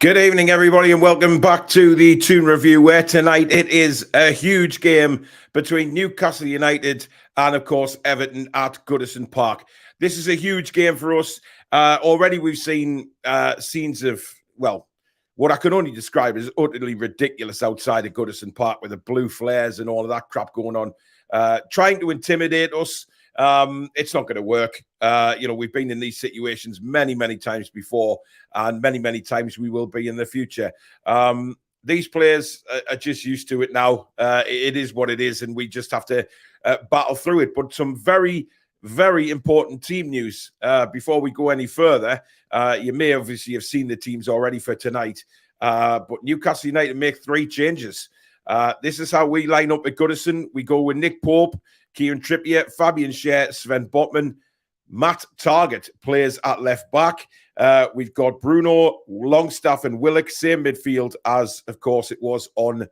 Good evening, everybody, and welcome back to the Toon Review, where tonight it is a huge game between Newcastle United and, of course, Everton at Goodison Park. This is a huge game for us. Already we've seen scenes of, well, what I can only describe as utterly ridiculous outside of Goodison Park with the blue flares and all of that crap going on, trying to intimidate us. It's not going to work. We've been in these situations many, many times before, and many, many times we will be in the future. These players are just used to it now. It is what it is, and we just have to battle through it. But some very, very important team news before we go any further. You may obviously have seen the teams already for tonight, but Newcastle United make 3 changes. This is how we line up at Goodison. We go with Nick Pope, Kieran Trippier, Fabian Schär, Sven Botman, Matt Targett plays at left back. We've got Bruno, Longstaff and Willock, same midfield as, of course, it was on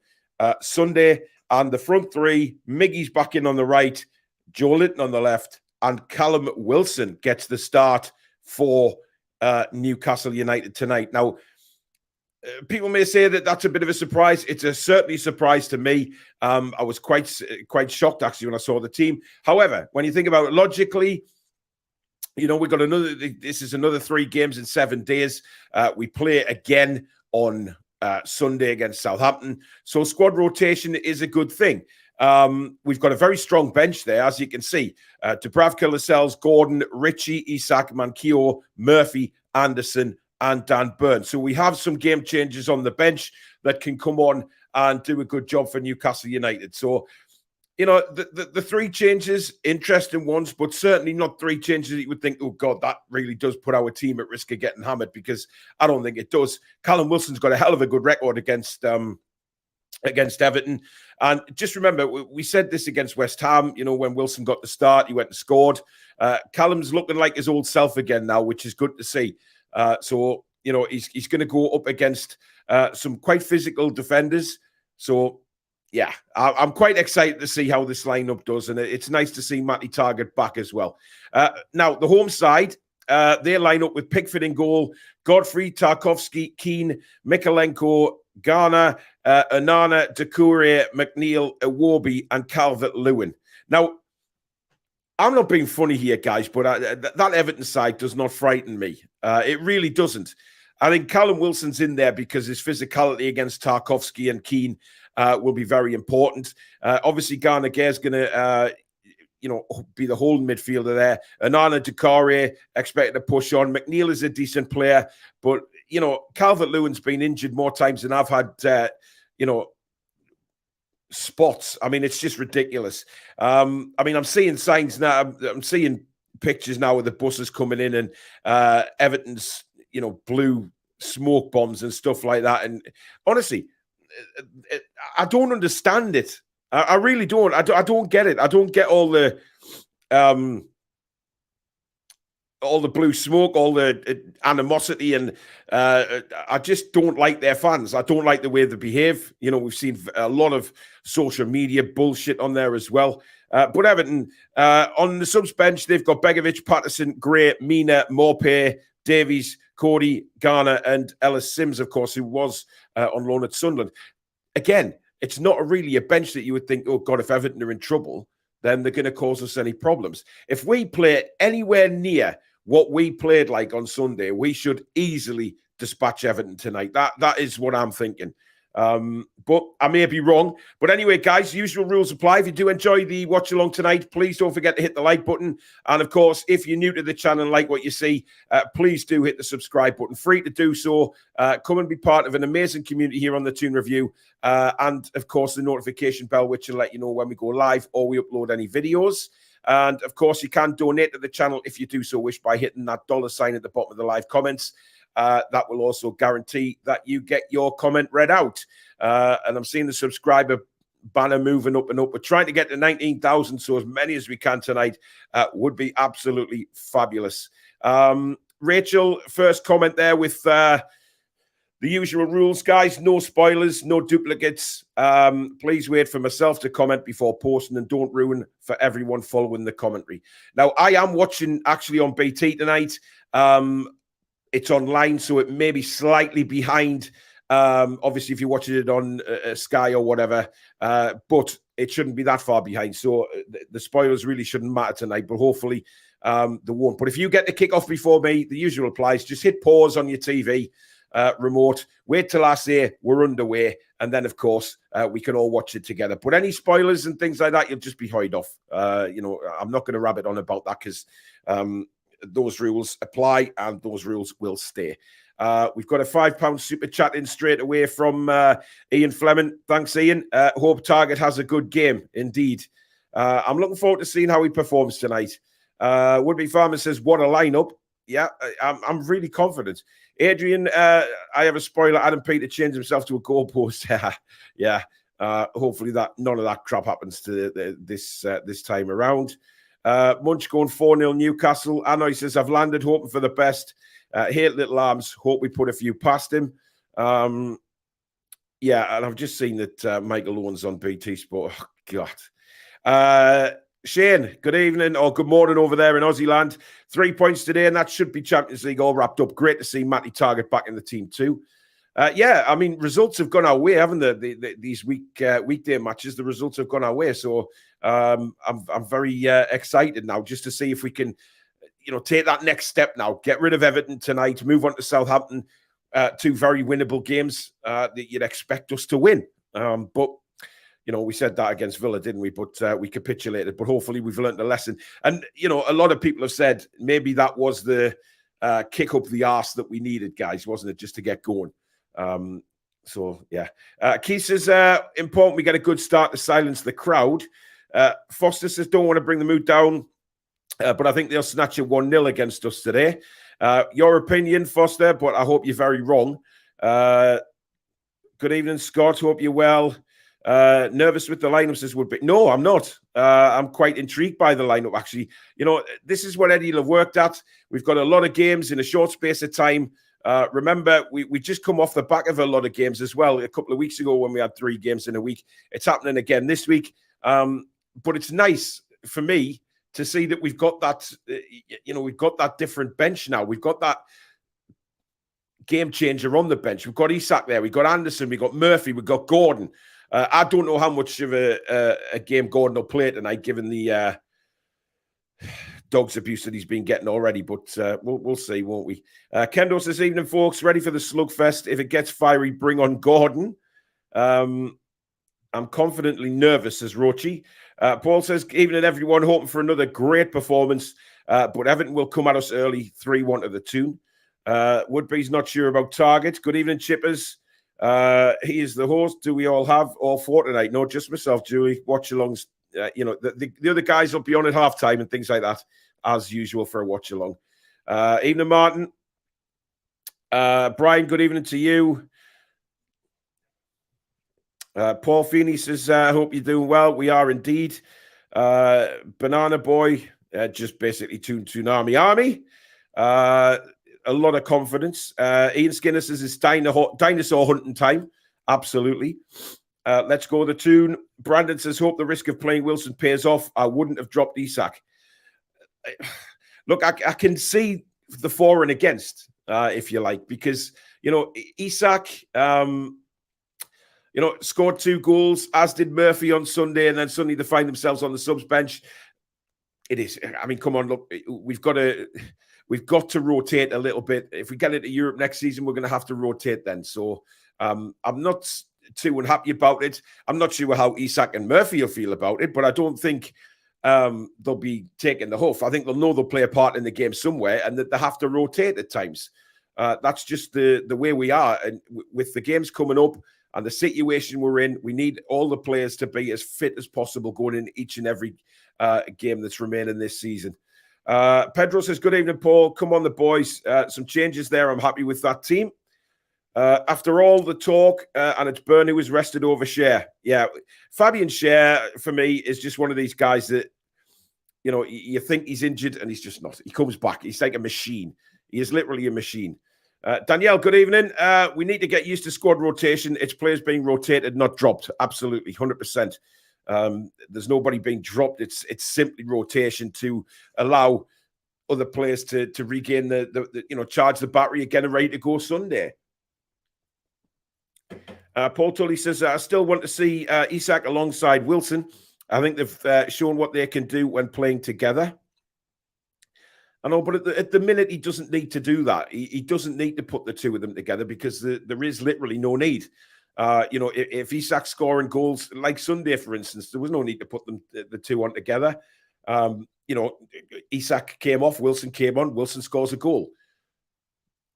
Sunday. And the front 3, Miggy's back in on the right, Joe Linton on the left, and Callum Wilson gets the start for Newcastle United tonight. Now, people may say that that's a bit of a surprise. It's certainly a surprise to me. I was quite shocked, actually, when I saw the team. However, when you think about it logically, we've got this is another 3 games in 7 days. We play again on Sunday against Southampton. So squad rotation is a good thing. We've got a very strong bench there, as you can see. Dubravka, Lascelles, Gordon, Ritchie, Isak, Manquillo, Murphy, Anderson, and Dan Burn. So we have some game changers on the bench that can come on and do a good job for Newcastle United. So, the 3 changes, interesting ones, but certainly not 3 changes that you would think, oh, God, that really does put our team at risk of getting hammered, because I don't think it does. Callum Wilson's got a hell of a good record against Everton. And just remember, we said this against West Ham, when Wilson got the start, he went and scored. Callum's looking like his old self again now, which is good to see. So he's going to go up against some quite physical defenders. So, yeah, I'm quite excited to see how this lineup does. And it's nice to see Matty Targett back as well. Now, the home side, they line up with Pickford in goal, Godfrey, Tarkowski, Keane, Mikalenko, Garner, Onana, Doucouré, McNeil, Iwobi, and Calvert-Lewin. Now, I'm not being funny here, guys, but that Everton side does not frighten me. It really doesn't. I think Callum Wilson's in there because his physicality against Tarkowski and Keane will be very important. Obviously, Garner Gare's going to, be the holding midfielder there. Onana, Doucouré expected to push on. McNeil is a decent player, but, Calvert-Lewin's been injured more times than I've had, spots. I mean, it's just ridiculous. I'm seeing signs now. I'm seeing pictures now of the buses coming in and Everton's, blue smoke bombs and stuff like that. And honestly, I don't understand it. I really don't. I don't get it. I don't get all the blue smoke, all the animosity, and I just don't like their fans. I don't like the way they behave. We've seen a lot of social media bullshit on there as well. But Everton, on the subs bench, they've got Begovic, Patterson, Gray, Mina, Maupay, Davies, Cody, Garner, and Ellis Sims, of course, who was on loan at Sunderland. Again, it's not really a bench that you would think, oh, God, if Everton are in trouble, then they're going to cause us any problems. If we play anywhere near what we played like on Sunday, we should easily dispatch Everton tonight. That is what I'm thinking. But I may be wrong. But anyway, guys, usual rules apply. If you do enjoy the watch along tonight, please don't forget to hit the like button. And of course, if you're new to the channel and like what you see, please do hit the subscribe button. Free to do so. Come and be part of an amazing community here on the Toon Review. And of course, the notification bell, which will let you know when we go live or we upload any videos. And of course, you can donate to the channel if you do so wish by hitting that $ at the bottom of the live comments. That will also guarantee that you get your comment read out. And I'm seeing the subscriber banner moving up and up. We're trying to get to 19,000, so as many as we can tonight would be absolutely fabulous. Rachel, first comment there with the usual rules, guys. No spoilers, no duplicates. Please wait for myself to comment before posting, and don't ruin for everyone following the commentary. Now, I am watching actually on BT tonight. it's online, so it may be slightly behind. Obviously, if you're watching it on Sky or whatever, but it shouldn't be that far behind. So the spoilers really shouldn't matter tonight, but hopefully they won't. But if you get the kickoff before me, the usual applies. Just hit pause on your TV remote, wait till I say we're underway, and then, of course, we can all watch it together. But any spoilers and things like that, you'll just be hide off. I'm not going to rabbit on about that because those rules apply and those rules will stay. We've got a £5 super chat in straight away from Ian Fleming. Thanks, Ian. Hope Target has a good game. Indeed. I'm looking forward to seeing how he performs tonight. Would-be Farmer says, what a lineup. Yeah, I'm really confident. Adrian, I have a spoiler. Adam Peter changed himself to a goalpost. Yeah. Hopefully none of that crap happens to this time around. Munch going 4-0 Newcastle. Anoy says, I've landed, hoping for the best. Hate little arms. Hope we put a few past him. Yeah, and I've just seen that Michael Owen's on BT Sport. Oh, God. Shane, good evening or good morning over there in Aussie land. 3 points today, and that should be Champions League all wrapped up. Great to see Matty Target back in the team too. Yeah, I mean, results have gone our way, haven't they? These weekday matches, the results have gone our way. So I'm very excited now just to see if we can, take that next step now. Get rid of Everton tonight, move on to Southampton. Two very winnable games that you'd expect us to win. But we said that against Villa, didn't we? But we capitulated. But hopefully we've learned a lesson. And, a lot of people have said maybe that was the kick up the arse that we needed, guys, wasn't it? Just to get going. So, yeah. Keith says, important we get a good start to silence the crowd. Foster says, don't want to bring the mood down, but I think they'll snatch a 1-0 against us today. Your opinion, Foster, but I hope you're very wrong. Good evening, Scott. Hope you're well. Nervous with the lineup, says Woodby. No, I'm not. I'm quite intrigued by the lineup, actually. This is what Eddie will have worked at. We've got a lot of games in a short space of time. Remember, we just come off the back of a lot of games as well. A couple of weeks ago when we had 3 games in a week. It's happening again this week. But it's nice for me to see that we've got that, we've got that different bench now. We've got that game changer on the bench. We've got Isak there. We've got Anderson. We've got Murphy. We've got Gordon. I don't know how much of a game Gordon will play tonight, given the dog's abuse that he's been getting already. But we'll see, won't we? Kendo says, evening, folks. Ready for the slugfest. If it gets fiery, bring on Gordon. I'm confidently nervous, says Rochi. Paul says, evening, everyone. Hoping for another great performance. But Everton will come at us early, 3-1 to the Toon. Woodby's not sure about Target. Good evening, Chippers. He is the host. Do we all have all 4 tonight? No, just myself, Julie. Watchalongs. The other guys will be on at halftime and things like that, as usual for a watch-along. Evening, Martin. Brian, good evening to you. Paul Feeney says, I hope you're doing well. We are indeed. Banana Boy, just basically Toon Army. A lot of confidence. Ian Skinner says it's dinosaur hunting time. Absolutely. Let's go to the Toon. Brandon says, hope the risk of playing Wilson pays off. I wouldn't have dropped Isak. Look, I can see the for and against, if you like, because, Isak, scored 2 goals, as did Murphy on Sunday, and then suddenly they find themselves on the subs bench. It is. I mean, come on, look, we've got to rotate a little bit. If we get into Europe next season, we're going to have to rotate then. So I'm not too unhappy about it. I'm not sure how Isak and Murphy will feel about it, but I don't think they'll be taking the huff. I think they'll know they'll play a part in the game somewhere and that they have to rotate at times. That's just the way we are. And with the games coming up and the situation we're in, we need all the players to be as fit as possible going in each and every game that's remaining this season. Pedro says, good evening, Paul. Come on, the boys. Some changes there. I'm happy with that team. After all the talk, and it's Byrne who was rested over Schär. Yeah, Fabian Schär, for me, is just one of these guys that, you think he's injured and he's just not. He comes back. He's like a machine. He is literally a machine. Danielle, good evening. We need to get used to squad rotation. It's players being rotated, not dropped. Absolutely, 100%. There's nobody being dropped. It's simply rotation to allow other players to regain the charge the battery again and ready to go Sunday. Paul Tully says, I still want to see Isak alongside Wilson. I think they've shown what they can do when playing together. I know, but at the minute, he doesn't need to do that. He doesn't need to put the two of them together because there is literally no need. If Isak's scoring goals like Sunday, for instance, there was no need to put the two on together. Isak came off, Wilson came on, Wilson scores a goal.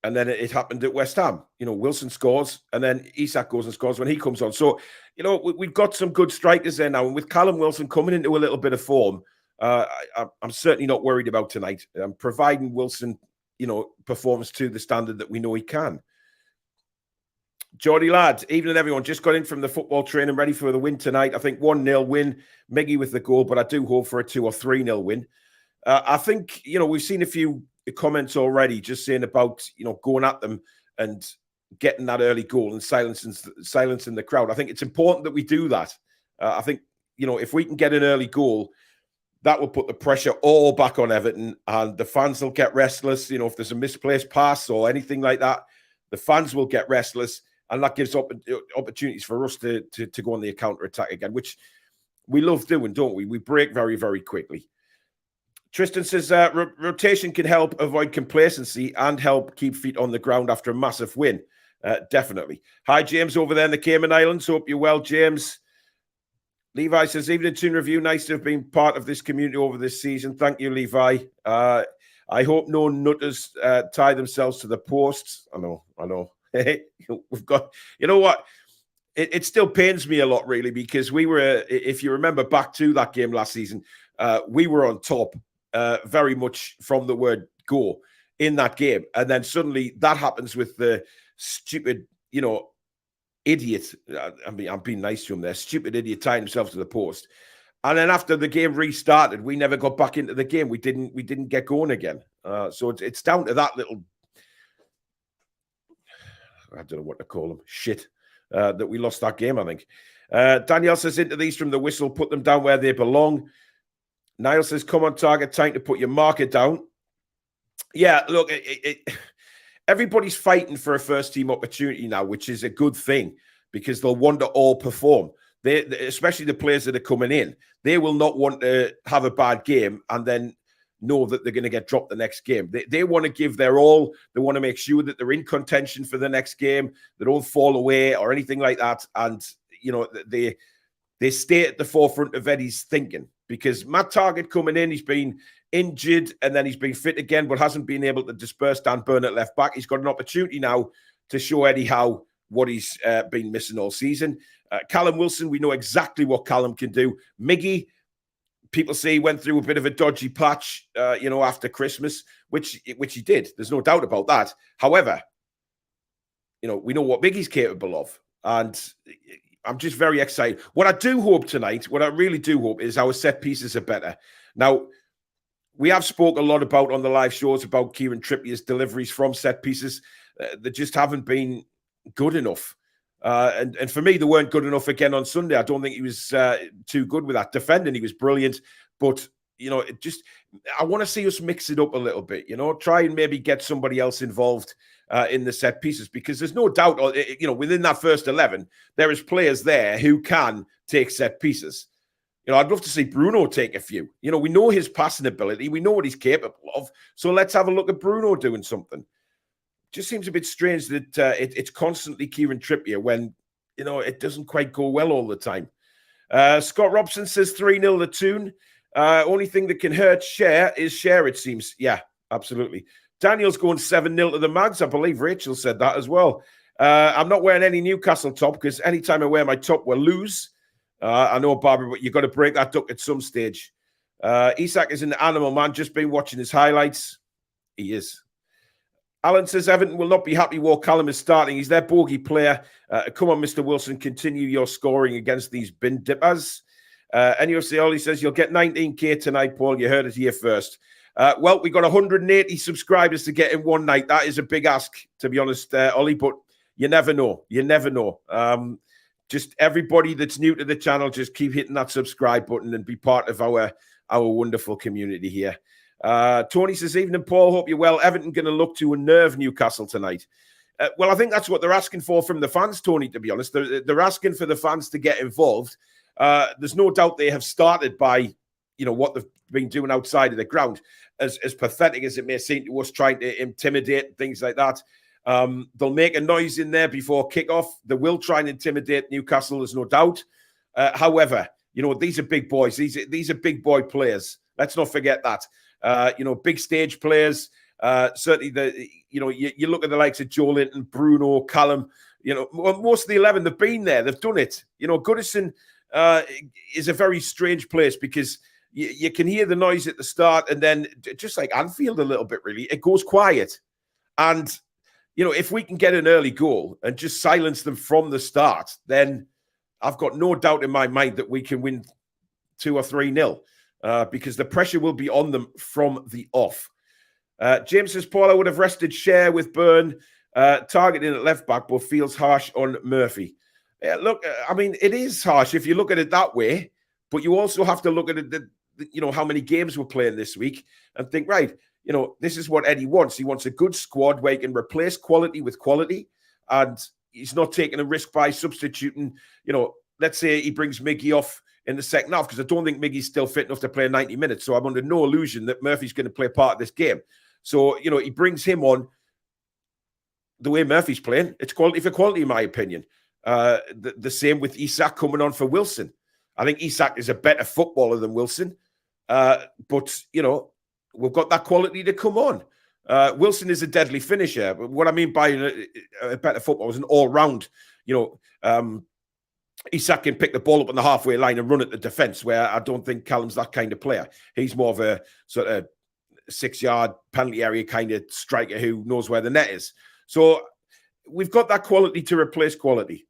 And then it happened at West Ham. Wilson scores, and then Isak goes and scores when he comes on. So, we've got some good strikers there now. And with Callum Wilson coming into a little bit of form, I'm certainly not worried about tonight. Providing Wilson, performs to the standard that we know he can. Geordie lad, evening everyone. Just got in from the football training, ready for the win tonight. I think 1-0 win. Miggy with the goal, but I do hope for a 2 or 3-0 win. I think, we've seen a few comments already just saying about, going at them and getting that early goal and silencing the crowd. I think it's important that we do that. I think, if we can get an early goal, that will put the pressure all back on Everton and the fans will get restless. If there's a misplaced pass or anything like that, the fans will get restless. And that gives opportunities for us to go on the counter-attack again, which we love doing, don't we? We break very, very quickly. Tristan says, rotation can help avoid complacency and help keep feet on the ground after a massive win. Definitely. Hi, James, over there in the Cayman Islands. Hope you're well, James. Levi says, evening Toon Review. Nice to have been part of this community over this season. Thank you, Levi. I hope no nutters tie themselves to the posts. I know. We've got, what? It still pains me a lot, really, because we were, if you remember back to that game last season, we were on top very much from the word go in that game. And then suddenly that happens with the stupid, idiot. I'm being nice to him there. Stupid idiot tying himself to the post. And then after the game restarted, we never got back into the game. We didn't get going again. So it's down to that little, I don't know what to call them, shit, that we lost that game, I think. Danielle says, into these from the whistle, put them down where they belong. Niall says, come on target, time to put your marker down. Yeah, look, everybody's fighting for a first-team opportunity now, which is a good thing because they'll want to all perform. Especially the players that are coming in, they will not want to have a bad game and then know that they're going to get dropped the next game. They want to give their all. They want to make sure that they're in contention for the next game. They don't fall away or anything like that. And, they stay at the forefront of Eddie's thinking because Matt Targett coming in, he's been injured and then he's been fit again, but hasn't been able to disperse Dan Burn at left back. He's got an opportunity now to show Eddie Howe what he's been missing all season. Callum Wilson, we know exactly what Callum can do. Miggy, people say he went through a bit of a dodgy patch, after Christmas, which he did. There's no doubt about that. However, we know what Miggy's capable of. And I'm just very excited. What I really do hope is our set pieces are better. Now, we have spoke a lot about on the live shows about Kieran Trippier's deliveries from set pieces. They just haven't been good enough. And for me, they weren't good enough again on Sunday. I don't think he was too good with that. Defending, he was brilliant. But, I want to see us mix it up a little bit, try and maybe get somebody else involved in the set pieces because there's no doubt, within that first 11, there is players there who can take set pieces. I'd love to see Bruno take a few. We know his passing ability. We know what he's capable of. So let's have a look at Bruno doing something. Just seems a bit strange that it's constantly Kieran Trippier when, it doesn't quite go well all the time. Scott Robson says 3-0 to Toon. Only thing that can hurt share, it seems. Yeah, absolutely. Daniel's going 7-0 to the Mags. I believe Rachel said that as well. I'm not wearing any Newcastle top because anytime I wear my top, we'll lose. I know, Barbara, but you've got to break that duck at some stage. Isak is an animal, man. Just been watching his highlights. He is. Alan says Everton will not be happy while Callum is starting. He's their bogey player. Come on, Mr. Wilson. Continue your scoring against these bin dippers. NUFC says you'll get 19K tonight, Paul. You heard it here first. Well, we got 180 subscribers to get in one night. That is a big ask, to be honest, Ollie, but you never know. You never know. Just everybody that's new to the channel, just keep hitting that subscribe button and be part of our wonderful community here. Tony says, evening, Paul. Hope you're well. Everton going to look to unnerve Newcastle tonight. Well, I think that's what they're asking for from the fans, Tony, to be honest. They're asking for the fans to get involved. There's no doubt they have started by, what they've been doing outside of the ground, as pathetic as it may seem to us, trying to intimidate, things like that. They'll make a noise in there before kickoff. They will try and intimidate Newcastle, there's no doubt. However, these are big boys. These are big boy players. Let's not forget that. Big stage players. Certainly, you look at the likes of Joe Linton, Bruno, Callum. Most of the 11, they've been there. They've done it. Goodison is a very strange place because you can hear the noise at the start, and then just like Anfield a little bit, really, it goes quiet. And if we can get an early goal and just silence them from the start, then I've got no doubt in my mind that we can win 2 or 3-0 because the pressure will be on them from the off. James says, Paul, I would have rested Share with Byrne, targeting at left back, but feels harsh on Murphy. Look, I mean, it is harsh if you look at it that way, but you also have to look at it, how many games we're playing this week and think, right, this is what Eddie wants. He wants a good squad where he can replace quality with quality, and he's not taking a risk by substituting, let's say he brings Miggy off in the second half, because I don't think Miggy's still fit enough to play 90 minutes. So I'm under no illusion that Murphy's going to play part of this game. So, he brings him on the way Murphy's playing. It's quality for quality, in my opinion. The same with Isak coming on for Wilson. I think Isak is a better footballer than Wilson. But, we've got that quality to come on. Wilson is a deadly finisher. But what I mean by a better footballer is an all-round, Isak can pick the ball up on the halfway line and run at the defence, where I don't think Callum's that kind of player. He's more of a sort of 6-yard penalty area kind of striker who knows where the net is. So we've got that quality to replace quality.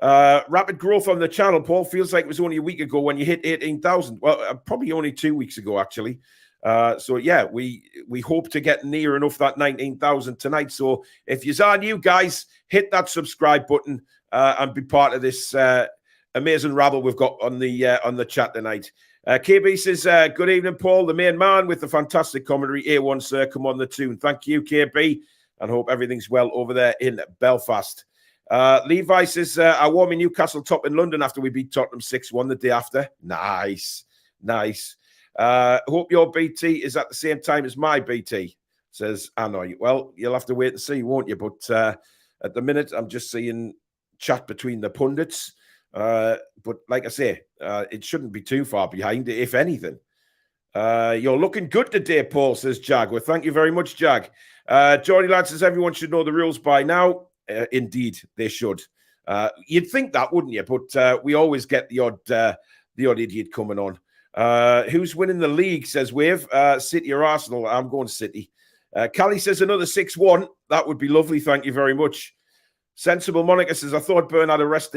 Rapid growth on the channel, Paul. Feels like it was only a week ago when you hit 18,000. Well, probably only 2 weeks ago, actually. So yeah, we hope to get near enough that 19,000 tonight. So if you are new, guys, hit that subscribe button and be part of this amazing rabble we've got on the chat tonight. KB says, good evening, Paul, the main man with the fantastic commentary. A1, sir, come on the Toon. Thank you, KB, and hope everything's well over there in Belfast. Levi says, I wore my Newcastle top in London after we beat Tottenham 6-1 the day after. Nice. Hope your BT is at the same time as my BT, says Anoy. Well, you'll have to wait and see, won't you? But at the minute, I'm just seeing chat between the pundits. But like I say, it shouldn't be too far behind, if anything. You're looking good today, Paul, says Jag. Well, thank you very much, Jag. Johnny Lad says everyone should know the rules by now. Indeed, they should. You'd think that, wouldn't you? But we always get the odd idiot coming on. Who's winning the league, says Wave. City or Arsenal? I'm going City. Callie says another 6-1. That would be lovely. Thank you very much. Sensible Monica says, I thought Byrne had a rest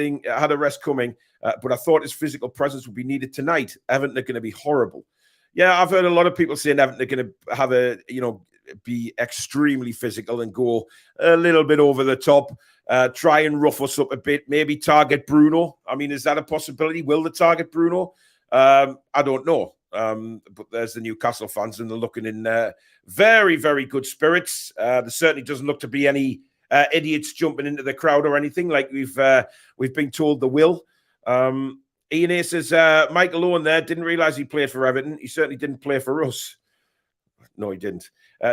coming, but I thought his physical presence would be needed tonight. Everton are going to be horrible. Yeah, I've heard a lot of people saying Everton are going to have be extremely physical and go a little bit over the top, try and rough us up a bit, maybe target Bruno. I mean, is that a possibility? Will they target Bruno? I don't know. But there's the Newcastle fans, and they're looking in very, very good spirits. There certainly doesn't look to be any idiots jumping into the crowd or anything like we've been told they will. Ian A says, Michael Owen there, didn't realise he played for Everton. He certainly didn't play for us. No, he didn't.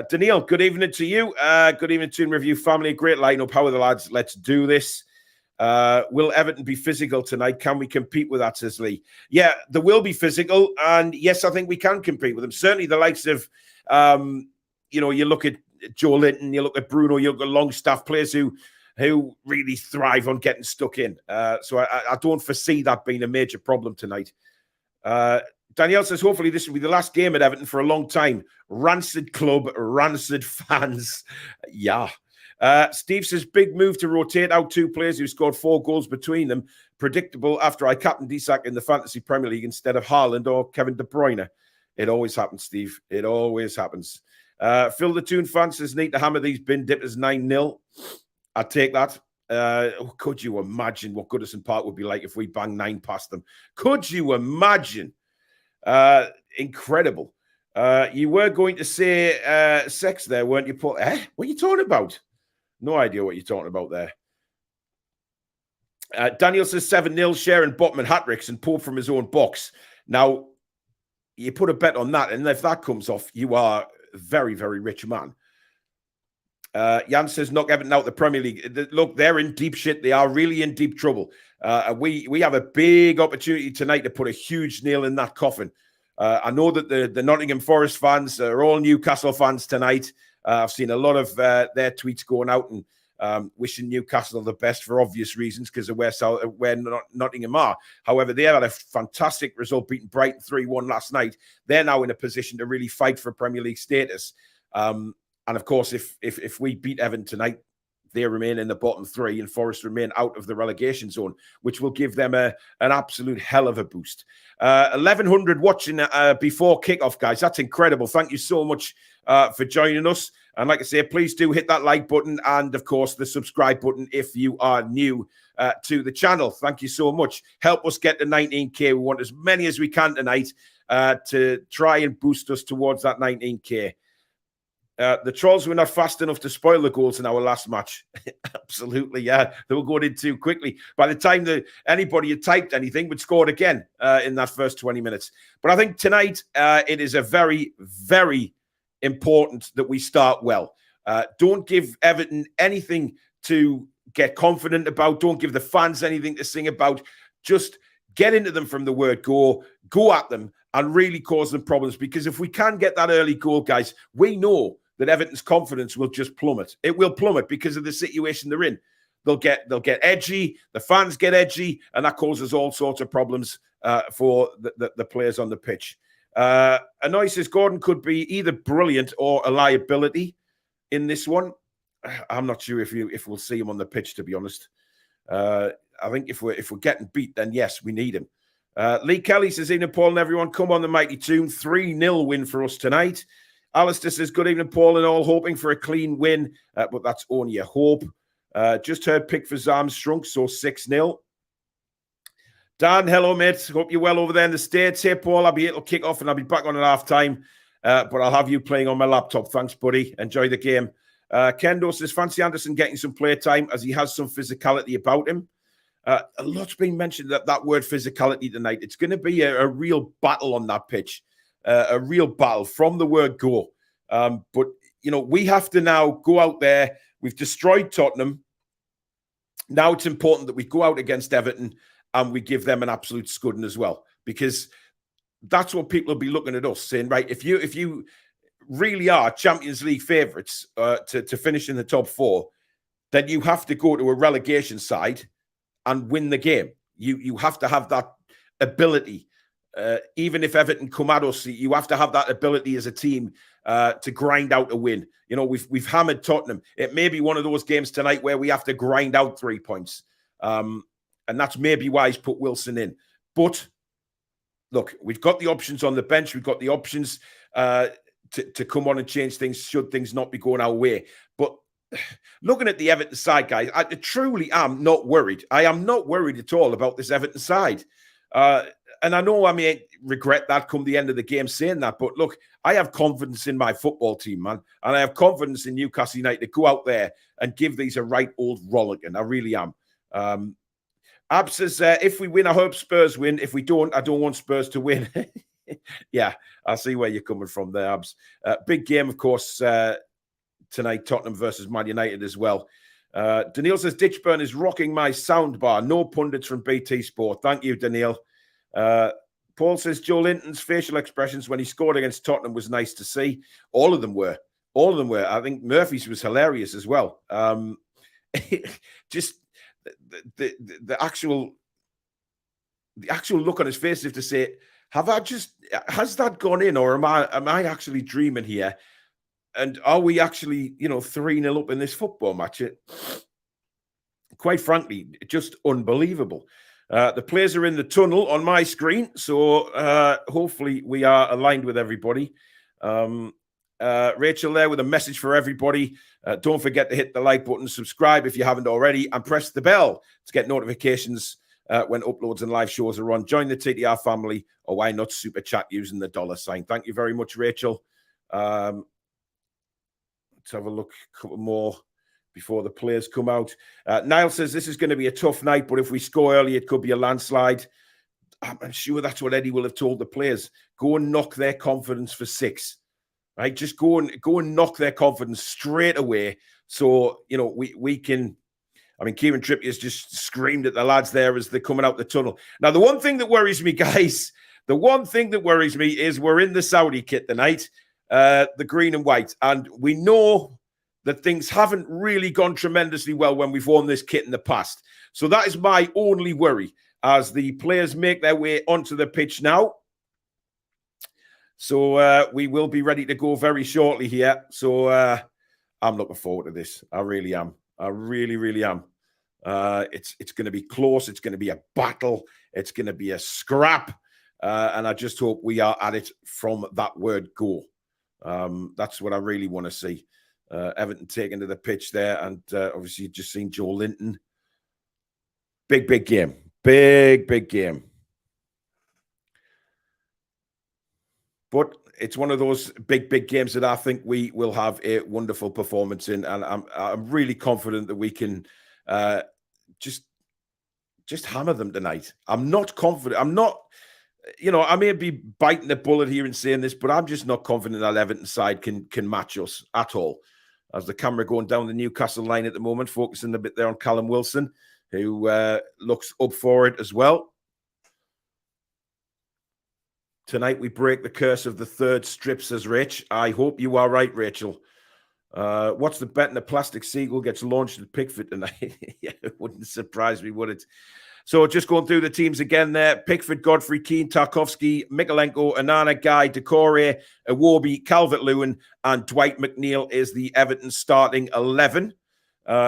Daniil, good evening to you. Good evening, Toon Review family. Great lineup. How are the lads? Let's do this. Will Everton be physical tonight? Can we compete with that, says Lee? Yeah, they will be physical. And yes, I think we can compete with them. Certainly the likes of, you look at Joe Linton, you look at Bruno, you look at Longstaff, players who really thrive on getting stuck in. So I don't foresee that being a major problem tonight. Danielle says, hopefully this will be the last game at Everton for a long time. Rancid club, rancid fans. Yeah. Steve says, big move to rotate out 2 players who scored 4 goals between them. Predictable after I captained Isak in the Fantasy Premier League instead of Haaland or Kevin De Bruyne. It always happens, Steve. It always happens. Phil the Toon fan says, need to hammer these bin dippers 9-0. I'd take that. Could you imagine what Goodison Park would be like if we bang 9 past them? Could you imagine? Incredible. You were going to say sex there, weren't you, Paul? What are you talking about? No idea what you're talking about there. Daniel says 7-0, Sharon Botman hat-tricks and Pope from his own box. Now, you put a bet on that, and if that comes off, you are a very, very rich man. Jan says, knock Everton out the Premier League. Look, they're in deep shit. They are really in deep trouble. We have a big opportunity tonight to put a huge nail in that coffin. I know that the Nottingham Forest fans are all Newcastle fans tonight. I've seen a lot of their tweets going out and wishing Newcastle the best for obvious reasons because of where Nottingham are. However, they had a fantastic result beating Brighton 3-1 last night. They're now in a position to really fight for Premier League status. And of course, if we beat Everton tonight, they remain in the bottom three and Forest remain out of the relegation zone, which will give them an absolute hell of a boost. 1,100 watching before kickoff, guys. That's incredible. Thank you so much for joining us. And like I say, please do hit that like button and, of course, the subscribe button if you are new to the channel. Thank you so much. Help us get to 19K. We want as many as we can tonight to try and boost us towards that 19K. The Trolls were not fast enough to spoil the goals in our last match. Absolutely, yeah. They were going in too quickly. By the time that anybody had typed anything, we'd scored again in that first 20 minutes. But I think tonight it is a very, very important that we start well. Don't give Everton anything to get confident about. Don't give the fans anything to sing about. Just get into them from the word go at them and really cause them problems. Because if we can get that early goal, guys, we know that Everton's confidence will just plummet. It will plummet because of the situation they're in. They'll get edgy, the fans get edgy, and that causes all sorts of problems for the players on the pitch. Anoy says Gordon could be either brilliant or a liability in this one. I'm not sure if we'll see him on the pitch, to be honest. I think if we're getting beat, then yes, we need him. Lee Kelly says, evening, Paul and everyone. Come on the mighty Toon. 3-0 win for us tonight. Alistair says, good evening, Paul and all. Hoping for a clean win, but that's only a hope. Just heard pick for Armstrong, so 6-0. Dan, hello, mate. Hope you're well over there in the States. Hey, Paul, I'll be able to kick off and I'll be back on at half time, but I'll have you playing on my laptop. Thanks, buddy. Enjoy the game. Kendo says, fancy Anderson getting some play time as he has some physicality about him. A lot's been mentioned that word physicality tonight. It's going to be a real battle on that pitch, a real battle from the word go. But, you know, we have to now go out there. We've destroyed Tottenham. Now it's important that we go out against Everton and we give them an absolute scudding as well, because that's what people will be looking at us saying, right, if you really are Champions League favourites to finish in the top four, then you have to go to a relegation side and win the game. You have to have that ability. Even if Everton come at us, you have to have that ability as a team to grind out a win. You know, we've hammered Tottenham. It may be one of those games tonight where we have to grind out 3 points. And that's maybe why he's put Wilson in. But look, we've got the options on the bench. We've got the options to come on and change things should things not be going our way. But looking at the Everton side, guys, I truly am not worried. I am not worried at all about this Everton side. And I know I may regret that come the end of the game saying that, but look, I have confidence in my football team, man. And I have confidence in Newcastle United to go out there and give these a right old rollicking. I really am. Ab says, if we win, I hope Spurs win. If we don't, I don't want Spurs to win. Yeah, I see where you're coming from there, Abs. Big game, of course, tonight, Tottenham versus Man United as well. Daniil says, Ditchburn is rocking my soundbar. No pundits from BT Sport. Thank you, Daniil. Paul says, Joe Linton's facial expressions when he scored against Tottenham was nice to see. All of them were. All of them were. I think Murphy's was hilarious as well. Just the actual look on his face as if to say, has that gone in, or am I actually dreaming here? And are we actually, 3-0 up in this football match? Quite frankly, just unbelievable. The players are in the tunnel on my screen, so hopefully we are aligned with everybody. Rachel there with a message for everybody. Don't forget to hit the like button, subscribe if you haven't already, and press the bell to get notifications when uploads and live shows are on. Join the TTR family, or why not super chat using the $sign. Thank you very much, Rachel. Let's have a look, a couple more before the players come out. Niall says this is going to be a tough night, but if we score early, it could be a landslide. I'm sure that's what Eddie will have told the players. Go and knock their confidence for 6. Right? Just go and knock their confidence straight away. So, you know, we can. I mean, Kieran Trippier's just screamed at the lads there as they're coming out the tunnel. Now, the one thing that worries me, guys, the one thing that worries me is we're in the Saudi kit tonight, the green and white. And we know that things haven't really gone tremendously well when we've worn this kit in the past. So that is my only worry as the players make their way onto the pitch now. So we will be ready to go very shortly here. So I'm looking forward to this. I really am. I really, really am. It's going to be close. It's going to be a battle. It's going to be a scrap. And I just hope we are at it from that word go. That's what I really want to see. Everton taking to the pitch there. And obviously, you've just seen Joe Linton. Big, big game. Big, big game. But it's one of those big, big games that I think we will have a wonderful performance in. And I'm really confident that we can just hammer them tonight. I'm not confident. I'm not, you know, I may be biting the bullet here and saying this, but I'm just not confident that Everton side can match us at all. As the camera going down the Newcastle line at the moment, focusing a bit there on Callum Wilson, who looks up for it as well. Tonight we break the curse of the third strip, says Rich. I hope you are right, Rachel. What's the bet? And the plastic seagull gets launched at Pickford tonight. Yeah, it wouldn't surprise me, would it? So just going through the teams again there. Pickford, Godfrey, Keane, Tarkovsky, Mikalenko, Anana, Guy, Decore, Iwobi, Calvert-Lewin, and Dwight McNeil is the Everton starting 11.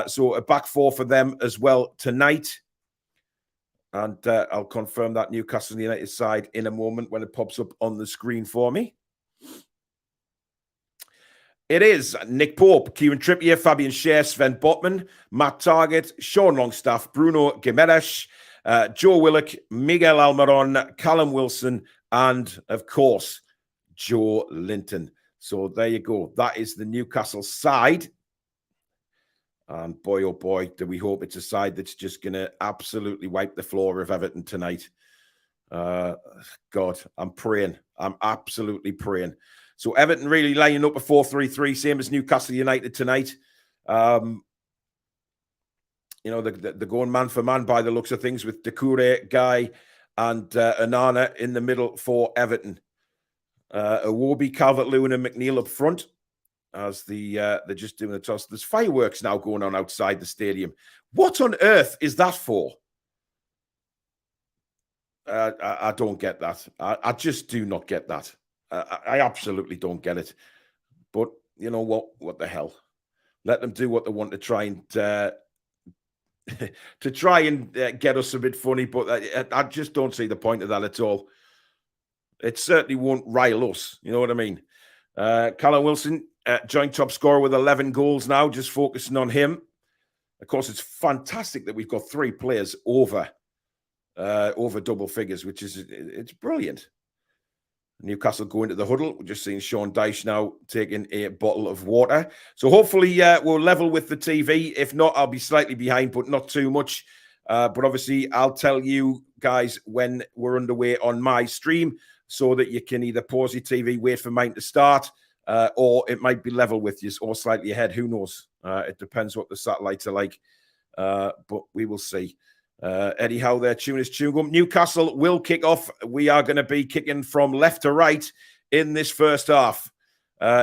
So a back 4 for them as well tonight. And I'll confirm that Newcastle United side in a moment when it pops up on the screen for me. It is Nick Pope, Kieran Trippier, Fabian Schär, Sven Botman, Matt Targett, Sean Longstaff, Bruno Gimenez, Joe Willock, Miguel Almiron, Callum Wilson, and, of course, Joe Linton. So there you go. That is the Newcastle side. And boy, oh boy, do we hope it's a side that's just going to absolutely wipe the floor of Everton tonight. God, I'm praying. I'm absolutely praying. So Everton really lining up a 4-3-3, same as Newcastle United tonight. You know, they're going man for man by the looks of things with Decore, Guy, and Anana in the middle for Everton. Iwobi, Calvert-Lewin, and McNeil up front. As they're just doing the toss. There's fireworks now going on outside the stadium. What on earth is that for? I don't get that. I just do not get that. I absolutely don't get it. But you know what? What the hell? Let them do what they want to try and get us a bit funny. But I just don't see the point of that at all. It certainly won't rile us. You know what I mean? Callum Wilson, joint top scorer with 11 goals now, just focusing on him. Of course, it's fantastic that we've got 3 players over double figures, which is it's brilliant. Newcastle go into the huddle. We're just seeing Sean Dyche now taking a bottle of water. So hopefully we'll level with the TV. If not, I'll be slightly behind, but not too much. But obviously, I'll tell you guys when we're underway on my stream so that you can either pause your TV, wait for mine to start, or it might be level with you or slightly ahead. Who knows? It depends what the satellites are like. But we will see. Eddie Howe there, Tune is Tune. Newcastle will kick off. We are going to be kicking from left to right in this first half,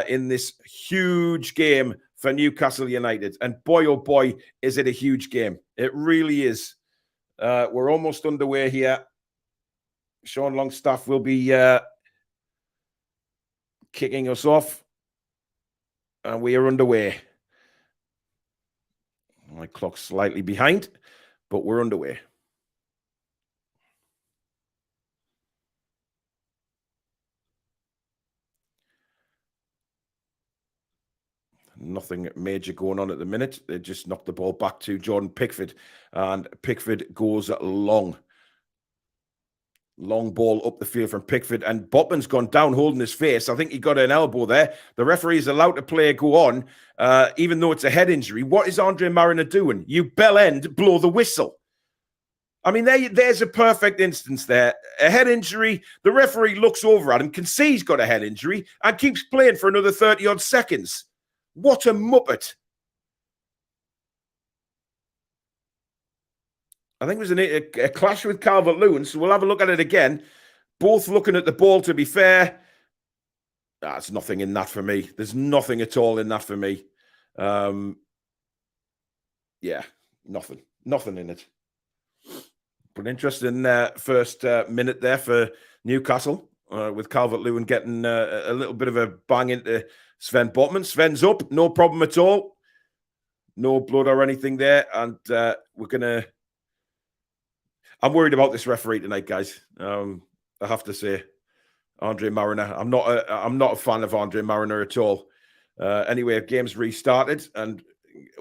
in this huge game for Newcastle United. And boy, oh boy, is it a huge game. It really is. We're almost underway here. Sean Longstaff will be kicking us off. And we are underway. My clock's slightly behind, but we're underway. nothing major going on at the minute. They just knocked the ball back to Jordan Pickford, and Pickford goes long. Long ball up the field from Pickford, and Botman's gone down holding his face. I think he got an elbow there. The referee is allowed to play go on, even though it's a head injury. What is Andre Mariner doing? You bell end, blow the whistle. I mean, there's a perfect instance there. A head injury, the referee looks over at him, can see he's got a head injury, and keeps playing for another 30-odd seconds. What a muppet. I think it was a clash with Calvert-Lewin, so we'll have a look at it again. Both looking at the ball, to be fair. There's nothing in that for me. There's nothing at all in that for me. Yeah, nothing. Nothing in it. But interesting first minute there for Newcastle, with Calvert-Lewin getting a little bit of a bang into Sven Botman. Sven's up, no problem at all. No blood or anything there, and we're going to... I'm worried about this referee tonight, guys. I have to say, Andre Mariner. I'm not a fan of Andre Mariner at all. Anyway, game's restarted, and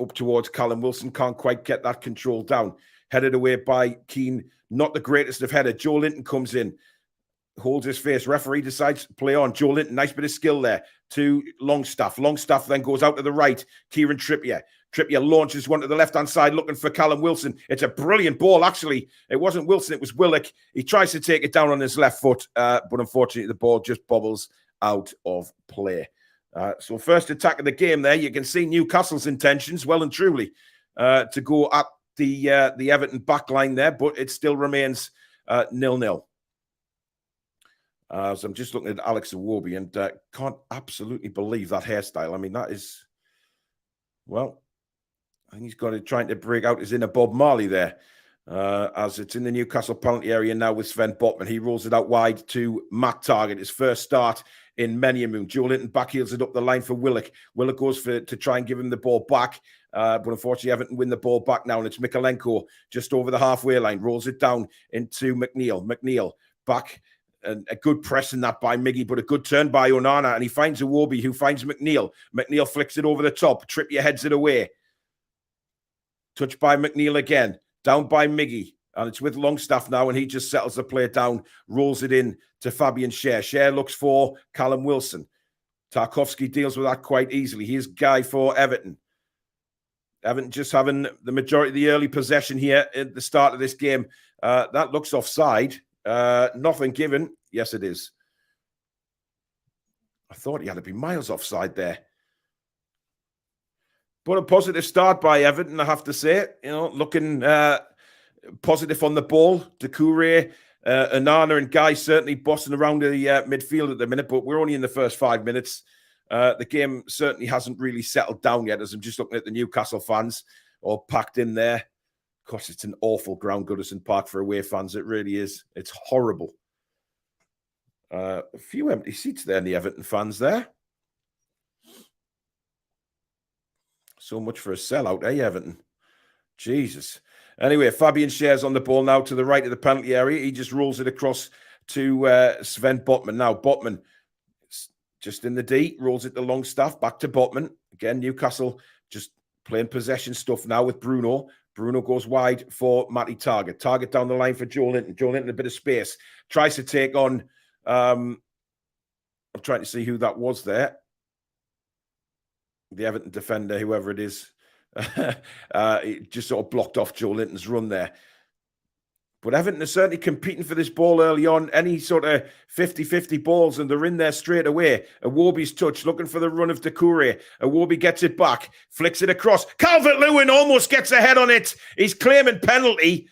up towards Callum Wilson. Can't quite get that control down. Headed away by Keane. Not the greatest of header. Joe Linton comes in, holds his face. Referee decides to play on. Joe Linton, nice bit of skill there to Longstaff. Longstaff then goes out to the right. Kieran Trippier. Trippier launches one to the left-hand side looking for Callum Wilson. It's a brilliant ball, actually. It wasn't Wilson, it was Willock. He tries to take it down on his left foot, but unfortunately the ball just bobbles out of play. So first attack of the game there. You can see Newcastle's intentions, well and truly, to go at the Everton back line there, but it still remains 0-0. So I'm just looking at Alex Iwobi and can't absolutely believe that hairstyle. I mean, that is, well... I think he's got it trying to break out his inner Bob Marley there, as it's in the Newcastle penalty area now with Sven Botman. He rolls it out wide to Matt Targett, his first start in many a moon. Joe Linton backheels it up the line for Willock. Willock goes to try and give him the ball back, but unfortunately Everton win the ball back now, and it's Mikalenko just over the halfway line, rolls it down into McNeil. McNeil back, and a good press in that by Miggy, but a good turn by Onana, and he finds Iwobi, who finds McNeil. McNeil flicks it over the top. Trippier heads it away. Touched by McNeil again, down by Miggy, and it's with Longstaff now, and he just settles the play down, rolls it in to Fabian Schär. Schär looks for Callum Wilson. Tarkowski deals with that quite easily. Here's Guy for Everton. Everton just having the majority of the early possession here at the start of this game. That looks offside. Nothing given. Yes, it is. I thought he had to be miles offside there. But a positive start by Everton, I have to say. You know, looking positive on the ball. Doucouré, Onana and Guy certainly bossing around the midfield at the minute, but we're only in the first 5 minutes. The game certainly hasn't really settled down yet, as I'm just looking at the Newcastle fans all packed in there. Of course, it's an awful ground, Goodison Park, for away fans. It really is. It's horrible. A few empty seats there in the Everton fans there. So much for a sellout, eh, Everton? Jesus. Anyway, Fabian Schär's on the ball now to the right of the penalty area. He just rolls it across to Sven Botman. Now, Botman just in the D, rolls it to Longstaff, back to Botman. Again, Newcastle just playing possession stuff now with Bruno. Bruno goes wide for Matty Targett. Targett down the line for Joe Linton. Joe Linton a bit of space. Tries to take on... I'm trying to see who that was there. The Everton defender, whoever it is, it just sort of blocked off Joe Linton's run there. But Everton are certainly competing for this ball early on. Any sort of 50-50 balls, and they're in there straight away. Iwobi's touch, looking for the run of Doucouré. Iwobi gets it back, flicks it across. Calvert-Lewin almost gets ahead on it. He's claiming penalty.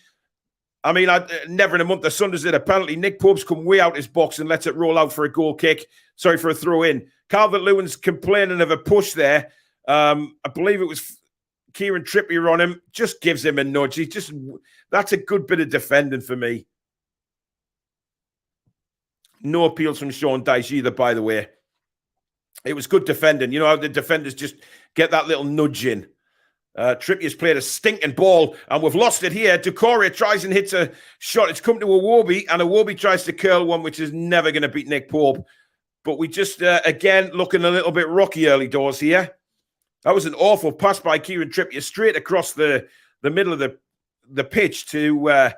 I mean, never in a month the Sunderland did a penalty. Nick Pope's come way out his box and lets it roll out for a goal kick. Sorry, for a throw in. Calvert-Lewin's complaining of a push there. I believe it was Kieran Trippier on him. Just gives him a nudge. That's a good bit of defending for me. No appeals from Sean Dyche either, by the way. It was good defending. You know how the defenders just get that little nudge in. Trippier's played a stinking ball, and we've lost it here. Doucouré tries and hits a shot. It's come to Iwobi, and Iwobi tries to curl one, which is never going to beat Nick Pope. But we just, again, looking a little bit rocky early doors here. That was an awful pass by Kieran Trippier straight across the middle of the pitch to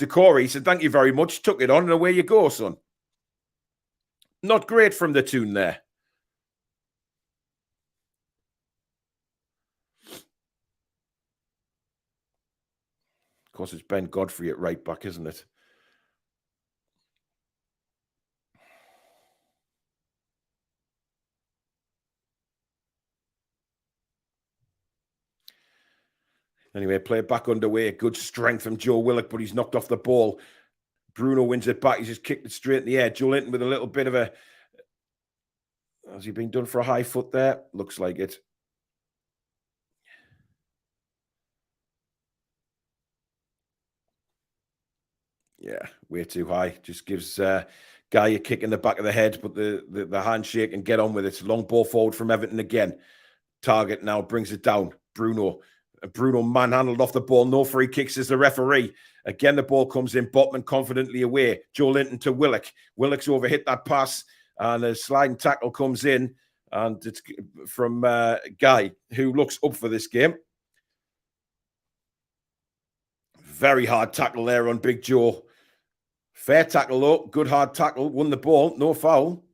Corey. He said, thank you very much. Took it on and away you go, son. Not great from the Toon there. Of course, it's Ben Godfrey at right back, isn't it? Anyway, play back underway. Good strength from Joe Willock, but he's knocked off the ball. Bruno wins it back. He's just kicked it straight in the air. Joelinton with a little bit of a... Has he been done for a high foot there? Looks like it. Yeah, way too high. Just gives Guy a kick in the back of the head, but the handshake and get on with it. Long ball forward from Everton again. Target now brings it down. Bruno manhandled off the ball. No free kicks as the referee. Again, the ball comes in. Botman confidently away. Joelinton to Willock. Willock's overhit that pass, and a sliding tackle comes in, and it's from Guy, who looks up for this game. Very hard tackle there on Big Joe. Fair tackle, though. Good hard tackle. Won the ball. No foul.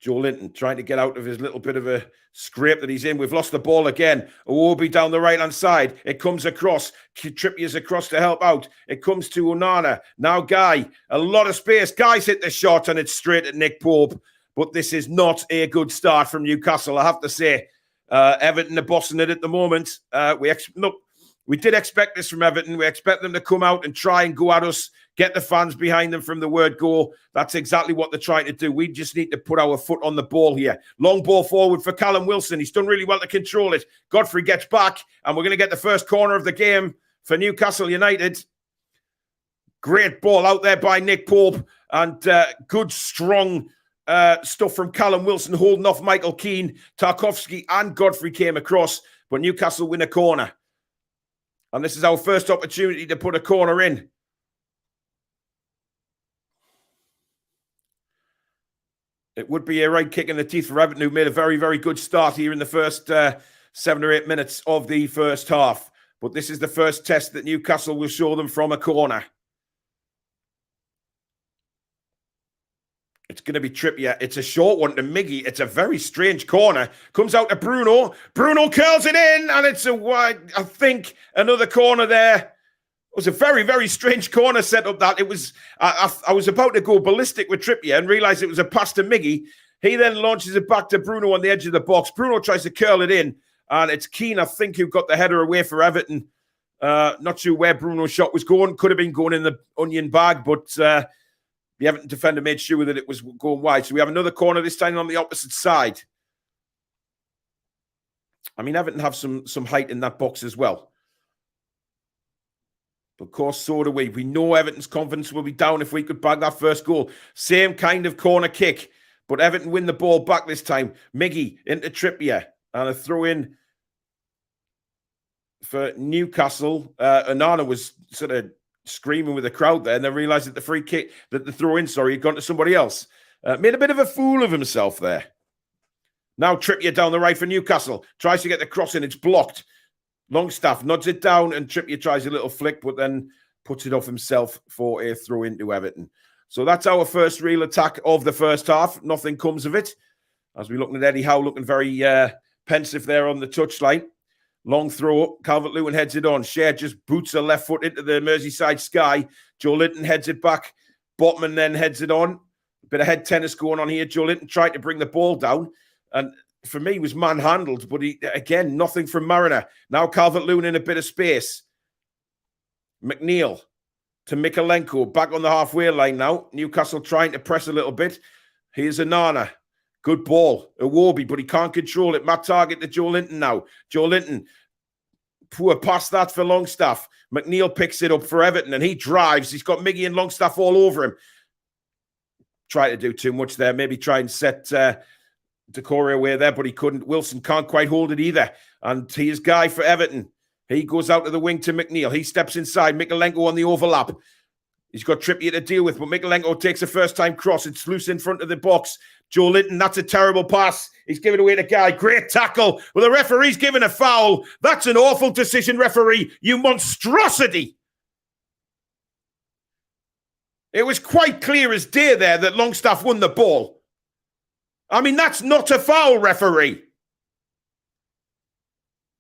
Joelinton trying to get out of his little bit of a scrape that he's in. We've lost the ball again. Iwobi down the right-hand side. It comes across. Trippier's across to help out. It comes to Onana. Now Guy. A lot of space. Guy's hit the shot, and it's straight at Nick Pope. But this is not a good start from Newcastle, I have to say. Everton are bossing it at the moment. We did expect this from Everton. We expect them to come out and try and go at us, get the fans behind them from the word go. That's exactly what they're trying to do. We just need to put our foot on the ball here. Long ball forward for Callum Wilson. He's done really well to control it. Godfrey gets back, and we're going to get the first corner of the game for Newcastle United. Great ball out there by Nick Pope, and good, strong stuff from Callum Wilson, holding off Michael Keane. Tarkowski and Godfrey came across, but Newcastle win a corner. And this is our first opportunity to put a corner in. It would be a right kick in the teeth for Everton, who made a very, very good start here in the first 7 or 8 minutes of the first half. But this is the first test that Newcastle will show them from a corner. It's going to be Trippier. It's a short one to Miggy. It's a very strange corner. Comes out to Bruno. Bruno curls it in, and it's a wide, I think, another corner there. It was a very, very strange corner set up that. It was, I was about to go ballistic with Trippier and realised it was a pass to Miggy. He then launches it back to Bruno on the edge of the box. Bruno tries to curl it in, and it's Keane, I think, who got the header away for Everton. Not sure where Bruno's shot was going. Could have been going in the onion bag, but... the Everton defender made sure that it was going wide. So we have another corner, this time on the opposite side. I mean, Everton have some height in that box as well. But of course, so do we. We know Everton's confidence will be down if we could bag that first goal. Same kind of corner kick. But Everton win the ball back this time. Miggy into Trippier. And a throw in for Newcastle. Onana was sort of screaming with the crowd there, and then realised that the throw in, had gone to somebody else. Made a bit of a fool of himself there. Now Trippier down the right for Newcastle. Tries to get the cross in, it's blocked. Longstaff nods it down, and Trippier tries a little flick, but then puts it off himself for a throw into Everton. So that's our first real attack of the first half. Nothing comes of it. As we're looking at Eddie Howe looking very pensive there on the touchline. Long throw, Calvert-Lewin heads it on. Cher just boots her left foot into the Merseyside sky. Joelinton heads it back. Botman then heads it on. A bit of head tennis going on here. Joelinton tried to bring the ball down, and for me was manhandled, but again, nothing from Mariner. Now Calvert-Lewin in a bit of space. McNeil to Mikalenko, back on the halfway line now. Newcastle trying to press a little bit. Here's Onana. Good ball. Iwobi, but he can't control it. Matt Target to Joelinton now. Joelinton, poor pass that for Longstaff. McNeil picks it up for Everton, and he drives. He's got Miggy and Longstaff all over him. Try to do too much there. Maybe try and set Decore away there, but he couldn't. Wilson can't quite hold it either. And here's Guy for Everton. He goes out to the wing to McNeil. He steps inside. Mikalenko on the overlap. He's got Trippier to deal with, but Mykolenko takes a first-time cross. It's loose in front of the box. Joe Linton, that's a terrible pass. He's given away to Guy. Great tackle. Well, the referee's given a foul. That's an awful decision, referee. You monstrosity. It was quite clear as day there that Longstaff won the ball. I mean, that's not a foul, referee.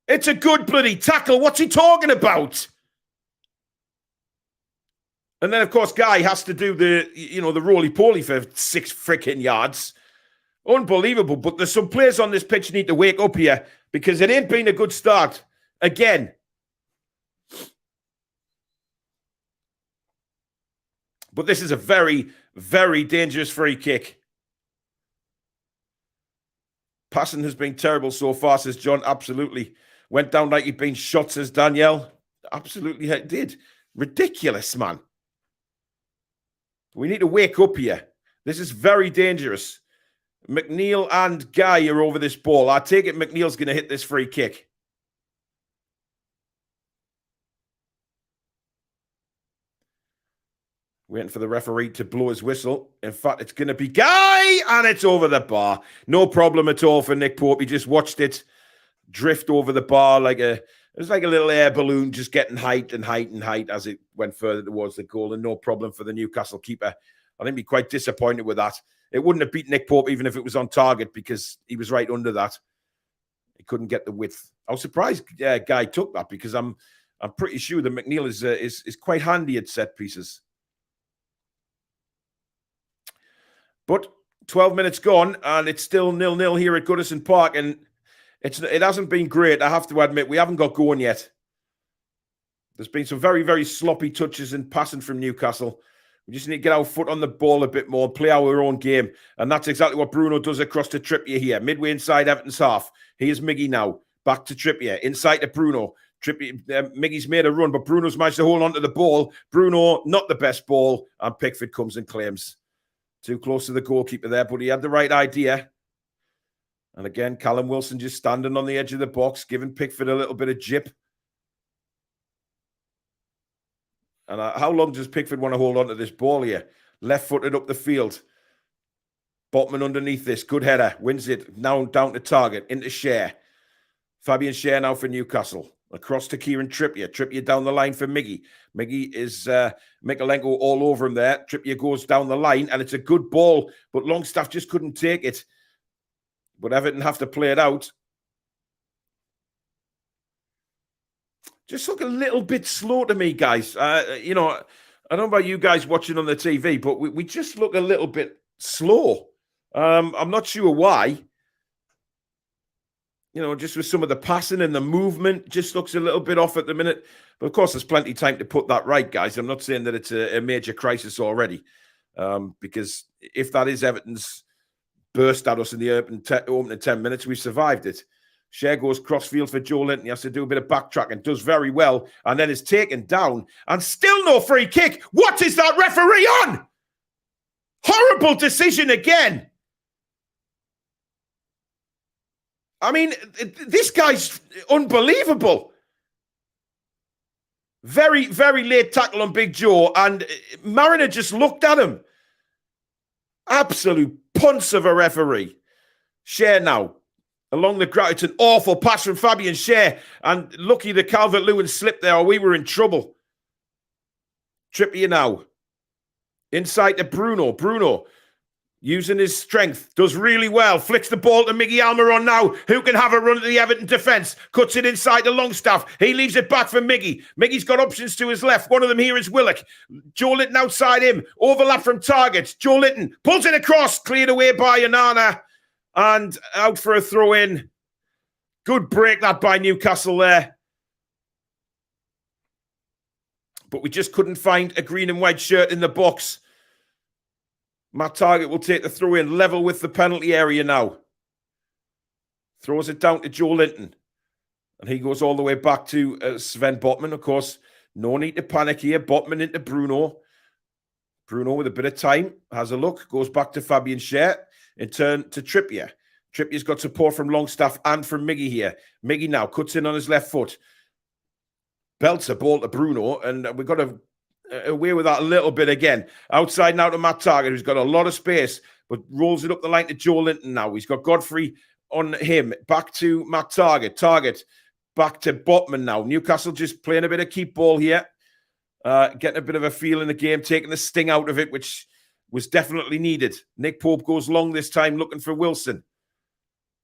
It's a good bloody tackle. What's he talking about? And then, of course, Guy has to do the roly-poly for 6 freaking yards. Unbelievable. But there's some players on this pitch need to wake up here because it ain't been a good start. Again. But this is a very, very dangerous free kick. Passing has been terrible so far, says John. Absolutely. Went down like he'd been shot, says Danielle. Absolutely did. Ridiculous, man. We need to wake up here. This is very dangerous. McNeil and Guy are over this ball. I take it McNeil's going to hit this free kick. Waiting for the referee to blow his whistle. In fact, it's going to be Guy, and it's over the bar. No problem at all for Nick Pope. He just watched it drift over the bar it was like a little air balloon, just getting height and height and height as it went further towards the goal, and no problem for the Newcastle keeper. I think he'd be quite disappointed with that. It wouldn't have beat Nick Pope even if it was on target because he was right under that. He couldn't get the width. I was surprised Guy took that because I'm pretty sure that McNeil is quite handy at set pieces. But 12 minutes gone, and it's still 0-0 here at Goodison Park, and it hasn't been great, I have to admit. We haven't got going yet. There's been some very, very sloppy touches and passing from Newcastle. We just need to get our foot on the ball a bit more, play our own game. And that's exactly what Bruno does across to Trippier here. Midway inside Everton's half. Here's Miggy now. Back to Trippier. Inside to Bruno. Miggy's made a run, but Bruno's managed to hold on to the ball. Bruno, not the best ball. And Pickford comes and claims. Too close to the goalkeeper there, but he had the right idea. And again, Callum Wilson just standing on the edge of the box, giving Pickford a little bit of jip. And how long does Pickford want to hold on to this ball here? Left-footed up the field. Botman underneath this. Good header. Wins it. Now down to target. Into Schär. Fabian Schär now for Newcastle. Across to Kieran Trippier. Trippier down the line for Miggy. Miggy is Mykolenko all over him there. Trippier goes down the line, and it's a good ball, but Longstaff just couldn't take it. But Everton have to play it out. Just look a little bit slow to me, guys. I don't know about you guys watching on the TV, but we just look a little bit slow. I'm not sure why. Just with some of the passing and the movement, just looks a little bit off at the minute. But of course, there's plenty of time to put that right, guys. I'm not saying that it's a major crisis already, because if that is Everton's burst at us in the opening 10 minutes, we've survived it. Schär goes crossfield for Joe Linton. He has to do a bit of backtracking, does very well, and then is taken down, and still no free kick. What is that referee on? Horrible decision again. I mean, this guy's unbelievable. Very, very late tackle on Big Joe, and Mariner just looked at him. Absolute punce of a referee. Schär now. Along the ground, it's an awful pass from Fabian Schär, and lucky the Calvert-Lewin slipped there, or we were in trouble. Trippier now. Inside to Bruno. Bruno, using his strength, does really well. Flicks the ball to Miggy Almiron now, who can have a run at the Everton defence. Cuts it inside to Longstaff. He leaves it back for Miggy. Miggy's got options to his left. One of them here is Willock. Joe Linton outside him. Overlap from targets. Joe Linton pulls it across. Cleared away by Onana. And out for a throw-in. Good break that by Newcastle there. But we just couldn't find a green and white shirt in the box. Matt Targett will take the throw-in, level with the penalty area now. Throws it down to Joe Linton. And he goes all the way back to Sven Botman. Of course, no need to panic here. Botman into Bruno. Bruno with a bit of time. Has a look. Goes back to Fabian Schär. In turn to Trippier. Trippier's got support from Longstaff and from Miggy here. Miggy now cuts in on his left foot. Belts a ball to Bruno. And we've got away with that a little bit again. Outside now to Matt Targett, who's got a lot of space, but rolls it up the line to Joe Linton now. He's got Godfrey on him. Back to Matt Targett. Targett back to Botman now. Newcastle just playing a bit of keep ball here. Getting a bit of a feel in the game, taking the sting out of it, which was definitely needed. Nick Pope goes long this time, looking for Wilson.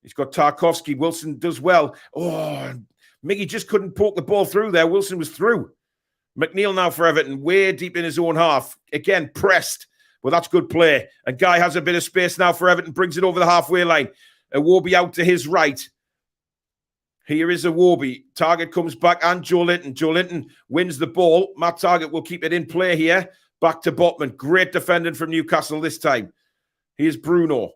He's got Tarkowski. Wilson does well. Oh, Miggy just couldn't poke the ball through there. Wilson was through. McNeil now for Everton, way deep in his own half. Again, pressed. Well, that's good play. And Guy has a bit of space now for Everton, brings it over the halfway line. Iwobi out to his right. Here is Iwobi. Targett comes back and Joe Linton. Joe Linton wins the ball. Matt Targett will keep it in play here. Back to Botman. Great defending from Newcastle this time. Here's Bruno.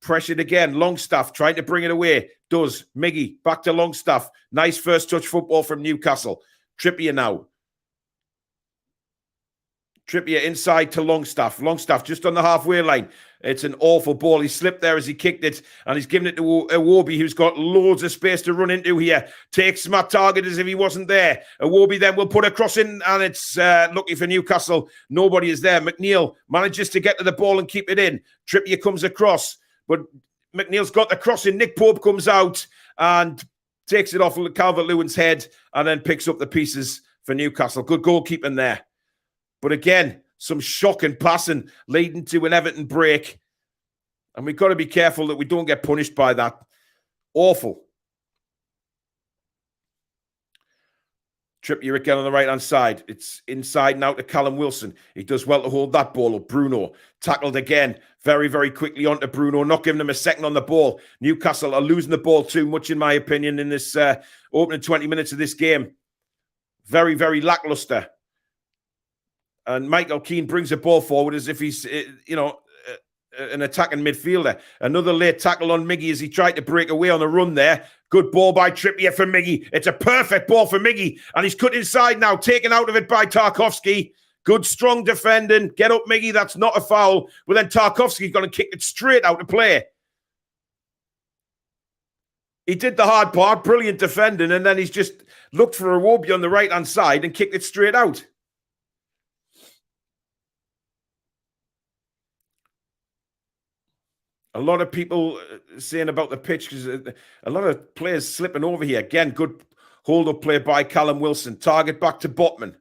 Pressured again. Longstaff trying to bring it away. Does. Miggy back to Longstaff. Nice first touch football from Newcastle. Trippier now. Trippier inside to Longstaff. Longstaff just on the halfway line. It's an awful ball. He slipped there as he kicked it, and he's given it to Iwobi, who's got loads of space to run into here. Takes Matt Targett as if he wasn't there. Iwobi then will put a cross in, and it's lucky for Newcastle. Nobody is there. McNeil manages to get to the ball and keep it in. Trippier comes across, but McNeil's got the cross in. Nick Pope comes out and takes it off Calvert-Lewin's head and then picks up the pieces for Newcastle. Good goalkeeping there. But again, some shocking passing leading to an Everton break. And we've got to be careful that we don't get punished by that. Awful. Trippier again on the right-hand side. It's inside now to Callum Wilson. He does well to hold that ball up. Bruno tackled again very, very quickly onto Bruno, not giving him a second on the ball. Newcastle are losing the ball too much, in my opinion, in this opening 20 minutes of this game. Very, very lackluster. And Michael Keane brings the ball forward as if he's, an attacking midfielder. Another late tackle on Miggy as he tried to break away on the run there. Good ball by Trippier for Miggy. It's a perfect ball for Miggy. And he's cut inside now, taken out of it by Tarkowski. Good, strong defending. Get up, Miggy. That's not a foul. But then Tarkowski's going to kick it straight out of play. He did the hard part, brilliant defending, and then he's just looked for Iwobi on the right-hand side and kicked it straight out. A lot of people saying about the pitch because a lot of players slipping over here. Again, good hold-up play by Callum Wilson. Target back to Botman.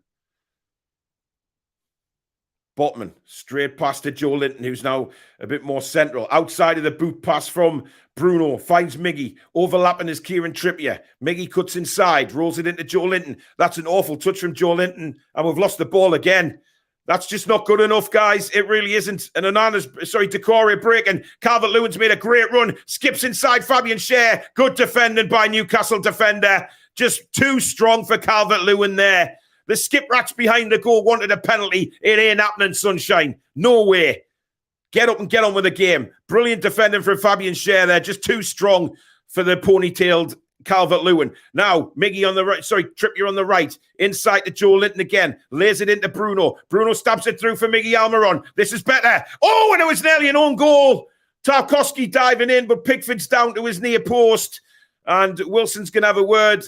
Botman, straight past to Joe Linton, who's now a bit more central. Outside of the boot pass from Bruno, finds Miggy, overlapping his Kieran Trippier. Miggy cuts inside, rolls it into Joe Linton. That's an awful touch from Joe Linton, and we've lost the ball again. That's just not good enough, guys. It really isn't. And Decore breaking. Calvert-Lewin's made a great run. Skips inside Fabian Schär. Good defending by Newcastle defender. Just too strong for Calvert-Lewin there. The skip rats behind the goal wanted a penalty. It ain't happening, sunshine. No way. Get up and get on with the game. Brilliant defending from Fabian Schär there. Just too strong for the ponytailed Calvert-Lewin. Now, Miggy on the right. Trippier on the right. Inside to Joe Linton again. Lays it into Bruno. Bruno stabs it through for Miggy Almiron. This is better. Oh, and it was nearly an own goal. Tarkowski diving in, but Pickford's down to his near post. And Wilson's going to have a word.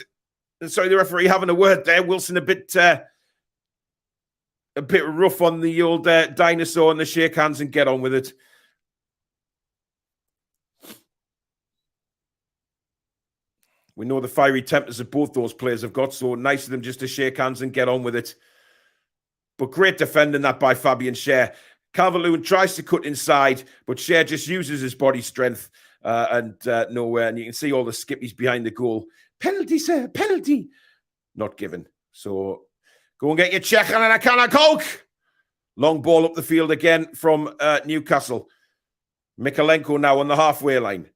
Sorry, the referee having a word there. Wilson a bit rough on the old dinosaur and the shake hands and get on with it. We know the fiery tempers that both those players have got, so nice of them just to shake hands and get on with it. But great defending that by Fabian Schär. Calvert-Lewin tries to cut inside, but Schär just uses his body strength and nowhere. And you can see all the skippies behind the goal. Penalty, sir, penalty. Not given. So go and get your check and a can of Coke. Long ball up the field again from Newcastle. Mikalenko now on the halfway line.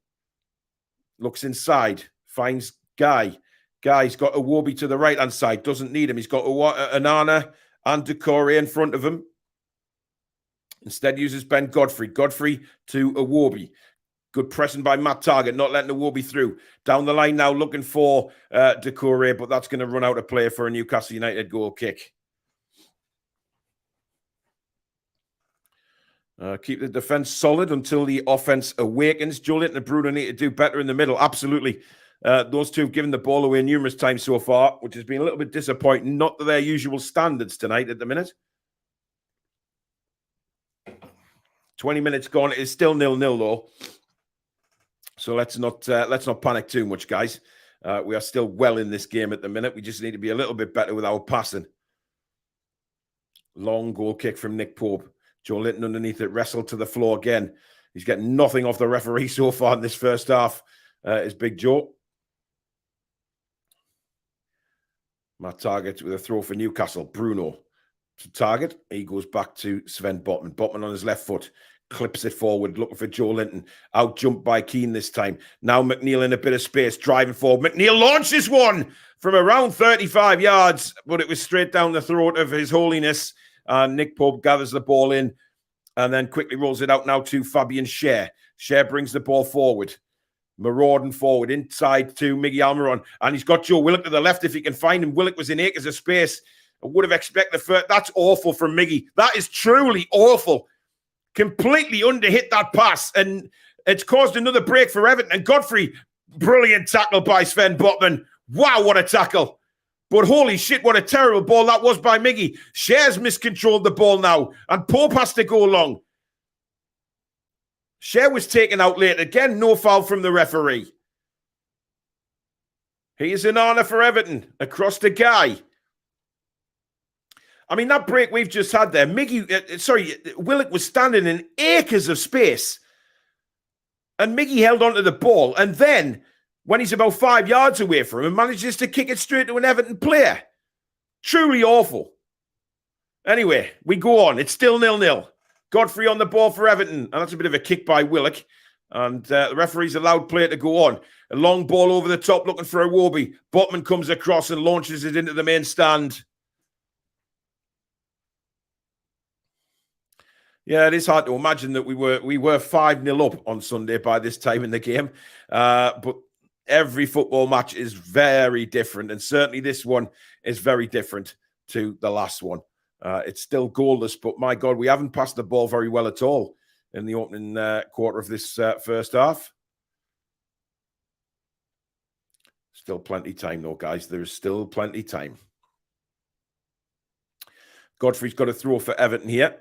Looks inside. Finds Guy. Guy's got Iwobi to the right-hand side. Doesn't need him. He's got Anana and Decore in front of him. Instead uses Ben Godfrey. Godfrey to Iwobi. Good pressing by Matt Targett, not letting Iwobi through. Down the line now looking for Decore, but that's going to run out of play for a Newcastle United goal kick. Keep the defence solid until the offence awakens. Joe Linton and Bruno need to do better in the middle. Absolutely. Those two have given the ball away numerous times so far, which has been a little bit disappointing. Not to their usual standards tonight at the minute. 20 minutes gone. It's still 0-0 though. So let's not panic too much, guys. We are still well in this game at the minute. We just need to be a little bit better with our passing. Long goal kick from Nick Pope. Joe Linton underneath it, wrestled to the floor again. He's getting nothing off the referee so far in this first half. Is Big Joe. Matt Target with a throw for Newcastle. Bruno to Target. He goes back to Sven Botman. Botman on his left foot. Clips it forward, looking for Joe Linton. Out jumped by Keane this time. Now McNeil in a bit of space, driving forward. McNeil launches one from around 35 yards, but it was straight down the throat of His Holiness. Nick Pope gathers the ball in and then quickly rolls it out now to Fabian Schär. Schär brings the ball forward. Marauding forward inside to Miggy Almiron. And he's got Joe Willock to the left if he can find him. Willock was in acres of space. I would have expected the first. That's awful from Miggy. That is truly awful. Completely underhit that pass. And it's caused another break for Everton. And Godfrey, brilliant tackle by Sven Botman. Wow, what a tackle. But holy shit, what a terrible ball that was by Miggy. Schär's miscontrolled the ball now. And Pope has to go along. Schär was taken out late. Again, no foul from the referee. Here's an honour for Everton. Across the guy. I mean, that break we've just had there, Willock was standing in acres of space. And Miggy held onto the ball. And then, when he's about 5 yards away from him, manages to kick it straight to an Everton player. Truly awful. Anyway, we go on. It's still 0-0. Godfrey on the ball for Everton. And that's a bit of a kick by Willock. And the referee's allowed play to go on. A long ball over the top looking for Iwobi. Botman comes across and launches it into the main stand. Yeah, it is hard to imagine that we were 5-0 up on Sunday by this time in the game. But every football match is very different. And certainly this one is very different to the last one. It's still goalless, but my God, we haven't passed the ball very well at all in the opening quarter of this first half. Still plenty time though, guys. There's still plenty time. Godfrey's got a throw for Everton here.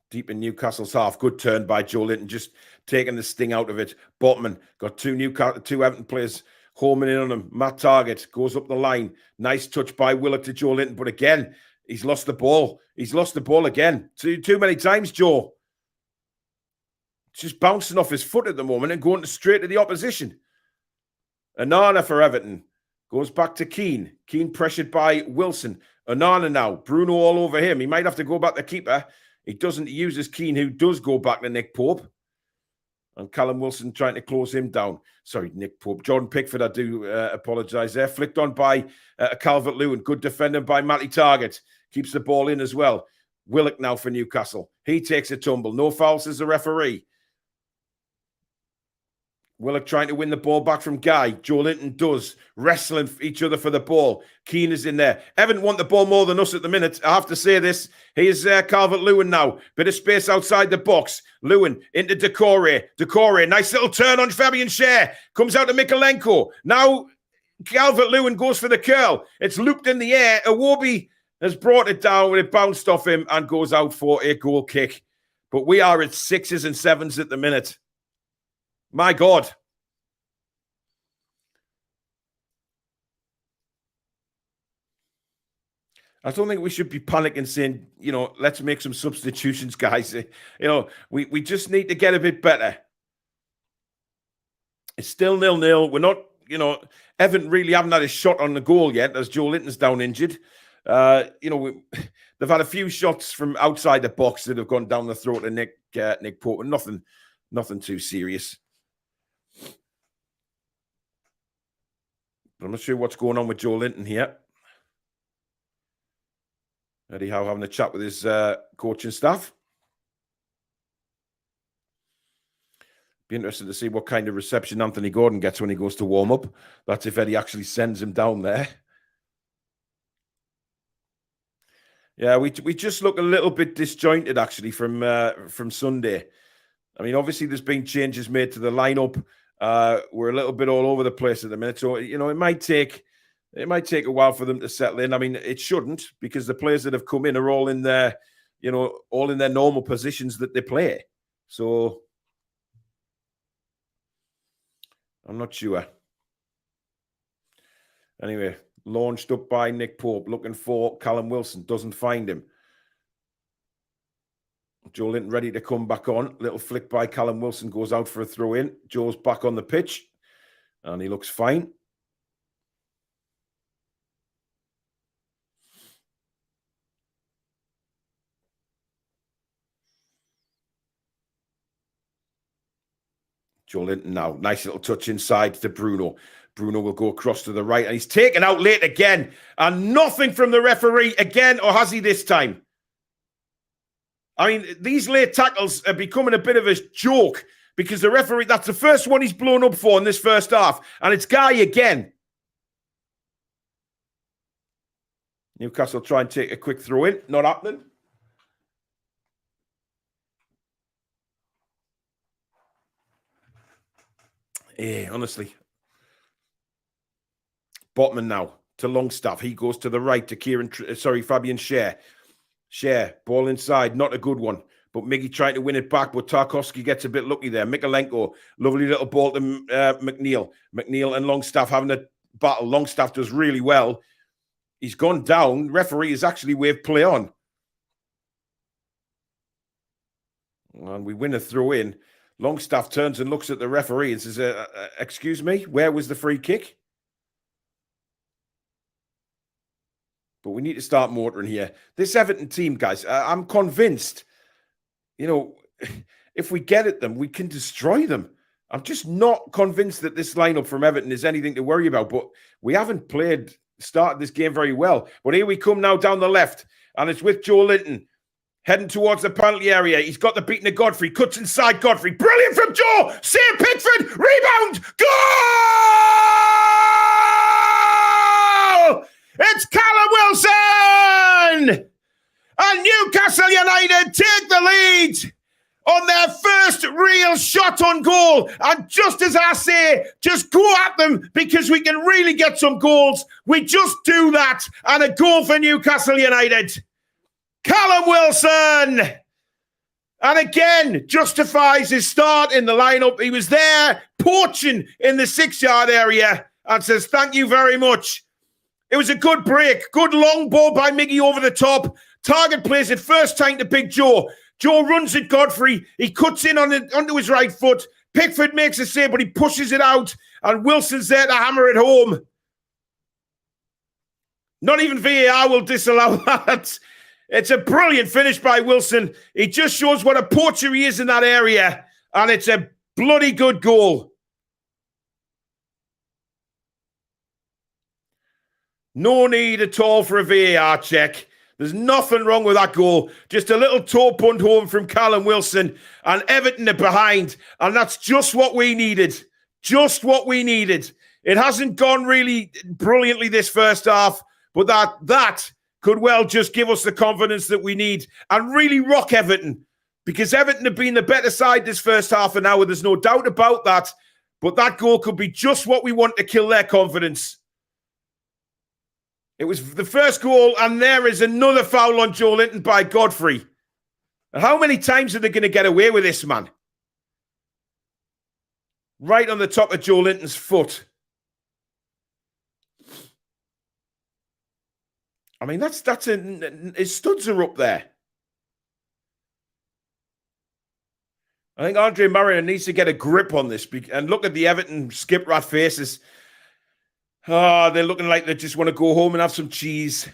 Deep in Newcastle's half. Good turn by Joe Linton, just taking the sting out of it. Botman got two Everton players homing in on him. Matt Target goes up the line. Nice touch by Willock to Joe Linton. But again, he's lost the ball. He's lost the ball again. Too many times, Joe. It's just bouncing off his foot at the moment and going straight to the opposition. Onana for Everton. Goes back to Keane. Keane pressured by Wilson. Onana now. Bruno all over him. He might have to go back to keeper. He doesn't use his Keane, who does go back to Nick Pope. And Callum Wilson trying to close him down. Sorry, Nick Pope. Jordan Pickford, I do apologise there. Flicked on by Calvert-Lewin. Good defending by Matty Target. Keeps the ball in as well. Willock now for Newcastle. He takes a tumble. No foul, says the referee. Willock trying to win the ball back from Guy. Joe Linton does. Wrestling each other for the ball. Keane is in there. Everton want the ball more than us at the minute. I have to say this. Here's Calvert-Lewin now. Bit of space outside the box. Lewin into Decore. Decore, nice little turn on Fabian Schär. Comes out to Mikalenko. Now Calvert-Lewin goes for the curl. It's looped in the air. Iwobi has brought it down when it bounced off him and goes out for a goal kick. But we are at 6s and 7s at the minute. My God. I don't think we should be panicking saying, let's make some substitutions, guys. We just need to get a bit better. It's still 0-0. We're not, Everton really haven't had a shot on the goal yet as Joe Linton's down injured. They've had a few shots from outside the box that have gone down the throat of Nick Pope, and nothing too serious. But I'm not sure what's going on with Joe Linton here. Eddie Howe having a chat with his coaching staff. Be interested to see what kind of reception Anthony Gordon gets when he goes to warm up. That's if Eddie actually sends him down there. Yeah, we just look a little bit disjointed actually from Sunday. I mean, obviously there's been changes made to the lineup. We're a little bit all over the place at the minute, so it might take a while for them to settle in. I mean, it shouldn't, because the players that have come in are all in their you know, all in their normal positions that they play. So I'm not sure. Anyway, launched up by Nick Pope, looking for Callum Wilson, doesn't find him. Joe Linton ready to come back on. Little flick by Callum Wilson, goes out for a throw in. Joe's back on the pitch, and he looks fine. Joe Linton now. Nice little touch inside to Bruno. Bruno will go across to the right, and he's taken out late again. And nothing from the referee again, or has he this time? I mean, these late tackles are becoming a bit of a joke because the referee, that's the first one he's blown up for in this first half. And it's Guy again. Newcastle try and take a quick throw in. Not happening. Yeah, honestly. Botman now to Longstaff. He goes to the right to Fabian Schär. Schär, ball inside, not a good one. But Miggy trying to win it back, but Tarkowski gets a bit lucky there. Mikolenko, lovely little ball to McNeil. McNeil and Longstaff having a battle. Longstaff does really well. He's gone down. Referee has actually waved play on. And we win a throw in. Longstaff turns and looks at the referee and says, excuse me, where was the free kick? But we need to start motoring here. This Everton team, guys, I'm convinced, you know, if we get at them, we can destroy them. I'm just not convinced that this lineup from Everton is anything to worry about. But we haven't started this game very well. But here we come now down the left. And it's with Joe Linton. Heading towards the penalty area. He's got the beating of Godfrey. Cuts inside Godfrey. Brilliant from Joe. Save Pickford. Rebound. Goal! It's Callum Wilson! And Newcastle United take the lead on their first real shot on goal. And just as I say, just go at them because we can really get some goals. We just do that. And a goal for Newcastle United. Callum Wilson, and again, justifies his start in the lineup. He was there, poaching in the 6-yard area, and says, thank you very much. It was a good break. Good long ball by Miggy over the top. Target plays it first time to Big Joe. Joe runs at Godfrey. He cuts in onto his right foot. Pickford makes a save, but he pushes it out, and Wilson's there to hammer it home. Not even VAR will disallow that. It's a brilliant finish by Wilson. He just shows what a poacher he is in that area. And it's a bloody good goal. No need at all for a VAR check. There's nothing wrong with that goal. Just a little toe punt home from Callum Wilson. And Everton are behind. And that's just what we needed. Just what we needed. It hasn't gone really brilliantly this first half. But that could well just give us the confidence that we need and really rock Everton, because Everton have been the better side this first half an hour. There's no doubt about that. But that goal could be just what we want to kill their confidence. It was the first goal, and there is another foul on Joe Linton by Godfrey. And how many times are they going to get away with this, man? Right on the top of Joe Linton's foot. I mean, his studs are up there. I think Andre Mariner needs to get a grip on this. And look at the Everton skip rat faces. Oh, they're looking like they just want to go home and have some cheese.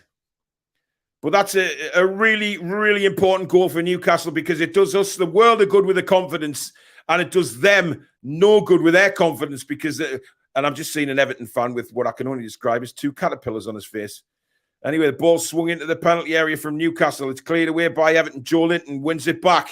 But that's a really, really important goal for Newcastle, because it does us the world of good with the confidence, and it does them no good with their confidence, because, and I've just seen an Everton fan with what I can only describe as 2 caterpillars on his face. Anyway, the ball swung into the penalty area from Newcastle. It's cleared away by Everton. Joe Linton wins it back.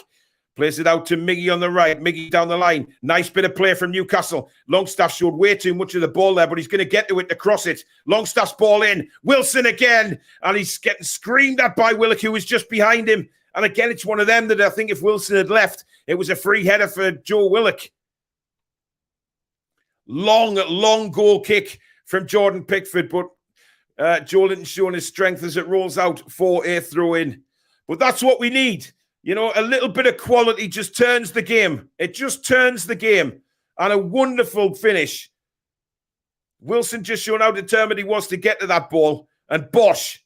Plays it out to Miggy on the right. Miggy down the line. Nice bit of play from Newcastle. Longstaff showed way too much of the ball there, but he's going to get to it to cross it. Longstaff's ball in. Wilson again. And he's getting screamed at by Willock, who was just behind him. And again, it's one of them that I think if Wilson had left, it was a free header for Joe Willock. Long goal kick from Jordan Pickford, but Joe Linton showing his strength as it rolls out for a throw-in. But that's what we need. You know, a little bit of quality just turns the game. It just turns the game. And a wonderful finish. Wilson just showing how determined he was to get to that ball. And Bosch,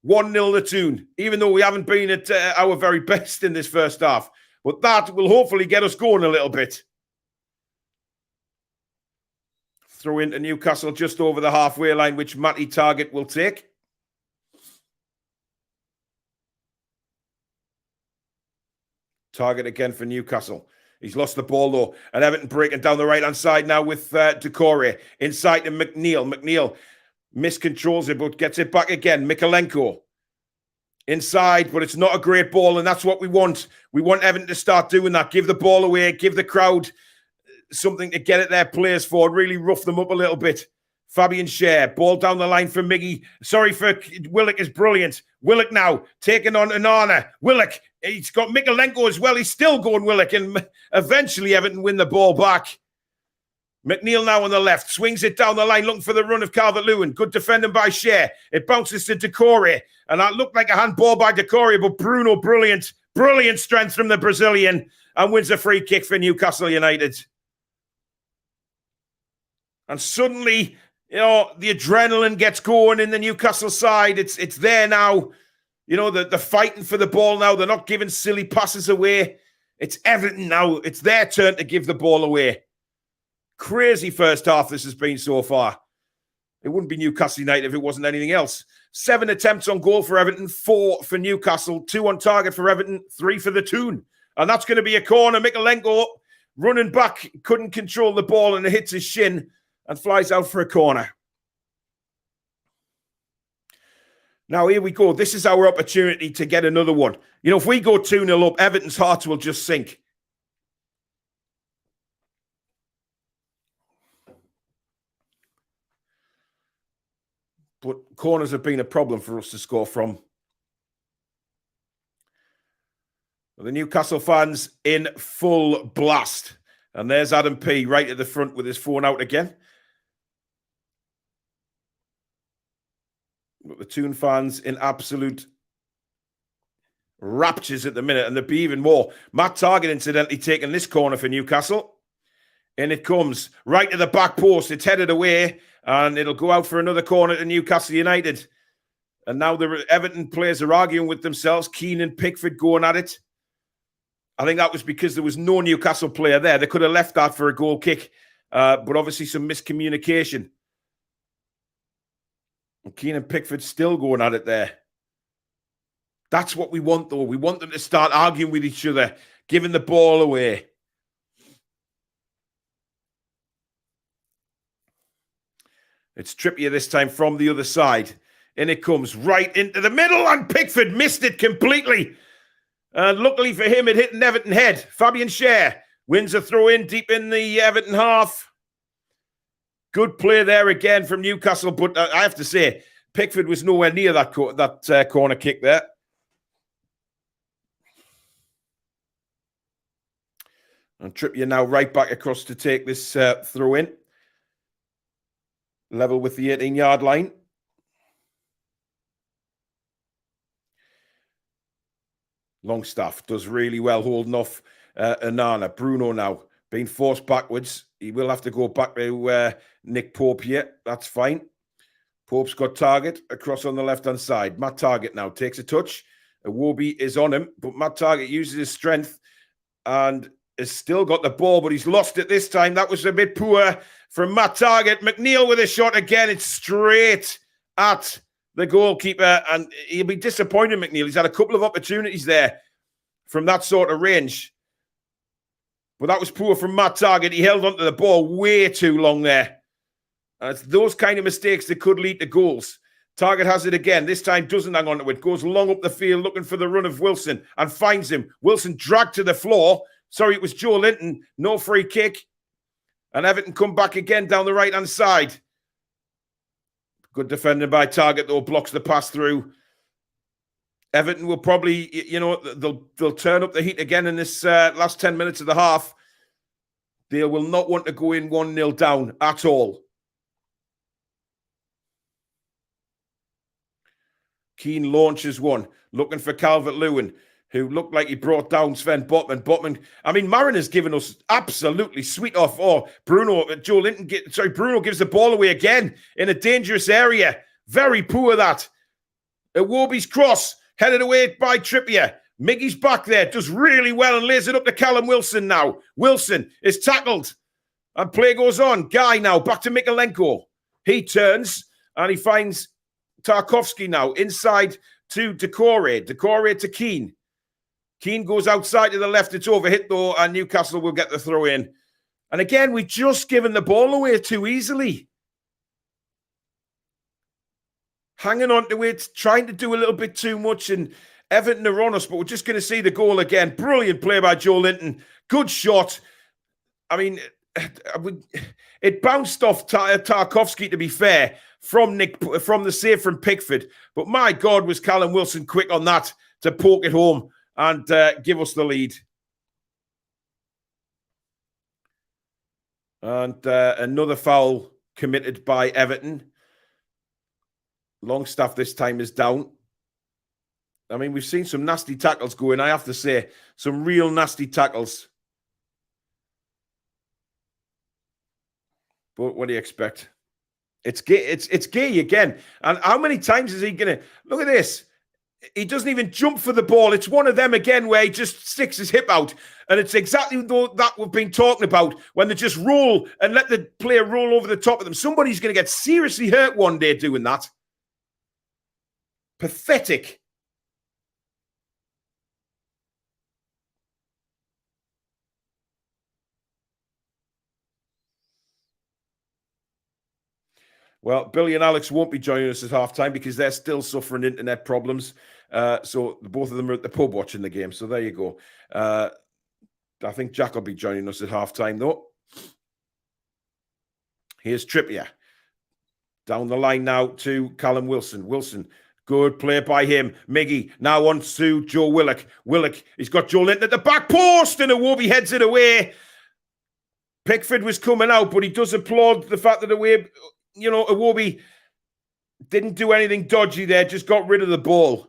1-0 to Toon, even though we haven't been at our very best in this first half. But that will hopefully get us going a little bit. Throw into Newcastle just over the halfway line, which Matty Targett will take. Target again for Newcastle. He's lost the ball, though. And Everton breaking down the right-hand side now with Decore. Inside to McNeil. McNeil miscontrols it, but gets it back again. Mikalenko. Inside, but it's not a great ball, and that's what we want. We want Everton to start doing that. Give the ball away. Give the crowd something to get at their players for. Really rough them up a little bit. Fabian Schär, ball down the line for Miggy. Sorry for Willock is brilliant. Willock now taking on Onana. Willock, he's got Mikalenko as well. He's still going Willock, and eventually Everton win the ball back. McNeil now on the left, swings it down the line, looking for the run of Calvert-Lewin. Good defending by Schär. It bounces to Decore, and that looked like a handball by Decore, but Bruno, brilliant strength from the Brazilian, and wins a free kick for Newcastle United. And suddenly, you know, the adrenaline gets going in the Newcastle side. It's there now. You know, they're fighting for the ball now. They're not giving silly passes away. It's Everton now. It's their turn to give the ball away. Crazy first half this has been so far. It wouldn't be Newcastle United if it wasn't anything else. 7 attempts on goal for Everton, 4 for Newcastle, 2 on target for Everton, 3 for the Toon. And that's going to be a corner. Mikalenko running back, couldn't control the ball, and it hits his shin and flies out for a corner. Now, here we go. This is our opportunity to get another one. You know, if we go 2-0 up, Everton's hearts will just sink. But corners have been a problem for us to score from. The Newcastle fans in full blast. And there's Adam P. right at the front with his phone out again. But the Toon fans in absolute raptures at the minute, and there'll be even more. Matt Targett, incidentally, taking this corner for Newcastle. And it comes right to the back post. It's headed away, and it'll go out for another corner to Newcastle United. And now the Everton players are arguing with themselves. Keane and Pickford going at it. I think that was because there was no Newcastle player there. They could have left that for a goal kick, but obviously some miscommunication. And Keane and Pickford still going at it there. That's what we want, though. We want them to start arguing with each other, giving the ball away. It's Trippier this time from the other side. And it comes right into the middle, and Pickford missed it completely. And luckily for him, it hit an Everton head. Fabian Schär wins a throw-in deep in the Everton half. Good play there again from Newcastle, but I have to say, Pickford was nowhere near that corner kick there. And Trippier now right back across to take this throw-in. Level with the 18-yard line. Longstaff does really well holding off Onana. Bruno now being forced backwards. He will have to go back to Nick Pope here. That's fine. Pope's got Targett across on the left-hand side. Matt Targett now takes a touch. Iwobi is on him, but Matt Targett uses his strength and has still got the ball, but he's lost it this time. That was a bit poor from Matt Targett. McNeil with a shot again. It's straight at the goalkeeper, and he'll be disappointed, McNeil. He's had a couple of opportunities there from that sort of range. But that was poor from Matt Targett. He held onto the ball way too long there. And it's those kind of mistakes that could lead to goals. Targett has it again. This time doesn't hang on to it. Goes long up the field looking for the run of Wilson and finds him. Wilson dragged to the floor. Sorry, it was Joe Linton. No free kick. And Everton come back again down the right-hand side. Good defending by Targett, though, blocks the pass through. Everton will probably, you know, they'll turn up the heat again in this last 10 minutes of the half. They will not want to go in 1-0 down at all. Keane launches one, looking for Calvert-Lewin, who looked like he brought down Sven Botman. I mean, Marina's given us absolutely sweet off. Oh, Bruno gives the ball away again in a dangerous area. Very poor that. Iwobi's cross, headed away by Trippier. Miggy's back there, does really well and lays it up to Callum Wilson now. Wilson is tackled and play goes on. Guy now, back to Mikolenko. He turns and he finds Tarkowski now inside to Decore. Decore to Keane. Keane goes outside to the left. It's overhit though, and Newcastle will get the throw in. And again, we've just given the ball away too easily. Hanging on to it, trying to do a little bit too much, and Everton are on us, but we're just going to see the goal again. Brilliant play by Joe Linton. Good shot. I mean, it bounced off Tarkowski, to be fair, from the save from Pickford. But my God, was Callum Wilson quick on that to poke it home and give us the lead. And another foul committed by Everton. Longstaff this time is down. I mean, we've seen some nasty tackles going, I have to say. Some real nasty tackles. But what do you expect? It's Gay again. And how many times is he going to... Look at this. He doesn't even jump for the ball. It's one of them again where he just sticks his hip out. And it's exactly that we've been talking about, when they just roll and let the player roll over the top of them. Somebody's going to get seriously hurt one day doing that. Pathetic. Well, Billy and Alex won't be joining us at halftime because they're still suffering internet problems. So both of them are at the pub watching the game. So there you go. I think Jack will be joining us at halftime, though. Here's Trippier. Down the line now to Callum Wilson. Wilson, good play by him. Miggy now on to Joe Willock. Willock, he's got Joe Linton at the back post, and Iwobi heads it away. Pickford was coming out, but he does applaud the fact that Iwobi didn't do anything dodgy there, just got rid of the ball.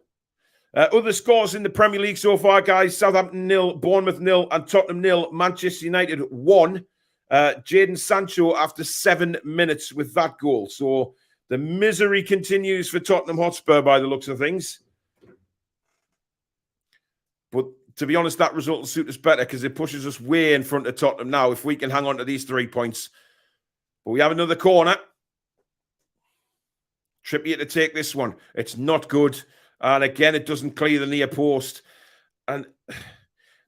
Other scores in the Premier League so far, guys: Southampton 0, Bournemouth 0, and Tottenham 0, Manchester United 1. Jadon Sancho after 7 minutes with that goal. So the misery continues for Tottenham Hotspur by the looks of things. But to be honest, that result will suit us better because it pushes us way in front of Tottenham now if we can hang on to these 3 points. But we have another corner. Trippier to take this one. It's not good. And again, it doesn't clear the near post. And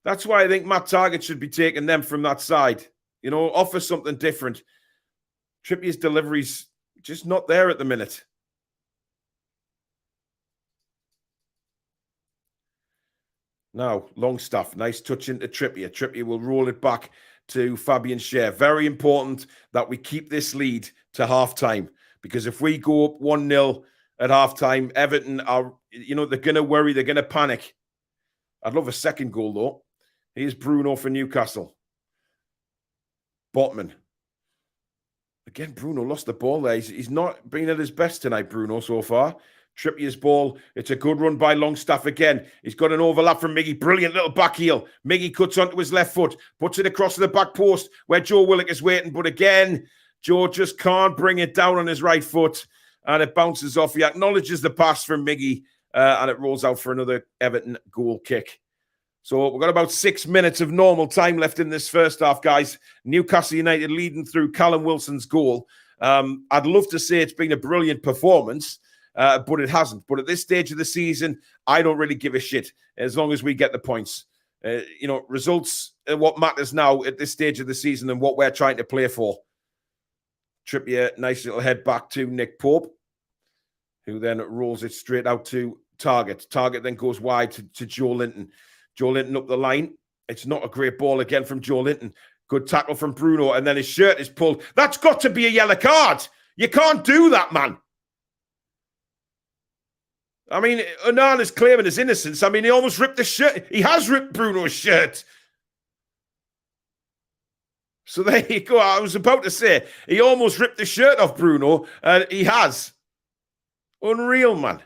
that's why I think Matt Targett should be taking them from that side. Offer something different. Trippier's delivery's just not there at the minute. Now, Longstaff, nice touch into Trippier. Trippier will roll it back to Fabian Schär. Very important that we keep this lead to halftime. Because if we go up 1-0 at halftime, Everton are, they're going to worry, they're going to panic. I'd love a second goal, though. Here's Bruno for Newcastle. Botman. Again, Bruno lost the ball there. He's not been at his best tonight, Bruno, so far. Trippier's ball. It's a good run by Longstaff again. He's got an overlap from Miggy. Brilliant little back heel. Miggy cuts onto his left foot, puts it across to the back post where Joe Willock is waiting. But again, Joe just can't bring it down on his right foot, and it bounces off. He acknowledges the pass from Miggy, and it rolls out for another Everton goal kick. So we've got about 6 minutes of normal time left in this first half, guys. Newcastle United leading through Callum Wilson's goal. I'd love to say it's been a brilliant performance, but it hasn't. But at this stage of the season, I don't really give a shit as long as we get the points. Results are what matters now at this stage of the season and what we're trying to play for. Trippier, nice little head back to Nick Pope, who then rolls it straight out to Targett. Targett then goes wide to Joe Linton. Joe Linton up the line. It's not a great ball again from Joe Linton. Good tackle from Bruno, and then his shirt is pulled. That's got to be a yellow card. You can't do that, man. I mean, Onana's claiming his innocence. I mean, he almost ripped the shirt. He has ripped Bruno's shirt. So there you go. I was about to say, he almost ripped the shirt off Bruno, and he has. Unreal, man.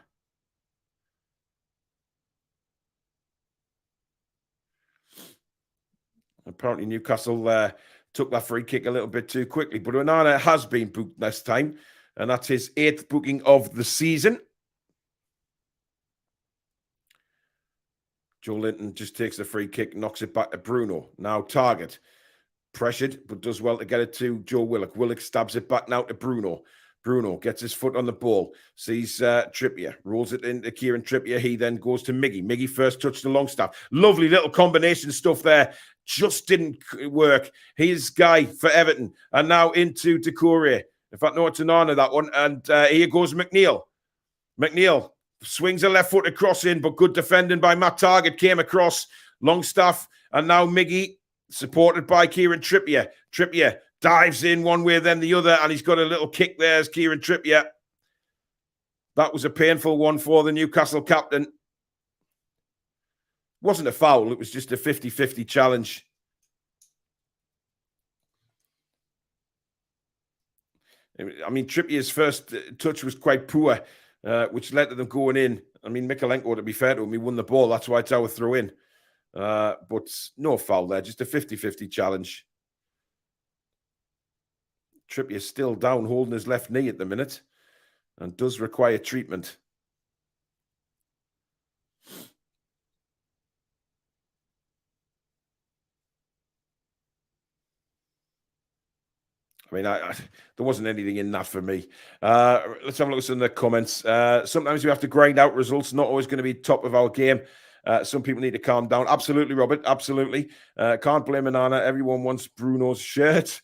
apparently Newcastle took that free kick a little bit too quickly. But Onana has been booked this time, and that's his 8th booking of the season. Joe Linton just takes the free kick, knocks it back to Bruno. Now Target. Pressured, but does well to get it to Joe Willock. Willock stabs it back now to Bruno. Bruno gets his foot on the ball, sees Trippier, rolls it into Kieran Trippier. He then goes to Miggy. Miggy first touch to Longstaff. Lovely little combination stuff there. Just didn't work. His guy for Everton. And now into Decore. In fact, no, it's an honor, that one. And here goes McNeil. McNeil swings a left-footed cross in, but good defending by Matt Target. Came across Longstaff. And now Miggy, supported by Kieran Trippier. Trippier dives in one way, then the other, and he's got a little kick there as Kieran Trippier. That was a painful one for the Newcastle captain. Wasn't a foul, it was just a 50-50 challenge. I mean, Trippier's first touch was quite poor, which led to them going in. I mean, Mikalenko, to be fair to him, he won the ball. That's why it's our throw in. But no foul there, just a 50-50 challenge. Trippier's still down, holding his left knee at the minute, and does require treatment. I mean, there wasn't anything in that for me. Let's have a look at some of the comments. Sometimes we have to grind out results, not always going to be top of our game. Some people need to calm down. Absolutely, Robert. Absolutely. Can't blame Onana. Everyone wants Bruno's shirt.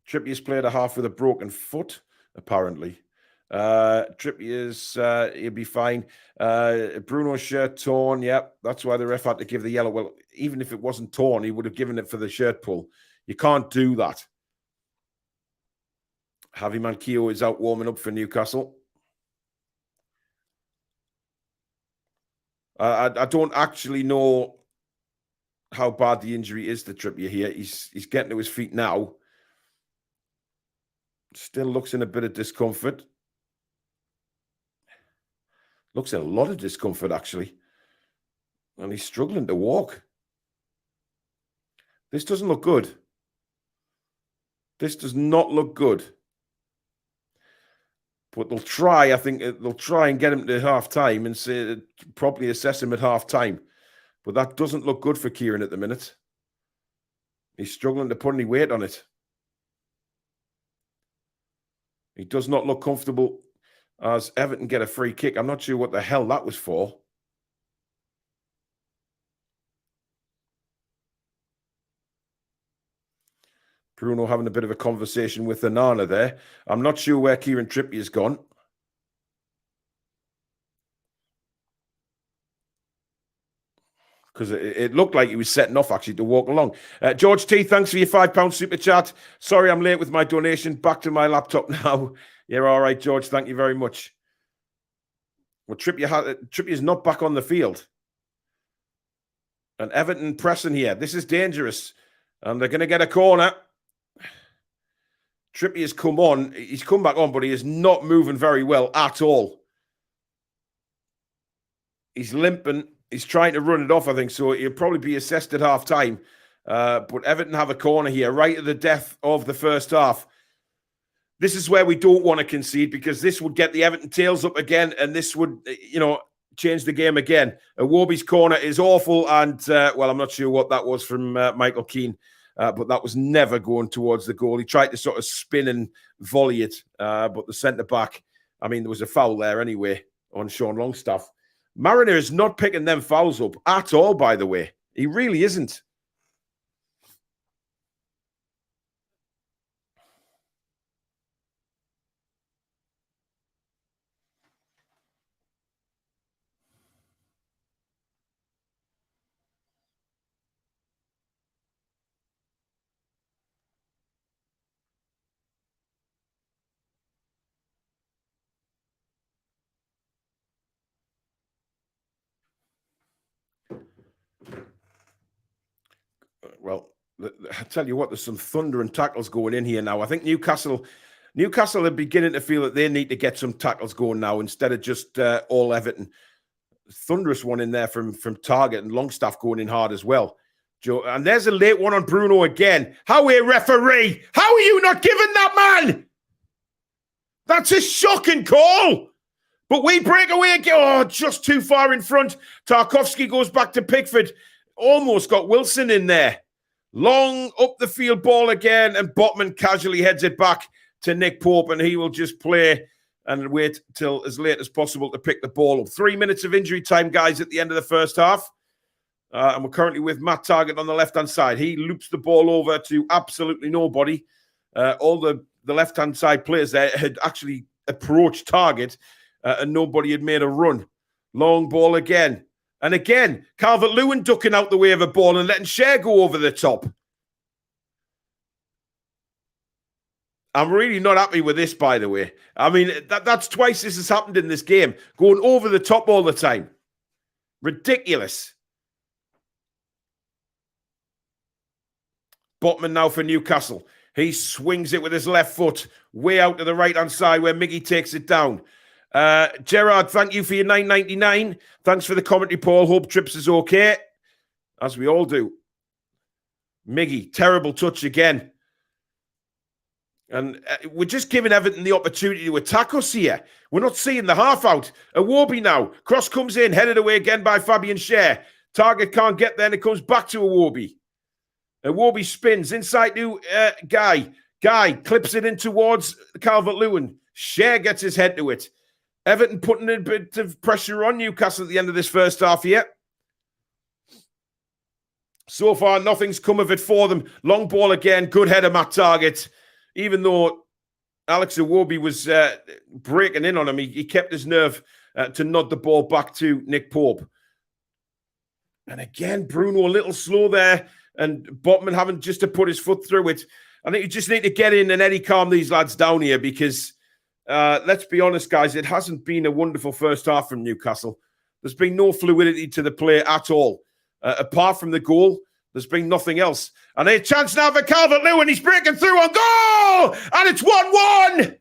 Trippier's played a half with a broken foot, apparently. Trippier's, he'll be fine. Bruno's shirt torn. Yep, that's why the ref had to give the yellow. Well, even if it wasn't torn, he would have given it for the shirt pull. You can't do that. Javi Manquillo is out warming up for Newcastle. I don't actually know how bad the injury is to Trippier here. He's getting to his feet now. Still looks in a bit of discomfort. Looks in a lot of discomfort, actually. And he's struggling to walk. This doesn't look good. This does not look good. But they'll try, I think, they'll try and get him to half-time and say, probably assess him at half-time. But that doesn't look good for Kieran at the minute. He's struggling to put any weight on it. He does not look comfortable as Everton get a free kick. I'm not sure what the hell that was for. Bruno having a bit of a conversation with Onana there. I'm not sure where Kieran Trippier's gone. Because it looked like he was setting off, actually, to walk along. George T, thanks for your £5 super chat. Sorry I'm late with my donation. Back to my laptop now. You're all right, George. Thank you very much. Well, Trippier's not back on the field. And Everton pressing here. This is dangerous. And they're going to get a corner. Trippier's come on. He's come back on, but he is not moving very well at all. He's limping. He's trying to run it off, I think, so he'll probably be assessed at half-time. But Everton have a corner here, right at the death of the first half. This is where we don't want to concede, because this would get the Everton tails up again, and this would, change the game again. Iwobi's corner is awful, and, well, I'm not sure what that was from Michael Keane, but that was never going towards the goal. He tried to sort of spin and volley it, but the centre-back, I mean, there was a foul there anyway on Sean Longstaff. Mariner is not picking them fouls up at all, by the way. He really isn't. Well, I tell you what, there's some thunder and tackles going in here now. I think Newcastle are beginning to feel that they need to get some tackles going now instead of just all Everton. thunderous one in there from Target, and Longstaff going in hard as well. And there's a late one on Bruno again. How are you, referee? How are you not giving that man? That's a shocking call. But we break away again. Oh, just too far in front. Tarkowski goes back to Pickford. Almost got Wilson in there. Long up the field ball again, and Botman casually heads it back to Nick Pope, and he will just play and wait till as late as possible to pick the ball up. 3 minutes of injury time, guys, at the end of the first half. And we're currently with Matt Target on the left-hand side. He loops the ball over to absolutely nobody. All the left-hand side players there had actually approached Target, and nobody had made a run. Long ball again. And again, Calvert-Lewin ducking out the way of a ball and letting Cher go over the top. I'm really not happy with this, by the way. I mean, that's twice this has happened in this game. Going over the top all the time. Ridiculous. Botman now for Newcastle. He swings it with his left foot way out to the right-hand side where Miggy takes it down. Gerard, thank you for your $9.99. Thanks for the commentary, Paul. Hope Trips is okay. As we all do. Miggy, terrible touch again. And we're just giving Everton the opportunity to attack us here. We're not seeing the half out. Iwobi now. Cross comes in, headed away again by Fabian Cher. Target can't get there, and it comes back to Iwobi. Iwobi spins inside to Guy. Guy clips it in towards Calvert-Lewin. Cher gets his head to it. Everton putting a bit of pressure on Newcastle at the end of this first half here. So far, nothing's come of it for them. Long ball again. Good header, Matt Target. Even though Alex Iwobi was breaking in on him, he kept his nerve to nod the ball back to Nick Pope. And again, Bruno a little slow there, and Botman having just to put his foot through it. I think you just need to get in and Eddie calm these lads down here because, let's be honest, guys, it hasn't been a wonderful first half from Newcastle. There's been no fluidity to the play at all. Apart from the goal, there's been nothing else. And a chance now for Calvert-Lewin. He's breaking through on goal! And it's 1-1!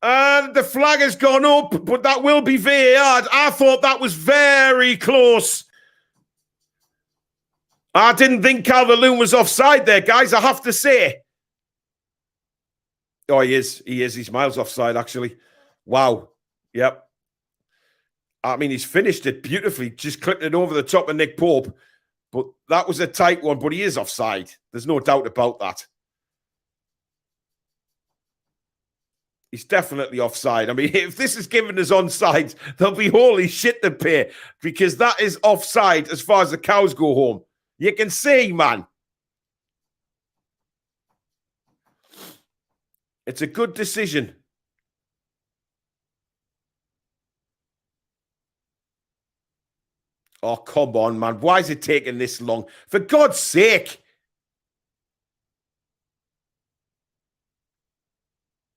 And the flag has gone up, but that will be VAR. I thought that was very close. I didn't think Calvert-Lewin was offside there, guys, I have to say. Oh, he is. He is. He's miles offside, actually. Wow. Yep. I mean, he's finished it beautifully. Just clipped it over the top of Nick Pope. But that was a tight one, but he is offside. There's no doubt about that. He's definitely offside. I mean, if this is given as onside, there'll be holy shit to pay because that is offside as far as the cows go home. You can see, man. It's a good decision. Oh, come on, man. Why is it taking this long? For God's sake.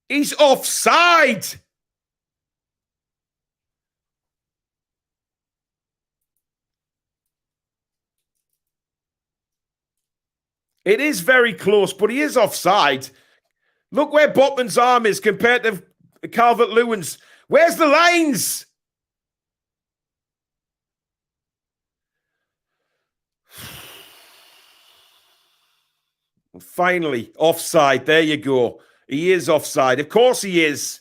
He's offside. It is very close, but he is offside. Look where Botman's arm is compared to Calvert-Lewin's. Where's the lines? Finally, offside. There you go. He is offside. Of course he is.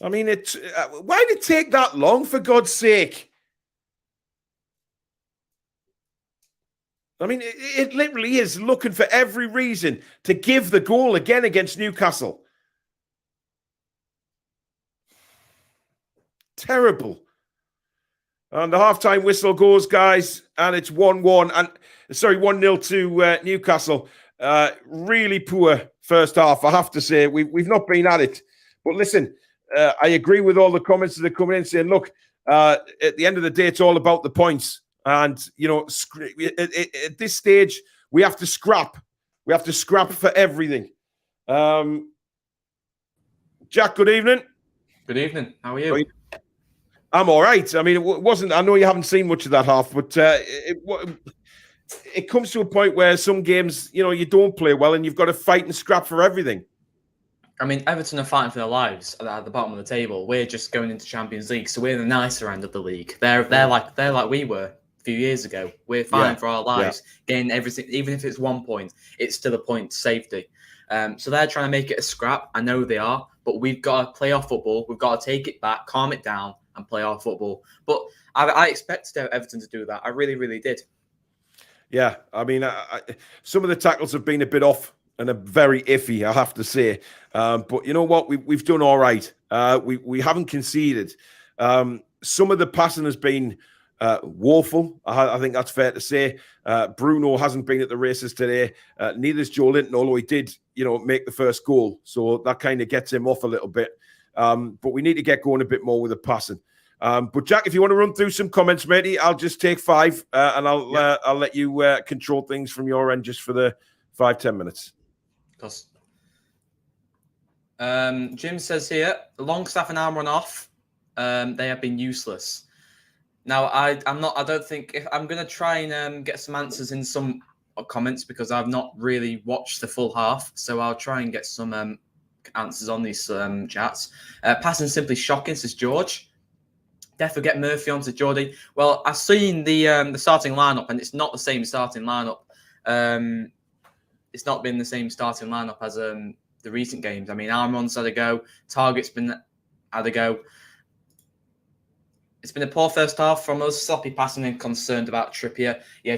I mean, why did it take that long, for God's sake? I mean, it literally is looking for every reason to give the goal again against Newcastle. Terrible. And the halftime whistle goes, guys, and it's 1-1. And sorry, 1-0 to Newcastle. Really poor first half, I have to say. We've not been at it. But listen, I agree with all the comments that are coming in saying, look, at the end of the day, it's all about the points. And, you know, at this stage, we have to scrap. We have to scrap for everything. Jack, good evening. Good evening. How are you? I'm all right. I mean, it wasn't. I know you haven't seen much of that half, but it comes to a point where some games, you know, you don't play well, and you've got to fight and scrap for everything. I mean, Everton are fighting for their lives at the bottom of the table. We're just going into Champions League, so we're the nicer end of the league. They're like we were a few years ago. We're fighting for our lives, getting everything. Even if it's 1 point, it's still a point safety. So they're trying to make it a scrap. I know they are, but we've got to play our football. We've got to take it back, calm it down, and play our football. But I expected Everton to do that. I really, really did. Yeah, I mean, some of the tackles have been a bit off and are very iffy, I have to say. But you know what? We've done all right. We haven't conceded. Some of the passing has been woeful. I think that's fair to say. Bruno hasn't been at the races today. Neither's Joe Linton, although he did, make the first goal. So that kind of gets him off a little bit. But we need to get going a bit more with the passing. But Jack, if you want to run through some comments, matey, I'll just take 5 and I'll let you control things from your end just for the 5-10 minutes. Of course. Jim says here, Longstaff and Arm run off. They have been useless. Now, I'm going to try and get some answers in some comments because I've not really watched the full half. So I'll try and get some answers on these chats. Passing simply shocking, says George. Definitely get Murphy on, says Geordie. Well, I've seen the starting lineup, and it's not the same starting lineup. It's not been the same starting lineup as the recent games. I mean, Armon's had a go. Target's been had a go. It's been a poor first half from us. Sloppy passing and concerned about Trippier. Yeah,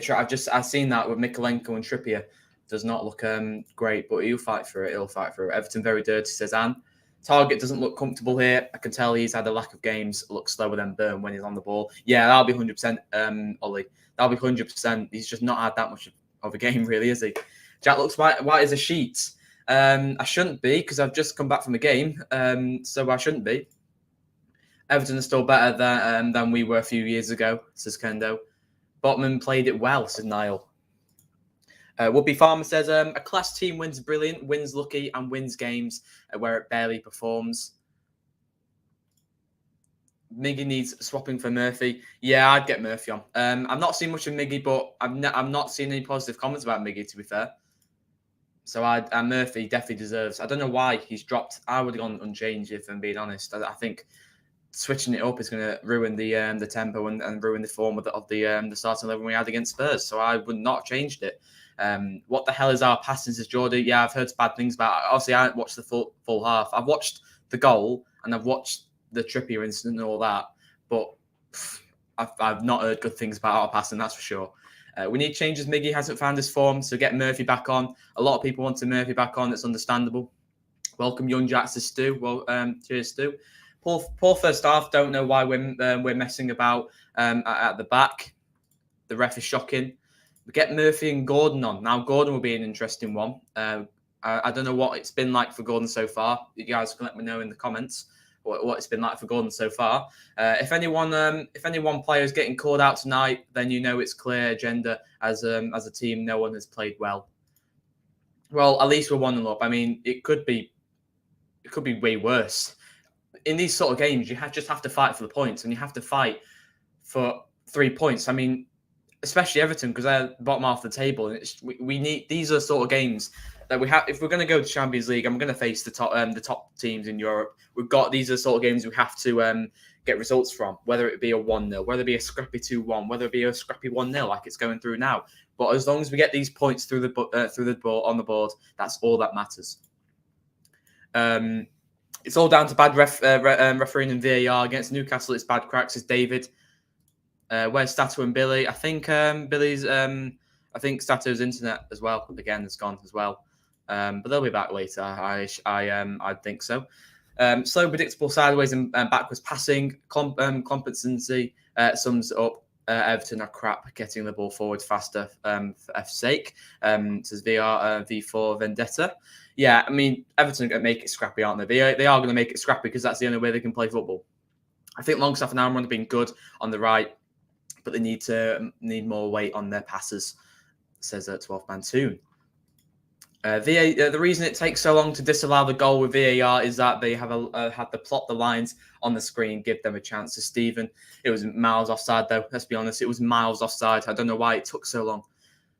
I've seen that with Mikolenko and Trippier. Does not look great, but he'll fight for it. He'll fight for it. Everton very dirty, says Anne. Target doesn't look comfortable here. I can tell he's had a lack of games. Looks slower than Burn when he's on the ball. Yeah, that'll be 100%, Ollie. That'll be 100%. He's just not had that much of a game, really, is he? Jack looks white as a sheet. I shouldn't be because I've just come back from a game, so I shouldn't be. Everton is still better than we were a few years ago, says Kendo. Botman played it well, says Niall. Would-be Farmer says, a class team wins brilliant, wins lucky, and wins games where it barely performs. Miggy needs swapping for Murphy. Yeah, I'd get Murphy on. I've not seen much of Miggy, but I'm not seeing any positive comments about Miggy, to be fair. So Murphy definitely deserves. I don't know why he's dropped. I would have gone unchanged, if I'm being honest. I think switching it up is going to ruin the tempo and ruin the form of the starting 11 we had against Spurs. So I would not have changed it. What the hell is our passing, says Jordy? Yeah, I've heard bad things about it. Obviously, I haven't watched the full half. I've watched the goal and I've watched the Trippier incident and all that, but I've not heard good things about our passing, that's for sure. We need changes. Miggy hasn't found his form, so get Murphy back on. A lot of people want Murphy back on. It's understandable. Welcome, young Jacks, to Stu. Well, cheers, Stu. Poor first half. Don't know why we're messing about at the back. The ref is shocking. We get Murphy and Gordon on. Now, Gordon will be an interesting one. I don't know what it's been like for Gordon so far. You guys can let me know in the comments what it's been like for Gordon so far. If anyone player is getting called out tonight, then you know it's clear agenda as a team. No one has played well. Well, at least we're 1-0 up. I mean, it could be way worse. In these sort of games, you just have to fight for the points, and you have to fight for 3 points. I mean, especially Everton, because they're the bottom half of the table, and we need these are sort of games that we have. If we're going to go to Champions League, I'm going to face the top teams in Europe. These are the sort of games we have to get results from, whether it be a 1-0, whether it be a scrappy 2-1, whether it be a scrappy 1-0 like it's going through now. But as long as we get these points through the ball on the board, that's all that matters. It's all down to bad refereeing and VAR against Newcastle. It's bad cracks, says David. Where's Stato and Billy? I think Billy's. I think Stato's internet as well again has gone as well. But they'll be back later. I think so. Slow, predictable, sideways and backwards passing. Competency sums it up. Everton are crap getting the ball forward faster for F's sake. Says V4 Vendetta. Yeah, I mean, Everton are going to make it scrappy, aren't they? They are going to make it scrappy because that's the only way they can play football. I think Longstaff and Aaron have been good on the right, but they need more weight on their passes, says 12-man Toon. The reason it takes so long to disallow the goal with VAR is that they have had to plot the lines on the screen, give them a chance. To Stephen, it was miles offside, though. Let's be honest, it was miles offside. I don't know why it took so long,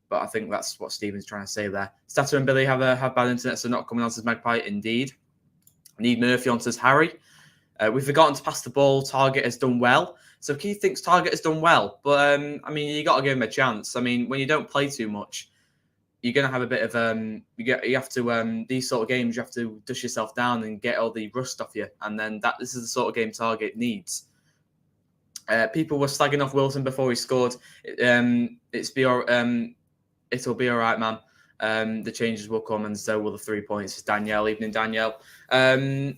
but I think that's what Stephen's trying to say there. Stato and Billy have bad internet, so not coming on, says Magpie. Indeed. Need Murphy on, says Harry. We've forgotten to pass the ball. Target has done well. So Keith thinks Target has done well. But, I mean, you got to give him a chance. I mean, when you don't play too much, you're going to have a bit of you have to these sort of games you have to dust yourself down and get all the rust off you, and then this is the sort of game Target needs. People were slagging off Wilson before he scored. It'll be all right, man. The changes will come, and so will the 3 points. It's Danielle. Evening, Danielle. I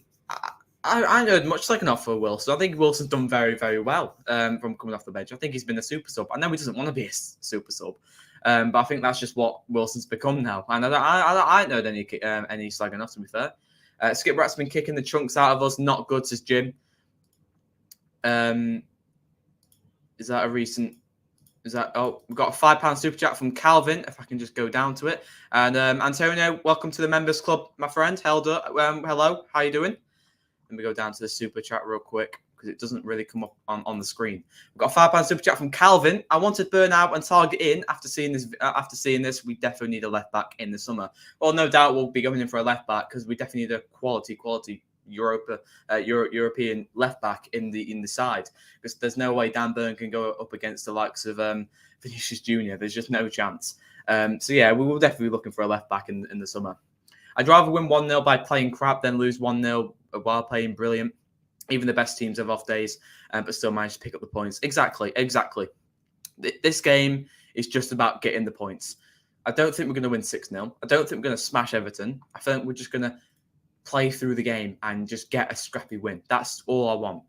heard much slagging off for Wilson. I think Wilson's done very, very well from coming off the bench. I think he's been a super sub. I know he doesn't want to be a super sub. But I think that's just what Wilson's become now. And I don't know any slagging off, to be fair. Skip Rat's been kicking the chunks out of us. Not good, says Jim. Is that a recent... We've got a £5 super chat from Calvin, if I can just go down to it. And Antonio, welcome to the members club, my friend. Hello, how you doing? Let me go down to the super chat real quick, because it doesn't really come up on the screen. We've got a £5 super chat from Calvin. I wanted Burnout and Target in after seeing this. We definitely need a left back in the summer. Well, no doubt we'll be going in for a left back, because we definitely need a quality European left back in the side, because there's no way Dan Burn can go up against the likes of Vinicius Junior. There's just no chance. So yeah, we will definitely be looking for a left back in the summer. I'd rather win 1-0 by playing crap than lose 1-0 while playing brilliant. Even the best teams have off days, but still manage to pick up the points. Exactly. This game is just about getting the points. I don't think we're going to win 6-0. I don't think we're going to smash Everton. I think we're just going to play through the game and just get a scrappy win. That's all I want.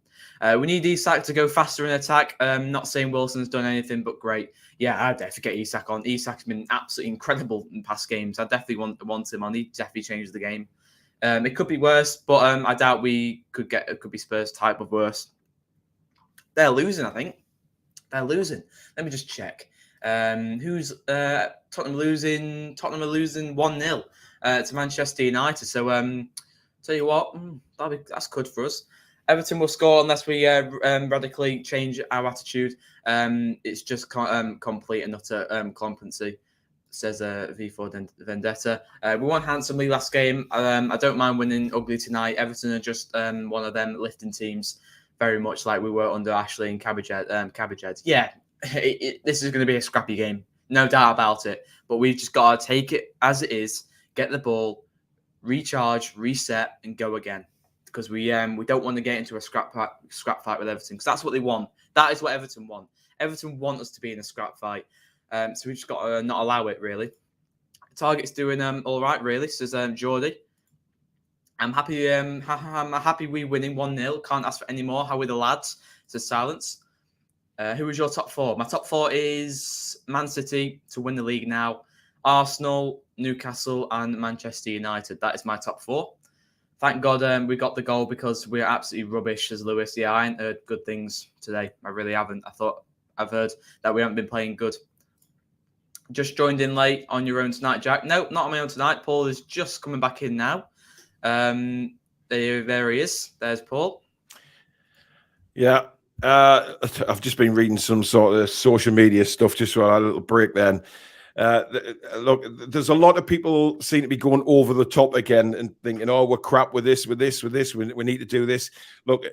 We need Isak to go faster in attack. Not saying Wilson's done anything but great. Yeah, I'd definitely get Isak on. Isak's been absolutely incredible in past games. I definitely want him on. He definitely changed the game. It could be worse, but I doubt it could be Spurs type of worse. They're losing, I think. They're losing. Let me just check. Who's Tottenham losing? Tottenham are losing 1-0 to Manchester United. So tell you what, that's good for us. Everton will score unless we radically change our attitude. It's just complete and utter competency, says V4 Vendetta. We won handsomely last game. I don't mind winning ugly tonight. Everton are just one of them lifting teams, very much like we were under Ashley and Cabbage Head. Yeah, this is going to be a scrappy game, no doubt about it. But we've just got to take it as it is, get the ball, recharge, reset, and go again. Because we don't want to get into a scrap fight with Everton, because that's what they want. That is what Everton want. Everton want us to be in a scrap fight. So we've just got to not allow it, really. Target's doing all right, really, says Geordie. I'm happy we winning 1-0. Can't ask for any more. How are the lads? Says Silence. Who is your top four? My top four is Man City to win the league now, Arsenal, Newcastle, and Manchester United. That is my top four. Thank God we got the goal, because we're absolutely rubbish, as Lewis. Yeah, I ain't heard good things today. I really haven't. I've heard that we haven't been playing good. Just joined in late on your own tonight, Jack. No, not on my own tonight. Paul is just coming back in now. There he is. There's Paul. Yeah. I've just been reading some sort of social media stuff just for a little break then. Look, there's a lot of people seem to be going over the top again and thinking, oh, we're crap with this. We need to do this. Look,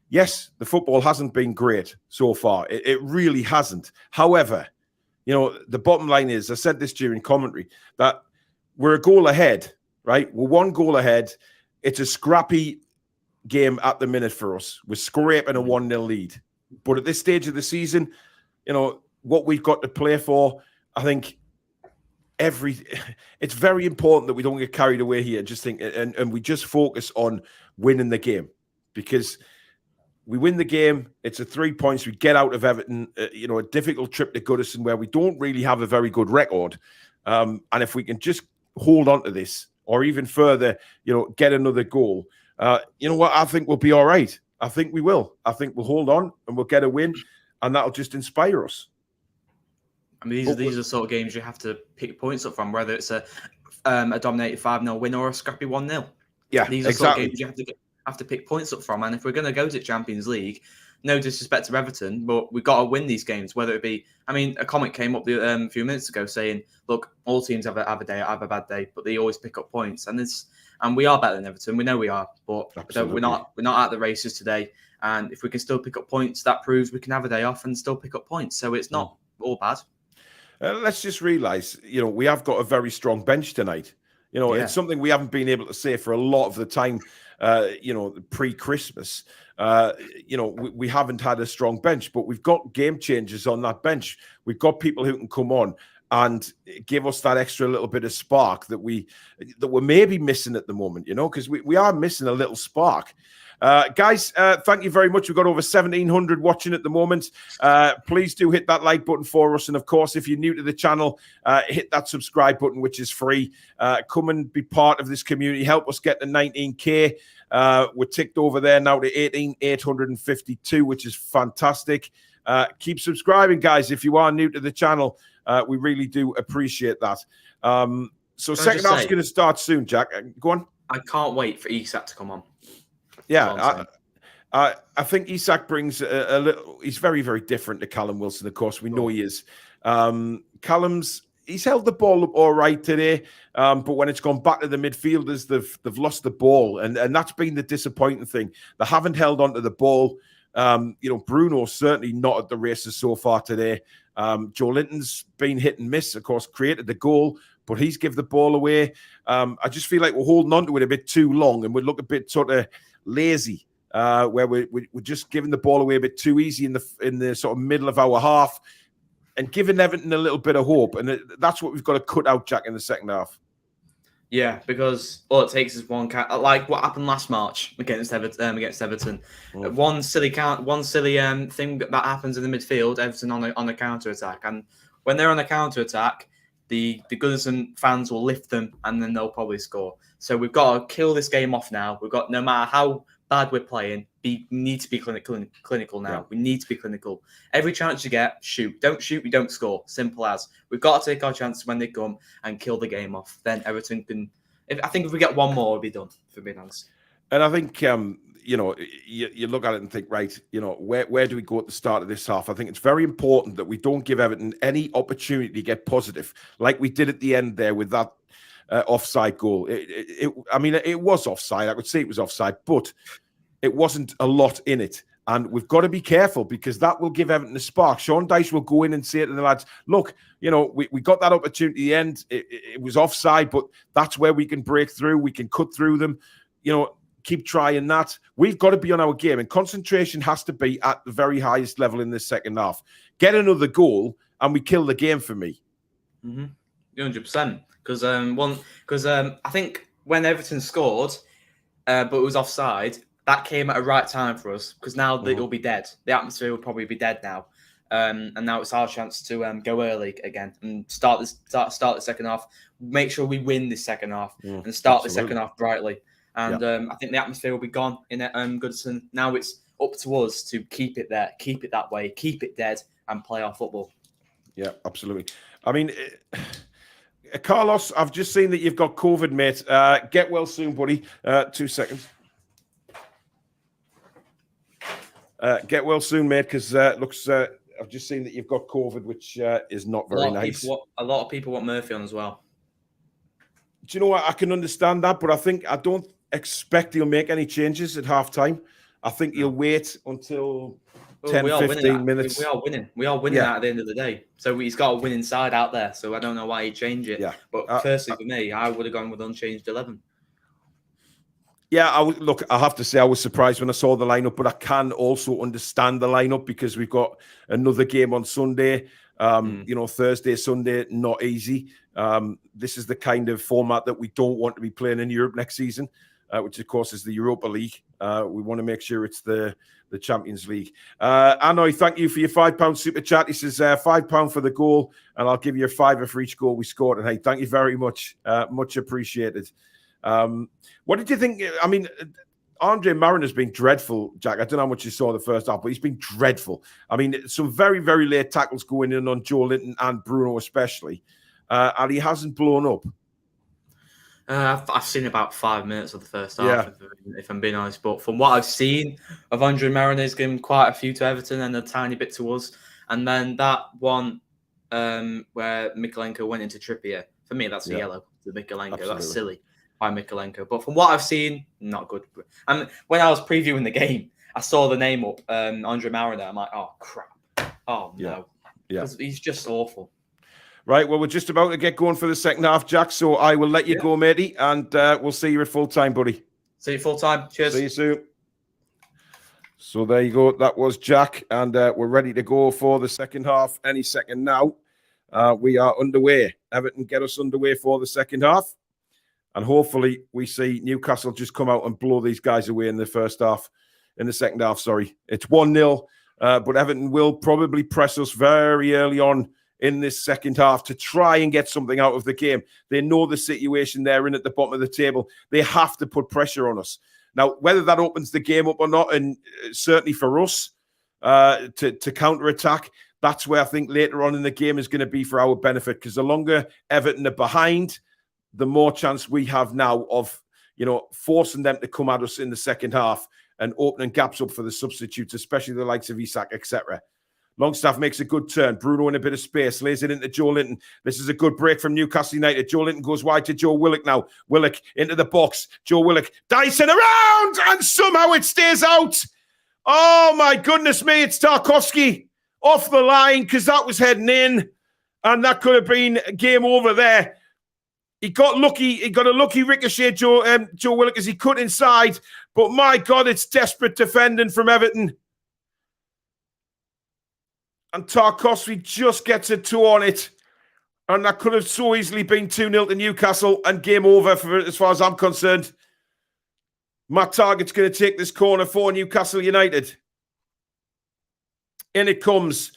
yes, the football hasn't been great so far. It really hasn't. However, the bottom line is, I said this during commentary, that we're a goal ahead, right? We're one goal ahead. It's a scrappy game at the minute for us. We're scraping a 1-0 lead. But at this stage of the season, what we've got to play for, I think it's very important that we don't get carried away here. Just think, and we just focus on winning the game, because we win the game. It's a 3 points. We get out of Everton, a difficult trip to Goodison where we don't really have a very good record. And if we can just hold on to this, or even further, get another goal, you know what? I think we'll be all right. I think we will. I think we'll hold on and we'll get a win, and that'll just inspire us. I mean, these are the sort of games you have to pick points up from, whether it's a dominated 5-0 win or a scrappy 1-0. Yeah, these are sort of games you have to pick points up from. And if we're going to go to Champions League, no disrespect to Everton, but we've got to win these games. Whether it be, a comment came up a few minutes ago saying, look, all teams have a bad day, but they always pick up points. And and we are better than Everton. We know we are, but we're Absolutely. not at the races today. And if we can still pick up points, that proves we can have a day off and still pick up points. So it's not all bad. Let's just realise, we have got a very strong bench tonight. It's something we haven't been able to say for a lot of the time, pre-Christmas. We haven't had a strong bench, but we've got game changers on that bench. We've got people who can come on and give us that extra little bit of spark that we're maybe missing at the moment, because we are missing a little spark. Guys, thank you very much. We've got over 1,700 watching at the moment. Please do hit that like button for us. And of course, if you're new to the channel, hit that subscribe button, which is free. Come and be part of this community. Help us get to 19K. We're ticked over there now to 18,852, which is fantastic. Keep subscribing, guys, if you are new to the channel. We really do appreciate that. So second half's going to start soon, Jack. Go on. I can't wait for Isak to come on. Yeah, I think Isak brings a little. He's very, very different to Callum Wilson. Of course, we know he is. He's held the ball up all right today, but when it's gone back to the midfielders, they've lost the ball, and that's been the disappointing thing. They haven't held onto the ball. Bruno's certainly not at the races so far today. Joe Linton's been hit and miss. Of course, created the goal, but he's given the ball away. I just feel like we're holding on to it a bit too long, and we look a bit sort of lazy, where we're just giving the ball away a bit too easy in the sort of middle of our half, and giving Everton a little bit of hope. And that's what we've got to cut out, Jack, in the second half. Yeah, because all it takes is one like what happened last March against Everton. One silly thing that happens in the midfield, Everton on a counter attack, and when they're on a counter attack, the Goodison fans will lift them, and then they'll probably score. So we've got to kill this game off now. We've got, no matter how bad we're playing, we need to be clinical now. Yeah. We need to be clinical. Every chance you get, shoot. Don't shoot, we don't score. Simple as. We've got to take our chances when they come and kill the game off. Then Everton can. I think if we get one more, we'll be done, for being honest. And I think you look at it and think, right, where do we go at the start of this half? I think it's very important that we don't give Everton any opportunity to get positive, like we did at the end there with that offside goal. It was offside. I could say it was offside, but it wasn't a lot in it. And we've got to be careful, because that will give Everton a spark. Sean Dyche will go in and say to the lads, look, we got that opportunity at the end. It was offside, but that's where we can break through. We can cut through them. Keep trying that. We've got to be on our game, and concentration has to be at the very highest level in this second half. Get another goal, and we kill the game for me. 100%. Because I think when Everton scored, but it was offside, that came at a right time for us, because now it will be dead. The atmosphere will probably be dead now, and now it's our chance to go early again and start the second half. Make sure we win this second half and start the second half brightly. And I think the atmosphere will be gone in Goodison. Now it's up to us to keep it there, keep it that way, keep it dead, and play our football. Yeah, absolutely. I mean, Carlos, I've just seen that you've got COVID, mate. Get well soon, buddy. 2 seconds. Get well soon, mate, because I've just seen that you've got COVID, which is not very nice. A lot of people want Murphy on as well. Do you know what? I can understand that, but I don't expect he'll make any changes at half time. I think he'll wait until 10, 15 minutes. We are winning at the end of the day. So he's got a winning side out there. So I don't know why he'd change it. Yeah. But personally, for me, I would have gone with unchanged 11. Yeah, I have to say I was surprised when I saw the lineup, but I can also understand the lineup, because we've got another game on Sunday. Thursday, Sunday, not easy. This is the kind of format that we don't want to be playing in Europe next season, which of course is the Europa League. We want to make sure it's the Champions League. Anoy, thank you for your £5 super chat. He says £5 for the goal, and I'll give you a £5 for each goal we scored. And hey, thank you very much. Much appreciated. What did you think? I mean, Andre Mariner's been dreadful, Jack. I don't know how much you saw the first half, but he's been dreadful. I mean, some very, very late tackles going in on Joe Linton and Bruno especially, and he hasn't blown up. I've seen about 5 minutes of the first half, if I'm being honest. But from what I've seen of Andre Mariner, he's given quite a few to Everton and a tiny bit to us. And then that one where Mikalenko went into Trippier, for me, that's a yellow to Mikalenko. Absolutely. That's silly. by Mikalenko. But from what I've seen, not good. And when I was previewing the game, I saw the name up, Andre Mariner. I'm like, oh, crap. Oh, no. Yeah. Because he's just awful. Right, well, we're just about to get going for the second half, Jack, so I will let you go, matey, and we'll see you at full time, buddy. See you full time. Cheers. See you soon. So there you go. That was Jack, and we're ready to go for the second half any second now. We are underway. Everton get us underway for the second half, and hopefully we see Newcastle just come out and blow these guys away in the second half, sorry. It's 1-0, but Everton will probably press us very early on in this second half to try and get something out of the game. They know the situation they're in at the bottom of the table. They have to put pressure on us. Now, whether that opens the game up or not, and certainly for us to counter-attack, that's where I think later on in the game is going to be for our benefit, because the longer Everton are behind, the more chance we have now of, forcing them to come at us in the second half and opening gaps up for the substitutes, especially the likes of Isak, etc. Longstaff makes a good turn. Bruno in a bit of space, lays it into Joe Linton. This is a good break from Newcastle United. Joe Linton goes wide to Joe Willock now. Willock into the box. Joe Willock dicing around, and somehow it stays out. Oh, my goodness me. It's Tarkowski off the line, because that was heading in, and that could have been game over there. He got lucky. He got a lucky ricochet, Joe Willock, as he cut inside. But, my God, it's desperate defending from Everton. And Tarkowski just gets a 2 on it. And that could have so easily been 2-0 to Newcastle and game over as far as I'm concerned. Matt Targett's going to take this corner for Newcastle United. In it comes.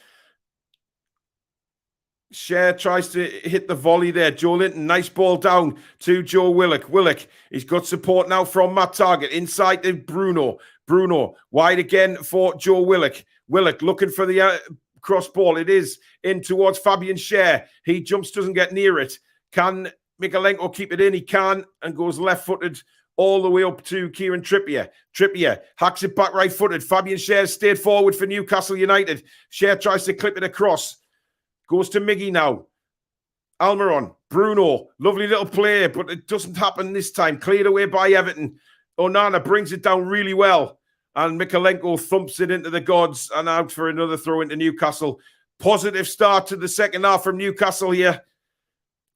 Cher tries to hit the volley there. Joe Linton, nice ball down to Joe Willock. Willock, he's got support now from Matt Targett. Inside to Bruno. Bruno, wide again for Joe Willock. Willock looking for the cross ball. It is in towards Fabian Cher. He jumps, doesn't get near it. Can Mikalenko keep it in? He can, and goes left-footed all the way up to Kieran Trippier. Trippier hacks it back right-footed. Fabian Cher stayed forward for Newcastle United. Cher tries to clip it across. Goes to Miggy now. Almiron. Bruno. Lovely little play, but it doesn't happen this time. Cleared away by Everton. Onana brings it down really well. And Mikalenko thumps it into the gods and out for another throw into Newcastle. Positive start to the second half from Newcastle here.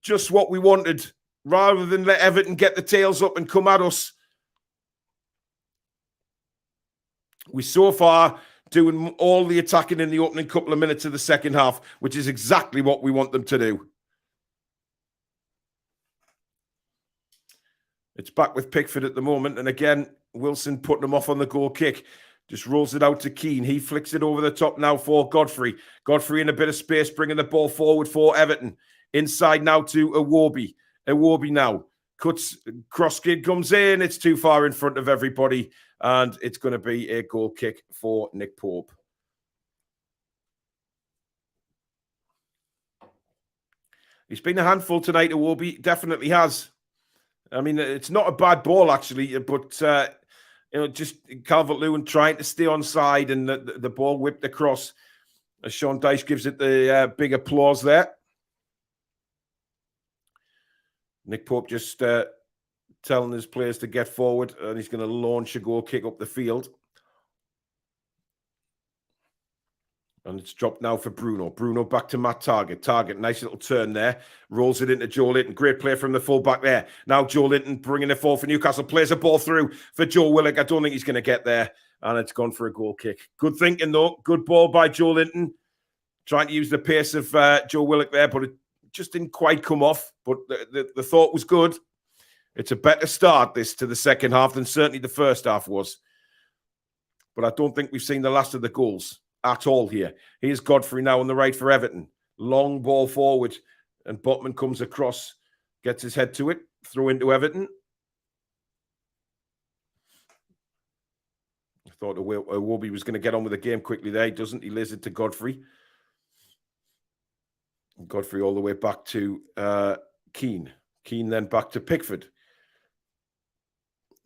Just what we wanted. Rather than let Everton get the tails up and come at us. We so far doing all the attacking in the opening couple of minutes of the second half, which is exactly what we want them to do. It's back with Pickford at the moment. And again, Wilson putting him off on the goal kick. Just rolls it out to Keane. He flicks it over the top now for Godfrey. Godfrey in a bit of space, bringing the ball forward for Everton. Inside now to Iwobi. Iwobi now. Cuts, cross kid comes in. It's too far in front of everybody. And it's going to be a goal kick for Nick Pope. He's been a handful tonight, Iwobi. Definitely has. I mean, it's not a bad ball, actually, but, just Calvert-Lewin trying to stay on side and the ball whipped across. As Sean Dyche gives it the big applause there. Nick Pope just telling his players to get forward, and he's going to launch a goal kick up the field. And it's dropped now for Bruno. Bruno back to Matt Targett. Targett, nice little turn there. Rolls it into Joe Linton. Great play from the full-back there. Now Joe Linton bringing it forward for Newcastle. Plays a ball through for Joe Willock. I don't think he's going to get there. And it's gone for a goal kick. Good thinking, though. Good ball by Joe Linton. Trying to use the pace of Joe Willock there, but it just didn't quite come off. But the thought was good. It's a better start, this, to the second half than certainly the first half was. But I don't think we've seen the last of the goals at all here. Here's Godfrey now on the right for Everton. Long ball forward. And Botman comes across, gets his head to it. Throw into Everton. I thought Iwobi was going to get on with the game quickly there. He doesn't. He lays it to Godfrey. Godfrey all the way back to Keane. Keane then back to Pickford.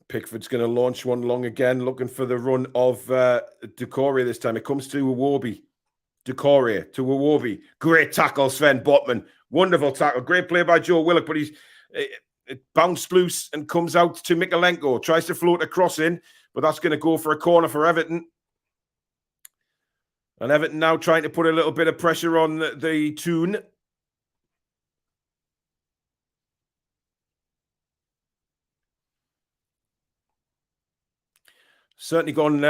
Pickford's going to launch one long again, looking for the run of Doucouré this time. It comes to Iwobi. Doucouré to Iwobi. Great tackle, Sven Botman. Wonderful tackle. Great play by Joe Willock, but it bounced loose and comes out to Mikalenko. Tries to float a cross in, but that's going to go for a corner for Everton. And Everton now trying to put a little bit of pressure on the Toon. Certainly gone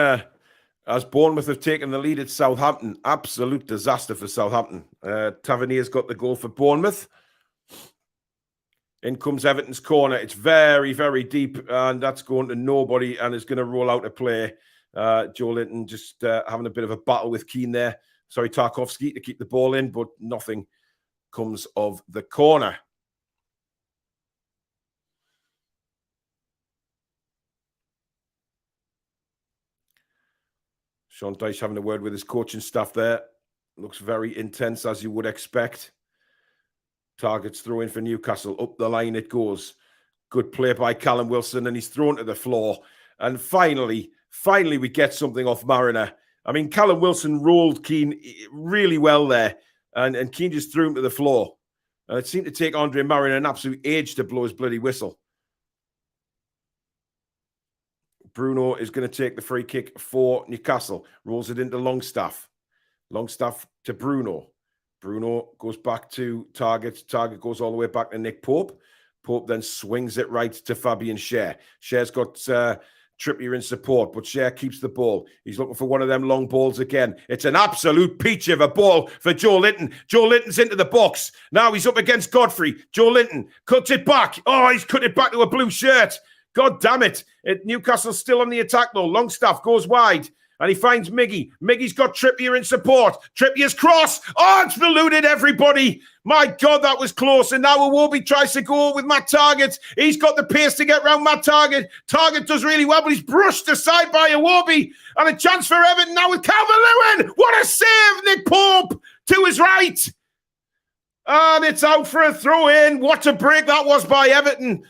as Bournemouth have taken the lead at Southampton. Absolute disaster for Southampton. Tavernier's got the goal for Bournemouth. In comes Everton's corner. It's very, very deep, and that's going to nobody and is going to roll out a play. Joe Linton just having a bit of a battle with Keane there. Sorry, Tarkowski to keep the ball in, but nothing comes of the corner. Sean Dyche having a word with his coaching staff there. Looks very intense, as you would expect. Targets throw in for Newcastle. Up the line it goes. Good play by Callum Wilson, and he's thrown to the floor. And finally we get something off Mariner. I mean, Callum Wilson rolled Keane really well there, and Keane just threw him to the floor. And it seemed to take Andre Mariner an absolute age to blow his bloody whistle. Bruno is going to take the free kick for Newcastle. Rolls it into Longstaff. Longstaff to Bruno. Bruno goes back to Target. Target goes all the way back to Nick Pope. Pope then swings it right to Fabian Schär. Schär's got Trippier in support, but Schär keeps the ball. He's looking for one of them long balls again. It's an absolute peach of a ball for Joe Linton. Joe Linton's into the box. Now he's up against Godfrey. Joe Linton cuts it back. Oh, he's cut it back to a blue shirt. God damn it. Newcastle's still on the attack though. Longstaff goes wide and he finds Miggy. Miggy's got Trippier in support. Trippier's cross. Oh, it's eluded everybody. My God, that was close. And now Iwobi tries to go with Matt Target. He's got the pace to get round Matt Target. Target does really well, but he's brushed aside by Iwobi. And a chance for Everton now with Calvert-Lewin. What a save, Nick Pope to his right. And it's out for a throw-in. What a break that was by Everton.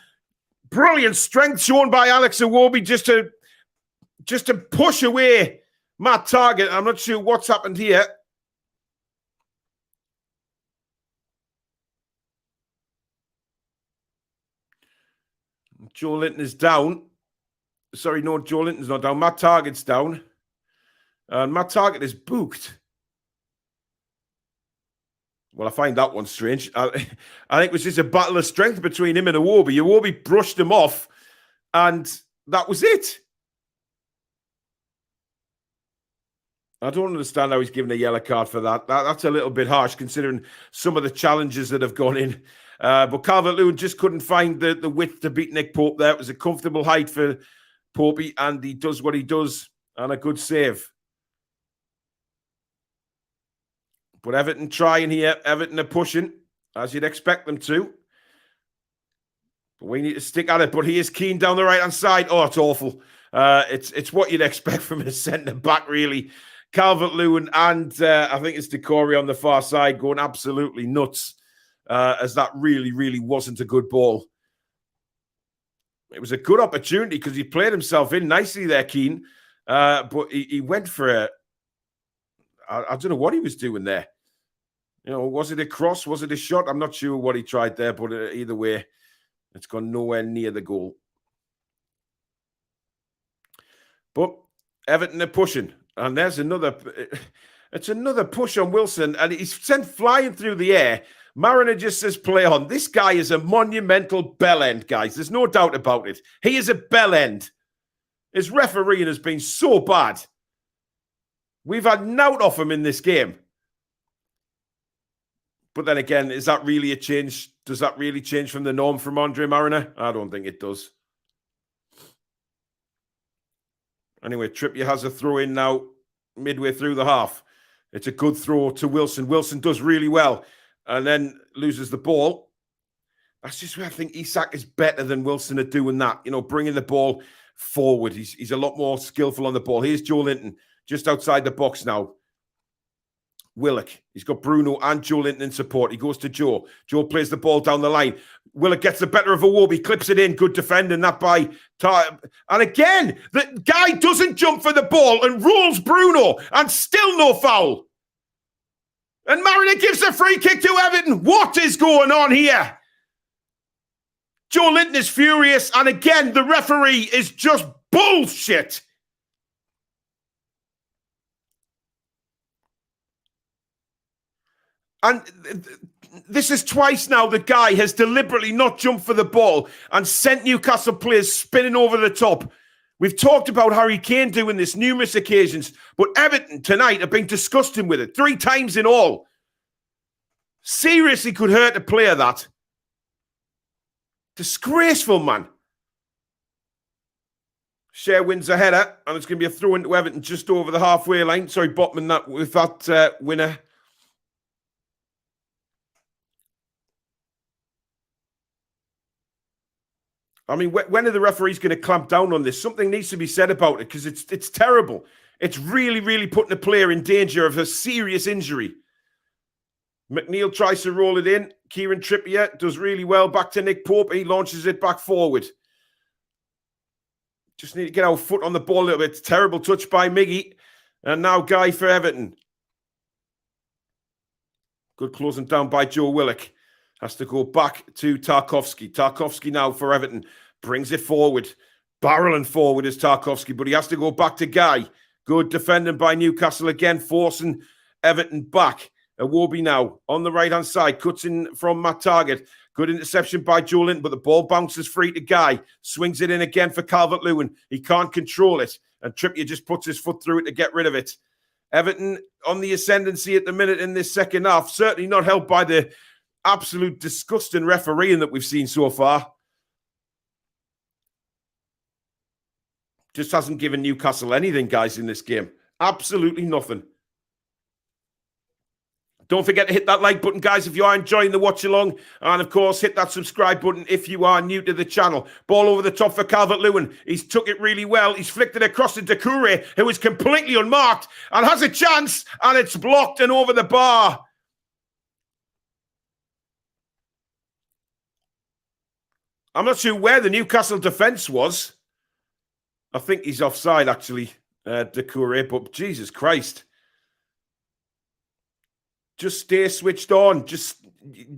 Brilliant strength shown by Alex Iwobi just to push away Matt Target. I'm not sure what's happened here. Joe Linton is down. Sorry, no, Joe Linton's not down. Matt Target's down. And Matt Target is booked. Well, I find that one strange. I think it was just a battle of strength between him and Iwobi. Iwobi brushed him off, and that was it. I don't understand how he's given a yellow card for that. That's a little bit harsh, considering some of the challenges that have gone in. But Calvert-Lewin just couldn't find the width to beat Nick Pope there. It was a comfortable height for Popey, and he does what he does, and a good save. But Everton trying here. Everton are pushing, as you'd expect them to. But we need to stick at it. But he is keen down the right-hand side. Oh, it's awful. It's what you'd expect from a centre-back, really. Calvert-Lewin and I think it's Decore on the far side going absolutely nuts, as that really, really wasn't a good ball. It was a good opportunity because he played himself in nicely there, Keane. But he went for a... I don't know what he was doing there. You know, was it a cross? Was it a shot? I'm not sure what he tried there, but either way, it's gone nowhere near the goal. But Everton are pushing, and there's another... It's another push on Wilson, and he's sent flying through the air. Mariner just says play on. This guy is a monumental bellend, guys. There's no doubt about it. He is a bellend. His refereeing has been so bad. We've had nout off him in this game. But then again, is that really a change? Does that really change from the norm from Andre Mariner? I don't think it does. Anyway, Trippier has a throw in now midway through the half. It's a good throw to Wilson. Wilson does really well and then loses the ball. That's just where I think Isak is better than Wilson at doing that. You know, bringing the ball forward. He's a lot more skillful on the ball. Here's Joe Linton. Just outside the box now. Willock. He's got Bruno and Joe Linton in support. He goes to Joe. Joe plays the ball down the line. Willock gets the better of Iwobi. Clips it in. Good defending that by... And again, the guy doesn't jump for the ball and rolls Bruno and still no foul. And Mariner gives a free kick to Everton. What is going on here? Joe Linton is furious, and again, the referee is just bullshit. And this is twice now the guy has deliberately not jumped for the ball and sent Newcastle players spinning over the top. We've talked about Harry Kane doing this numerous occasions, but Everton tonight have been disgusting with it 3 times in all. Seriously could hurt a player, that. Disgraceful, man. Share wins a header, and it's going to be a throw into Everton just over the halfway line. Sorry, Botman, that with that winner. I mean, when are the referees going to clamp down on this? Something needs to be said about it, because it's terrible. It's really, really putting a player in danger of a serious injury. McNeil tries to roll it in. Kieran Trippier does really well. Back to Nick Pope. He launches it back forward. Just need to get our foot on the ball a little bit. Terrible touch by Miggy. And now Guy for Everton. Good closing down by Joe Willock. Has to go back to Tarkowski. Tarkowski now for Everton. Brings it forward. Barreling forward is Tarkowski, but he has to go back to Guy. Good defending by Newcastle again, forcing Everton back. Iwobi now on the right-hand side. Cuts in from Matt Target. Good interception by Joe Linton, but the ball bounces free to Guy. Swings it in again for Calvert-Lewin. He can't control it. And Trippier just puts his foot through it to get rid of it. Everton on the ascendancy at the minute in this second half. Certainly not helped by the absolute disgusting refereeing that we've seen so far. Just hasn't given Newcastle anything, guys, in this game. Absolutely nothing. Don't forget to hit that like button, guys, if you are enjoying the watch along. And, of course, hit that subscribe button if you are new to the channel. Ball over the top for Calvert-Lewin. He's took it really well. He's flicked it across to Doucouré, who is completely unmarked and has a chance, and it's blocked and over the bar. I'm not sure where the Newcastle defence was. I think he's offside, actually, Doucouré, but Jesus Christ. Just stay switched on. Just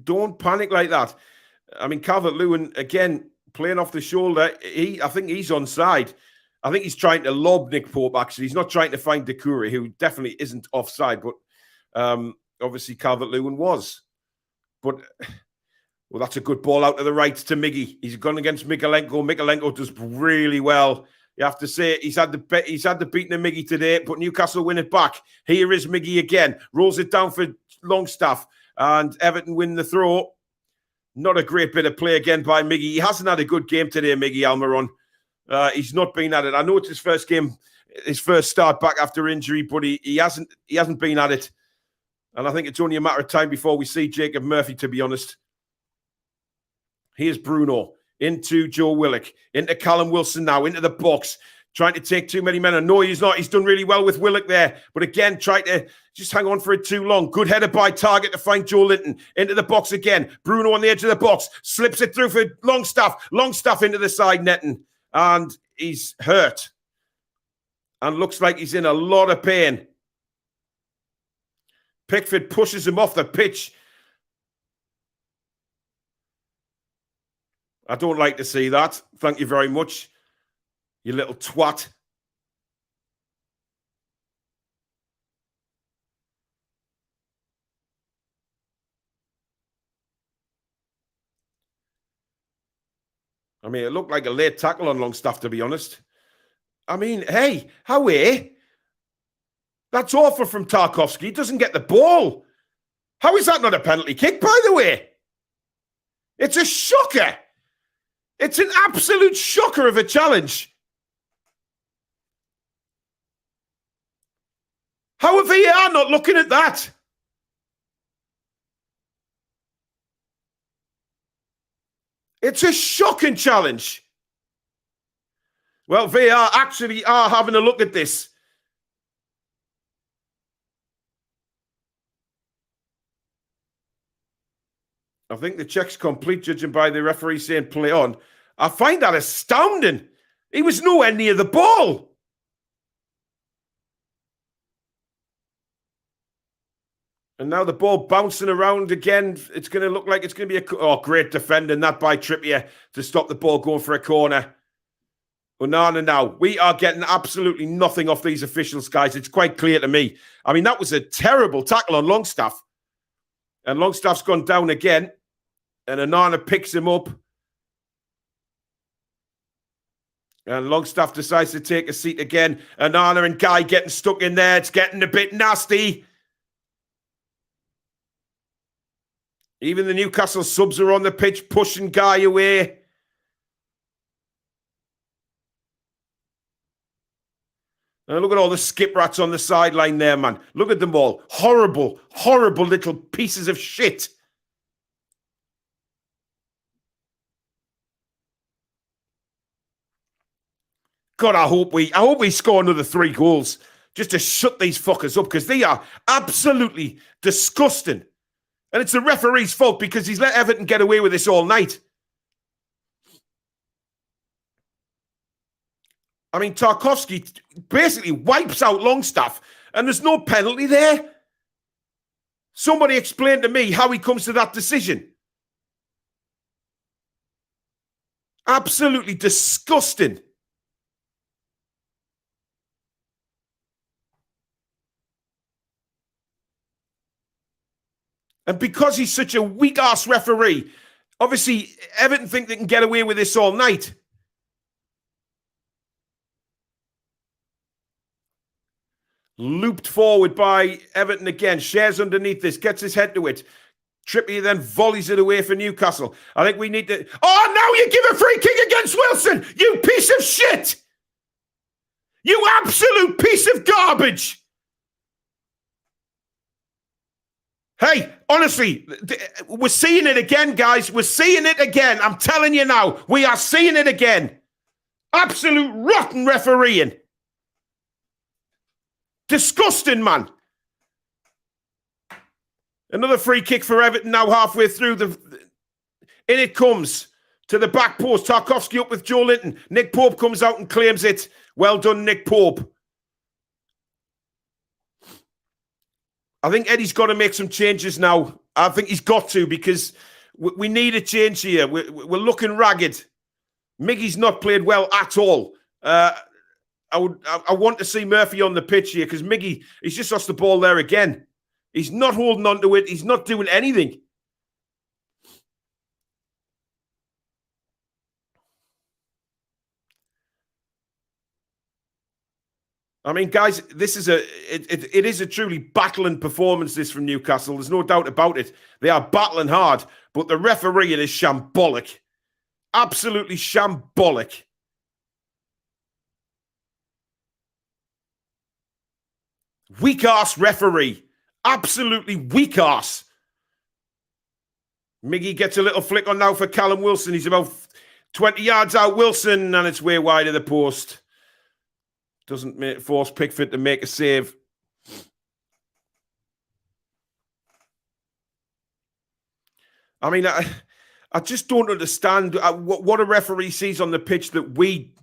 don't panic like that. I mean, Calvert-Lewin, again, playing off the shoulder. I think he's onside. I think he's trying to lob Nick Pope, actually. He's not trying to find Doucouré, who definitely isn't offside, but obviously Calvert-Lewin was. But, well, that's a good ball out to the right to Miggy. He's gone against Mikalenko. Mikalenko does really well. You have to say he's had the beating of Miggy today, but Newcastle win it back. Here is Miggy again. Rolls it down for Longstaff, and Everton win the throw. Not a great bit of play again by Miggy. He hasn't had a good game today, Miggy Almiron. He's not been at it. I know it's his first game, his first start back after injury, but he hasn't been at it. And I think it's only a matter of time before we see Jacob Murphy, to be honest. Here's Bruno. Into Joe Willock, into Callum Wilson now, into the box, trying to take too many men. And no, he's not. He's done really well with Willock there. But again, tried to just hang on for it too long. Good header by Target to find Joe Linton. Into the box again. Bruno on the edge of the box. Slips it through for Longstaff. Longstaff into the side netting. And he's hurt. And looks like he's in a lot of pain. Pickford pushes him off the pitch. I don't like to see that. Thank you very much, you little twat. I mean, it looked like a late tackle on Longstaff, to be honest. I mean, hey, Howie, that's awful from Tarkowski. He doesn't get the ball. How is that not a penalty kick, by the way? It's a shocker. It's an absolute shocker of a challenge. How are VAR not looking at that? It's a shocking challenge. Well, VAR actually are having a look at this. I think the check's complete, judging by the referee saying play on. I find that astounding. He was nowhere near the ball. And now the ball bouncing around again. It's going to look like it's going to be great defending that by Trippier to stop the ball going for a corner. Onana now. We are getting absolutely nothing off these officials, guys. It's quite clear to me. I mean, that was a terrible tackle on Longstaff. And Longstaff's gone down again. And Onana picks him up. And Longstaff decides to take a seat again. Onana and Guy getting stuck in there. It's getting a bit nasty. Even the Newcastle subs are on the pitch, pushing Guy away. And look at all the skip rats on the sideline there, man. Look at them all. Horrible, horrible little pieces of shit. God, I hope we score another 3 goals just to shut these fuckers up, because they are absolutely disgusting. And it's the referee's fault because he's let Everton get away with this all night. I mean, Tarkowski basically wipes out Longstaff and there's no penalty there. Somebody explain to me how he comes to that decision. Absolutely disgusting. And because he's such a weak-ass referee, obviously Everton think they can get away with this all night. Looped forward by Everton again. Shares underneath this. Gets his head to it. Trippier then volleys it away for Newcastle. I think we need to... Oh, now you give a free kick against Wilson! You piece of shit! You absolute piece of garbage! Hey, honestly, we're seeing it again, guys. We're seeing it again. I'm telling you now, we are seeing it again. Absolute rotten refereeing. Disgusting, man. Another free kick for Everton now halfway through. In it comes to the back post. Tarkowski up with Joe Linton. Nick Pope comes out and claims it. Well done, Nick Pope. I think Eddie's got to make some changes now. I think he's got to, because we need a change here. We're looking ragged. Miggy's not played well at all. I want to see Murphy on the pitch here, because Miggy, he's just lost the ball there again. He's not holding on to it. He's not doing anything. I mean, guys, this is it is a truly battling performance, this from Newcastle. There's no doubt about it. They are battling hard, but the refereeing is shambolic. Absolutely shambolic. Weak-ass referee. Absolutely weak-ass. Miggy gets a little flick on now for Callum Wilson. He's about 20 yards out, Wilson, and it's way wide of the post. Doesn't force Pickford to make a save. I mean, I just don't understand what a referee sees on the pitch that we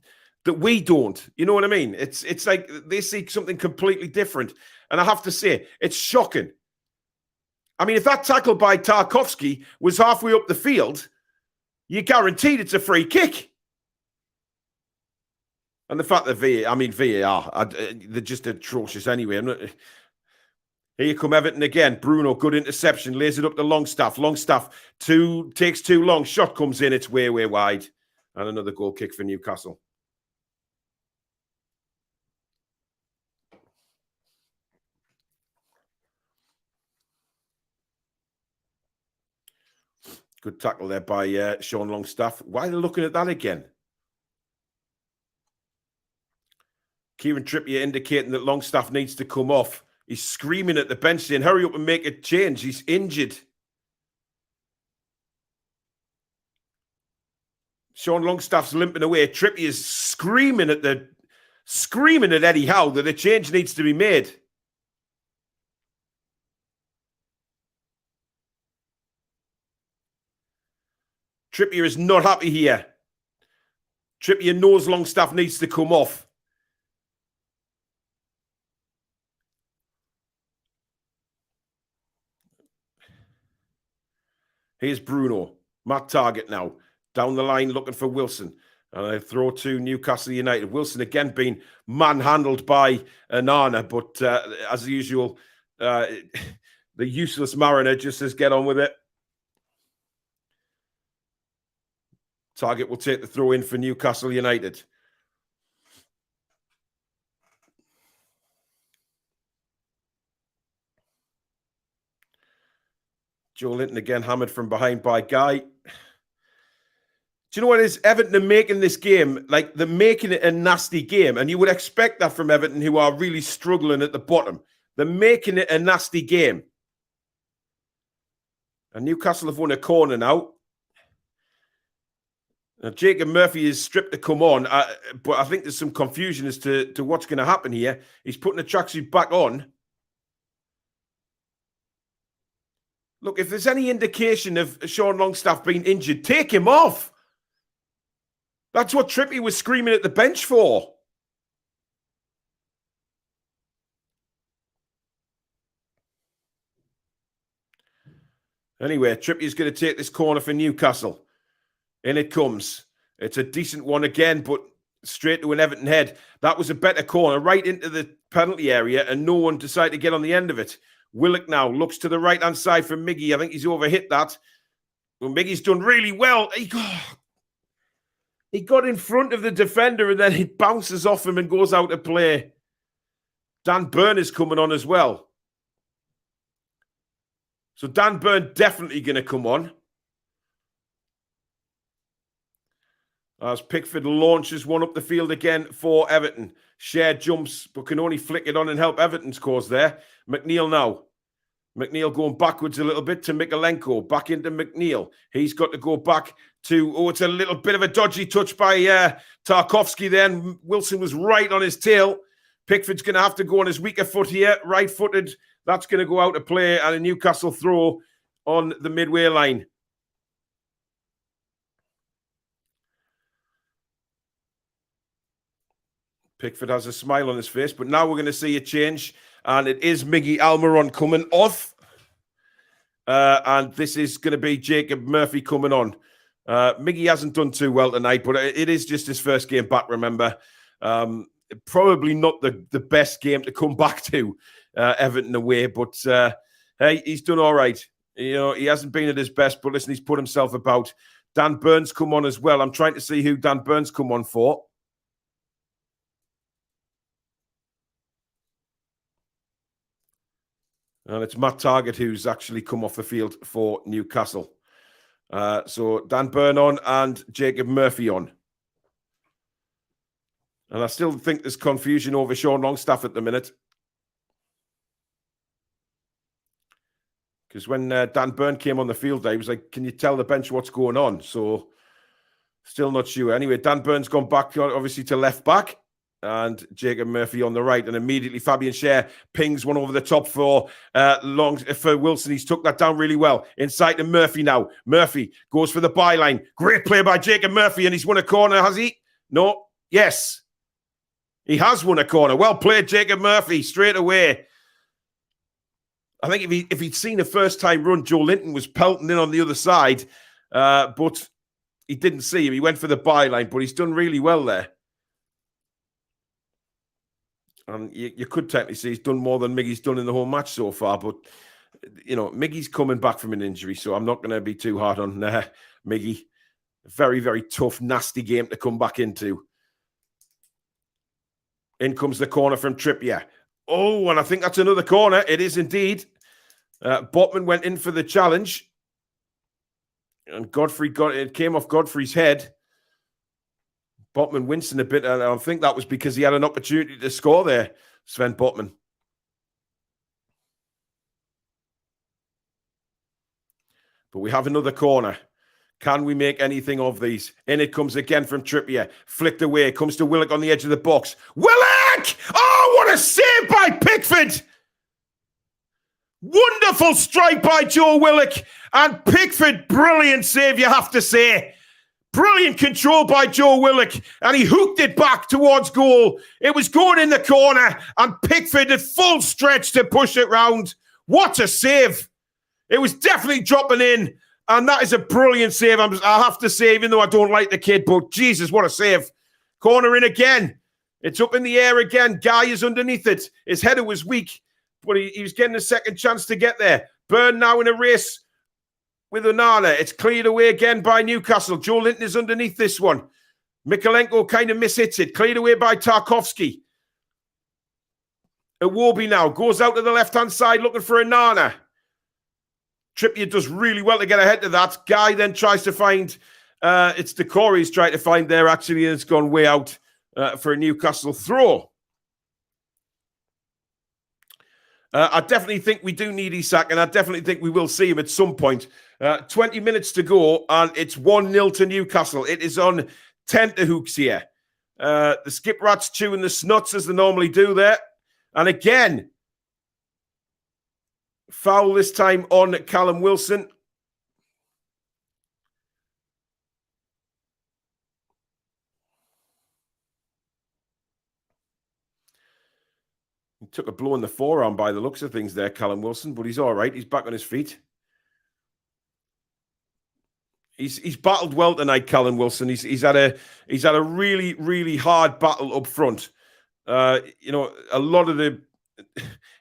don't. You know what I mean? It's like they see something completely different. And I have to say, it's shocking. I mean, if that tackle by Tarkowski was halfway up the field, you're guaranteed it's a free kick. And the fact that VAR, they're just atrocious anyway. Here come Everton again. Bruno, good interception, lays it up to Longstaff. Longstaff takes too long. Shot comes in, it's way wide. And another goal kick for Newcastle. Good tackle there by Sean Longstaff. Why are they looking at that again? Kieran Trippier indicating that Longstaff needs to come off. He's screaming at the bench saying, hurry up and make a change. He's injured. Sean Longstaff's limping away. Trippier's screaming at Eddie Howe that a change needs to be made. Trippier is not happy here. Trippier knows Longstaff needs to come off. Here's Bruno. Matt Targett now. Down the line looking for Wilson. And they throw to Newcastle United. Wilson again being manhandled by Anana, but as usual, the useless Mariner just says get on with it. Targett will take the throw in for Newcastle United. Joe Linton again hammered from behind by Guy. Do you know what it is? Everton are making this game, like they're making it a nasty game. And you would expect that from Everton, who are really struggling at the bottom. They're making it a nasty game. And Newcastle have won a corner now. Now Jacob Murphy is stripped to come on, but I think there's some confusion as to what's going to happen here. He's putting the tracksuit back on. Look, if there's any indication of Sean Longstaff being injured, take him off. That's what Trippier was screaming at the bench for. Anyway, Trippier's going to take this corner for Newcastle. In it comes. It's a decent one again, but straight to an Everton head. That was a better corner, right into the penalty area, and no one decided to get on the end of it. Willock now looks to the right-hand side for Miggy. I think he's overhit that. Well, Miggy's done really well. He got in front of the defender and then he bounces off him and goes out to play. Dan Burn is coming on as well. So Dan Burn definitely going to come on. As Pickford launches one up the field again for Everton. Shared jumps, but can only flick it on and help Everton's cause there. McNeil now. McNeil going backwards a little bit to Mikalenko. Back into McNeil. He's got to go back to... it's a little bit of a dodgy touch by Tarkowski then. Wilson was right on his tail. Pickford's going to have to go on his weaker foot here. Right-footed. That's going to go out to play. And a Newcastle throw on the midway line. Pickford has a smile on his face, but now we're going to see a change, and it is Miggy Almiron coming off, and this is going to be Jacob Murphy coming on. Miggy hasn't done too well tonight, but it is just his first game back, remember. Probably not the best game to come back to, Everton away, but hey, he's done all right. You know, he hasn't been at his best, but listen, he's put himself about. Dan Burns come on as well. I'm trying to see who Dan Burns come on for. And it's Matt Targett who's actually come off the field for Newcastle. So Dan Burn on and Jacob Murphy on. And I still think there's confusion over Sean Longstaff at the minute. Because when Dan Burn came on the field there, he was like, can you tell the bench what's going on? So still not sure. Anyway, Dan Burn's gone back, obviously, to left back. And Jacob Murphy on the right. And immediately Fabian Schär pings one over the top for Wilson. He's took that down really well. Inside to Murphy now. Murphy goes for the byline. Great play by Jacob Murphy. And he's won a corner, has he? No. Yes. He has won a corner. Well played, Jacob Murphy, straight away. I think if he'd seen a first-time run, Joe Linton was pelting in on the other side. But he didn't see him. He went for the byline, but he's done really well there. And you could technically say he's done more than Miggy's done in the whole match so far. But, you know, Miggy's coming back from an injury, so I'm not going to be too hard on Miggy. Very, very tough, nasty game to come back into. In comes the corner from Trippier. Oh, and I think that's another corner. It is indeed. Botman went in for the challenge. And Godfrey it came off Godfrey's head. Botman wincing a bit, and I think that was because he had an opportunity to score there, Sven Botman. But we have another corner. Can we make anything of these? In it comes again from Trippier. Flicked away. Comes to Willock on the edge of the box. Willock! Oh, what a save by Pickford! Wonderful strike by Joe Willock. And Pickford, brilliant save, you have to say. Brilliant control by Joe Willock, and he hooked it back towards goal. It was going in the corner, and Pickford at full stretch to push it round. What a save. It was definitely dropping in, And that is a brilliant save, I have to say, even though I don't like the kid, but Jesus, what a save. Corner in again. It's up in the air again. Guy is underneath it. His header was weak, but he was getting a second chance to get there. Byrne now in a race with Onana. It's cleared away again by Newcastle. Joe Linton is underneath this one. Mikolenko kind of mishits it. Cleared away by Tarkovsky. Iwobi now goes out to the left-hand side looking for Onana. Trippier does really well to get ahead of that. Guy then tries to find, it's Decore he's trying to find there, actually, and it's gone way out for a Newcastle throw. I definitely think we do need Isak, and I definitely think we will see him at some point. 20 minutes to go, and it's 1-0 to Newcastle. It is on tenterhooks here. The skip rats chewing the snuts as they normally do there. And again, foul this time on Callum Wilson. He took a blow in the forearm by the looks of things there, Callum Wilson, but he's all right. He's back on his feet. He's battled well tonight, Callum Wilson. He's had a really, really hard battle up front. You know,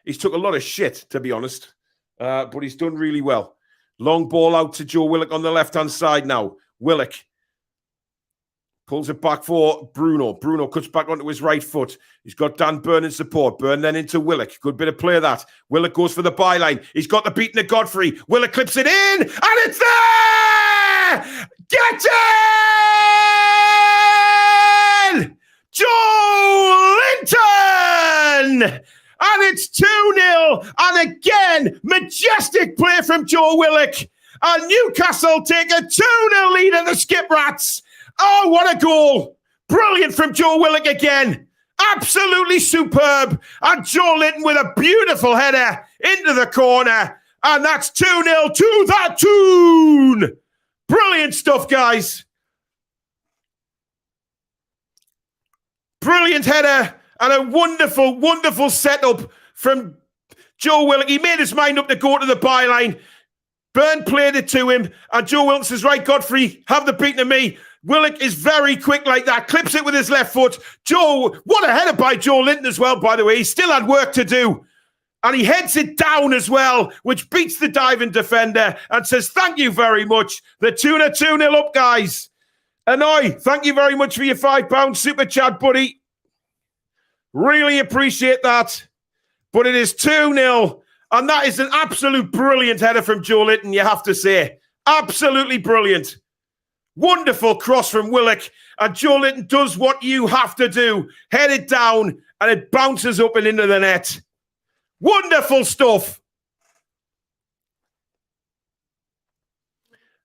he's took a lot of shit, to be honest. But he's done really well. Long ball out to Joe Willock on the left-hand side now. Willock pulls it back for Bruno. Bruno cuts back onto his right foot. He's got Dan Byrne in support. Byrne then into Willock. Good bit of play that. Willock goes for the byline. He's got the beating of Godfrey. Willock clips it in, and it's there! Get in! Joe Linton! And it's 2-0. And again, majestic play from Joe Willock. And Newcastle take a 2-0 lead at the Skip Rats. Oh, what a goal. Brilliant from Joe Willock again. Absolutely superb. And Joe Linton with a beautiful header into the corner. And that's 2-0 to the Toon. Brilliant stuff, guys. Brilliant header and a wonderful, wonderful setup from Joe Willock. He made his mind up to go to the byline. Byrne played it to him, and Joe Willock says, right, Godfrey, have the beating of me. Willock is very quick like that, clips it with his left foot. Joe, what a header by Joe Linton as well, by the way. He still had work to do. And he heads it down as well, which beats the diving defender and says, thank you very much. The Toon are 2-0 up, guys. Anoy, thank you very much for your £5 super chat, buddy. Really appreciate that. But it is 2-0. And that is an absolute brilliant header from Joe Linton, you have to say. Absolutely brilliant. Wonderful cross from Willock. And Joe Linton does what you have to do. Head it down, and it bounces up and into the net. Wonderful stuff.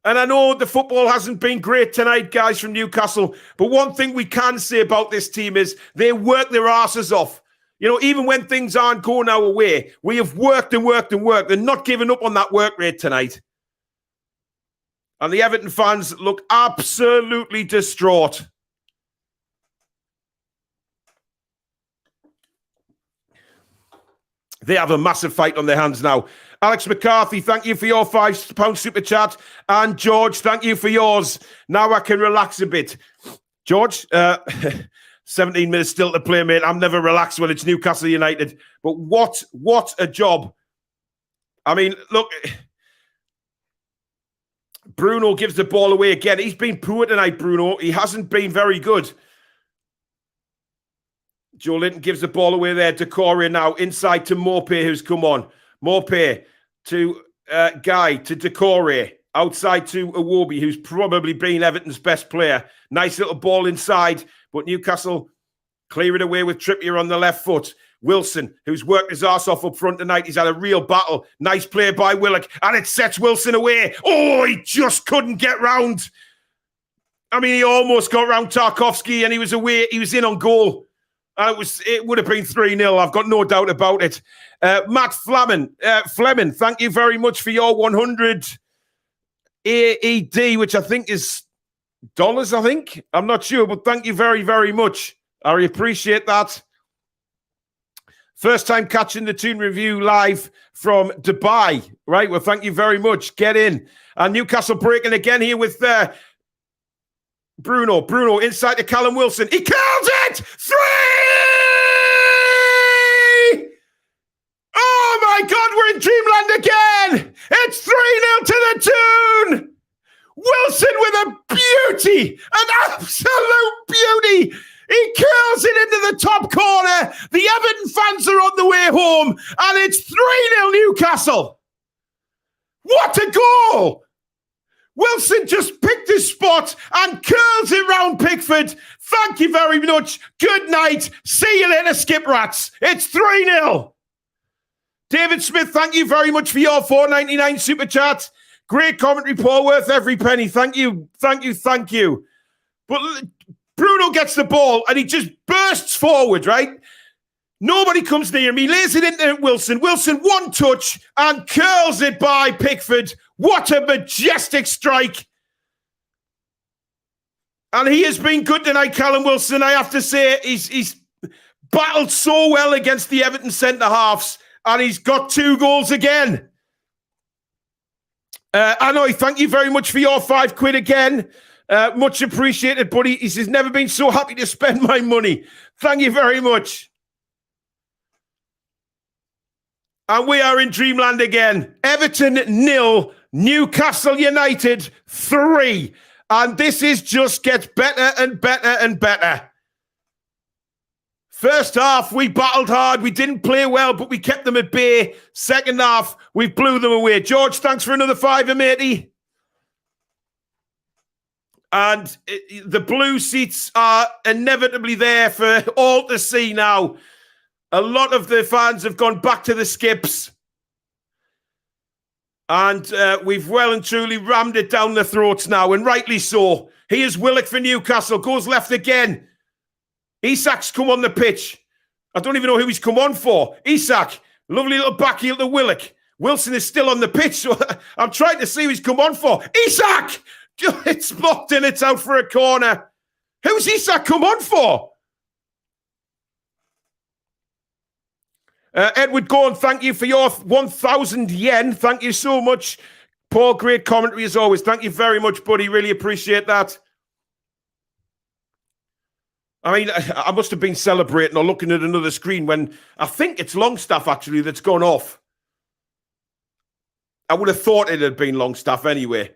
And I know the football hasn't been great tonight, guys, from Newcastle. But one thing we can say about this team is they work their asses off. You know, even when things aren't going our way, we have worked and worked and worked. They're not giving up on that work rate tonight. And the Everton fans look absolutely distraught. They have a massive fight on their hands now. Alex McCarthy, thank you for your £5 super chat. And George, thank you for yours. Now I can relax a bit. George, 17 minutes still to play, mate. I'm never relaxed when it's Newcastle United. But what a job. I mean, look, Bruno gives the ball away again. He's been poor tonight, Bruno. He hasn't been very good. Joe Linton gives the ball away there. Decore now inside to Maupay, who's come on. Maupay to Guy, to Decore. Outside to Iwobi, who's probably been Everton's best player. Nice little ball inside, but Newcastle clear it away with Trippier on the left foot. Wilson, who's worked his arse off up front tonight. He's had a real battle. Nice play by Willock, and it sets Wilson away. Oh, he just couldn't get round. I mean, he almost got round Tarkovsky, and he was away. He was in on goal. It would have been 3-0. I've got no doubt about it. Matt Fleming, thank you very much for your 100 AED, which I think is dollars, I think. I'm not sure, but thank you very, very much. I appreciate that. First time catching the Toon Review live from Dubai. Right, well, thank you very much. Get in. And Newcastle breaking again here with Bruno. Bruno inside to Callum Wilson. He curls it! 3! Oh my God, we're in dreamland again! It's 3-0 to the Toon! Wilson with a beauty! An absolute beauty! He curls it into the top corner. The Everton fans are on the way home, and it's 3-0 Newcastle. What a goal! Wilson just picked his spot and curls it round Pickford. Thank you very much. Good night. See you later, Skip Rats. It's 3-0. David Smith, thank you very much for your $4.99 super chat. Great commentary, Paul, worth every penny. Thank you, thank you, thank you. But Bruno gets the ball and he just bursts forward, right? Nobody comes near him. He lays it into Wilson. Wilson, one touch and curls it by Pickford. What a majestic strike. And he has been good tonight, Callum Wilson. I have to say, he's battled so well against the Everton centre-halves, and he's got 2 goals again. Anoy, thank you very much for your £5 again. Much appreciated, buddy. He says, never been so happy to spend my money. Thank you very much. And we are in dreamland again. Everton 0, Newcastle United 3. And this just gets better and better and better. First half, we battled hard. We didn't play well, but we kept them at bay. Second half, we blew them away. George, thanks for another £5, matey. And the blue seats are inevitably there for all to see now. A lot of the fans have gone back to the skips. And we've well and truly rammed it down their throats now, and rightly so. Here's Willock for Newcastle. Goes left again. Isak's come on the pitch. I don't even know who he's come on for. Isak, lovely little back heel to Willock. Wilson is still on the pitch, so I'm trying to see who he's come on for. Isak! It's blocked and it's out for a corner. Who's Isak come on for? Edward Gorn, thank you for your 1,000 yen. Thank you so much. Paul, great commentary as always. Thank you very much, buddy. Really appreciate that. I mean, I must have been celebrating or looking at another screen when I think it's Longstaff, actually, that's gone off. I would have thought it had been Longstaff anyway.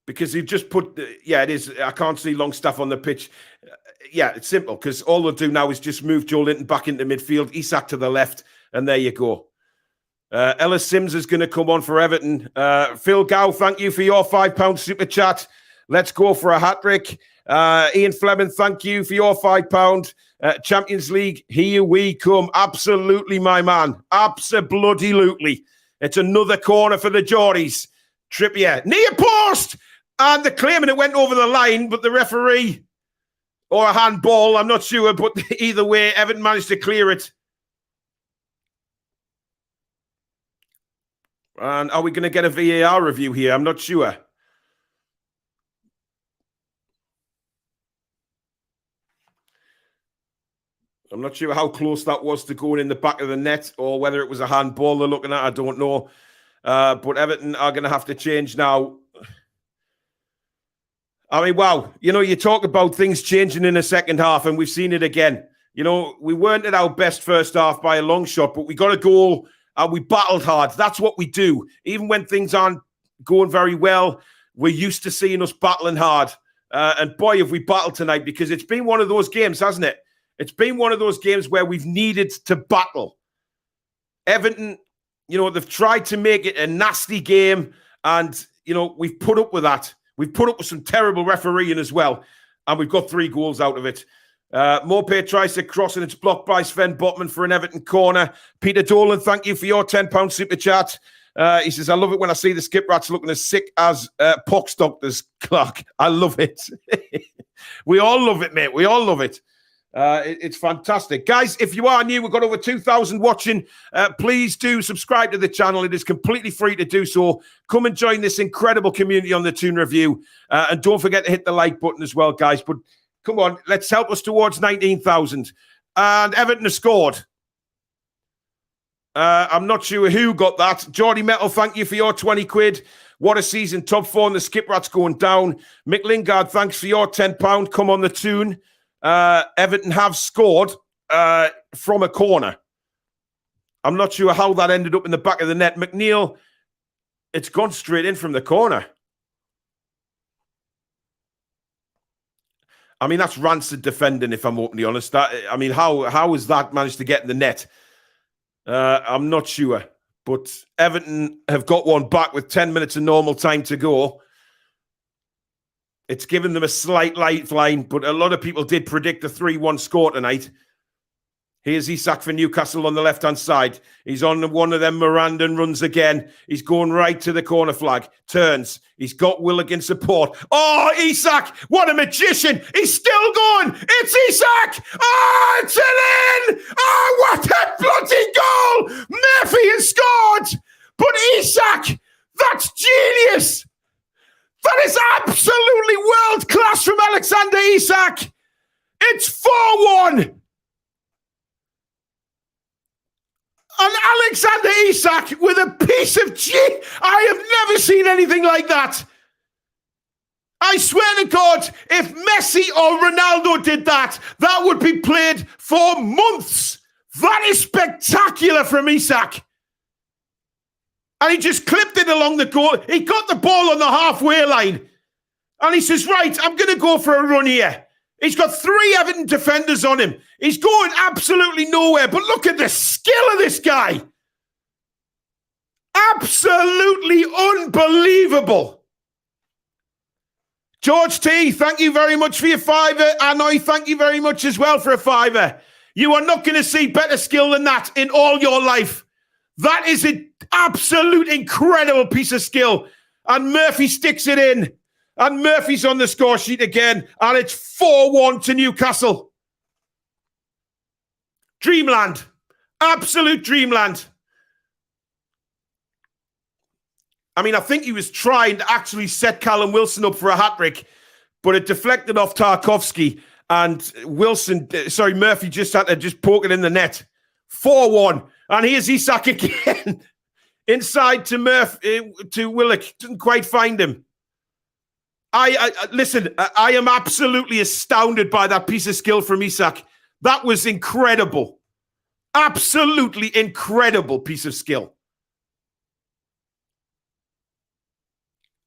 Because you've just put, yeah, it is. I can't see Longstaff on the pitch. Yeah, it's simple because all they'll do now is just move Joe Linton back into midfield, Isak to the left, and there you go. Ellis Sims is going to come on for Everton. Phil Gow, thank you for your £5 super chat. Let's go for a hat-trick. Ian Fleming, thank you for your £5. Champions League, here we come. Absolutely, my man. Absolutely. It's another corner for the Geordies. Trippier, near post! And they're claiming it went over the line, but the referee, or a handball, I'm not sure, but either way, Everton managed to clear it. And are we going to get a VAR review here? I'm not sure. I'm not sure how close that was to going in the back of the net or whether it was a handball they're looking at. I don't know. But Everton are going to have to change now. I mean, wow. You know, you talk about things changing in the second half, and we've seen it again. You know, we weren't at our best first half by a long shot, but we got a goal and we battled hard. That's what we do. Even when things aren't going very well, we're used to seeing us battling hard. And boy, have we battled tonight, because it's been one of those games, hasn't it? It's been one of those games where we've needed to battle. Everton, you know, they've tried to make it a nasty game, and, you know, we've put up with that. We've put up with some terrible refereeing as well, and we've got 3 goals out of it. Morpay tries to cross, and it's blocked by Sven Botman for an Everton corner. Peter Dolan, thank you for your £10 super chat. He says, I love it when I see the skip rats looking as sick as pox doctors, Clark. I love it. We all love it, mate. We all love it. It's fantastic. Guys, if you are new, we've got over 2,000 watching. Please do subscribe to the channel. It is completely free to do so. Come and join this incredible community on the Toon Review. And don't forget to hit the like button as well, guys. But Come on, let's help us towards 19,000. And Everton have scored. I'm not sure who got that. Geordie Metal, thank you for your 20 quid. What a season. Top 4 and the skip rat's going down. Mick Lingard, thanks for your £10. Come on the Toon. Everton have scored from a corner. I'm not sure how that ended up in the back of the net. McNeil, it's gone straight in from the corner. I mean, that's rancid defending, if I'm openly honest. How has that managed to get in the net? I'm not sure. But Everton have got one back with 10 minutes of normal time to go. It's given them a slight lifeline, but a lot of people did predict a 3-1 score tonight. Here's Isak for Newcastle on the left-hand side. He's on one of them Miranda runs again. He's going right to the corner flag. Turns. He's got Willigan support. Oh, Isak! What a magician! He's still going! It's Isak! Oh, it's in! Oh, what a bloody goal! Murphy has scored! But Isak, that's genius! That is absolutely world-class from Alexander Isak! It's 4-1! And Alexander Isak with a piece of I have never seen anything like that. I swear to God, if Messi or Ronaldo did that, that would be played for months. That is spectacular from Isak. And he just clipped it along the goal. He got the ball on the halfway line. And he says, right, I'm going to go for a run here. He's got 3 Everton defenders on him. He's going absolutely nowhere. But look at the skill of this guy. Absolutely unbelievable. George T, thank you very much for your £5. Anoy, thank you very much as well for a £5. You are not going to see better skill than that in all your life. That is an absolute incredible piece of skill. And Murphy sticks it in. And Murphy's on the score sheet again. And it's 4-1 to Newcastle. Dreamland. Absolute dreamland. I mean, I think he was trying to actually set Callum Wilson up for a hat-trick, but it deflected off Tarkovsky. And Murphy just had to poke it in the net. 4-1. And here's Isak again. Inside to Willock. Didn't quite find him. Listen, I am absolutely astounded by that piece of skill from Isak. That was incredible. Absolutely incredible piece of skill.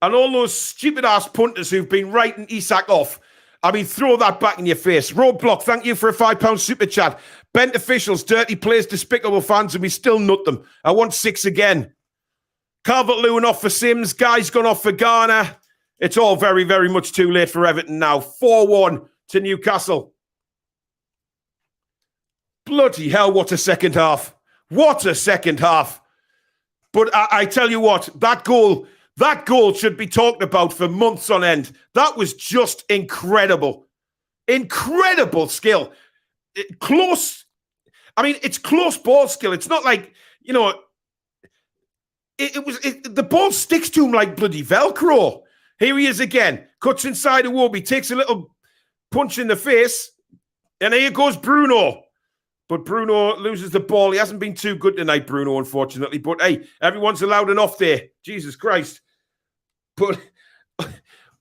And all those stupid-ass punters who've been writing Isak off, I mean, throw that back in your face. Roadblock, thank you for a £5 super chat. Bent officials, dirty players, despicable fans, and we still nut them. I want 6 again. Calvert-Lewin off for Sims. Guy's gone off for Garner. It's all very, very much too late for Everton now. 4-1 to Newcastle. Bloody hell, what a second half. What a second half. But I tell you what, that goal should be talked about for months on end. That was just incredible. Incredible skill. Close. I mean, it's close ball skill. It's not like, the ball sticks to him like bloody Velcro. Here he is again. Cuts inside Iwobi. Takes a little punch in the face. And here goes Bruno. But Bruno loses the ball. He hasn't been too good tonight, Bruno, unfortunately. But hey, everyone's allowed an off day. Jesus Christ. But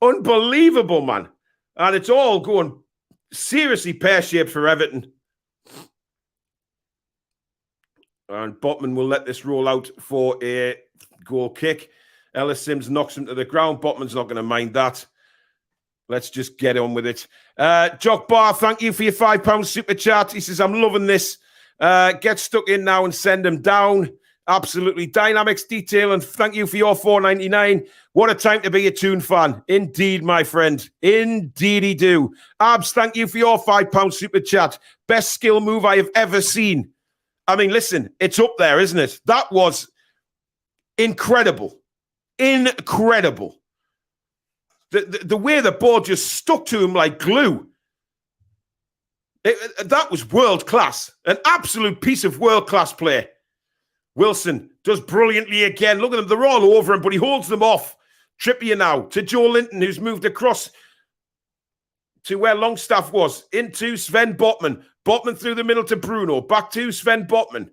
unbelievable, man. And it's all going seriously pear-shaped for Everton. And Botman will let this roll out for a goal kick. Ellis Sims knocks him to the ground. Botman's not going to mind that. Let's just get on with it. Jock Bar, thank you for your £5 super chat. He says, I'm loving this. Get stuck in now and send them down. Absolutely. Dynamics Detail, and thank you for your $4.99. What a time to be a Toon fan. Indeed, my friend. Indeedy do. Abs, thank you for your £5 super chat. Best skill move I have ever seen. I mean, listen, it's up there, isn't it? That was incredible. Incredible. The way the ball just stuck to him like glue. That was world class. An absolute piece of world class play. Wilson does brilliantly again. Look at them. They're all over him, but he holds them off. Trippier now to Joe Linton, who's moved across to where Longstaff was, into Sven Botman. Botman through the middle to Bruno. Back to Sven Botman.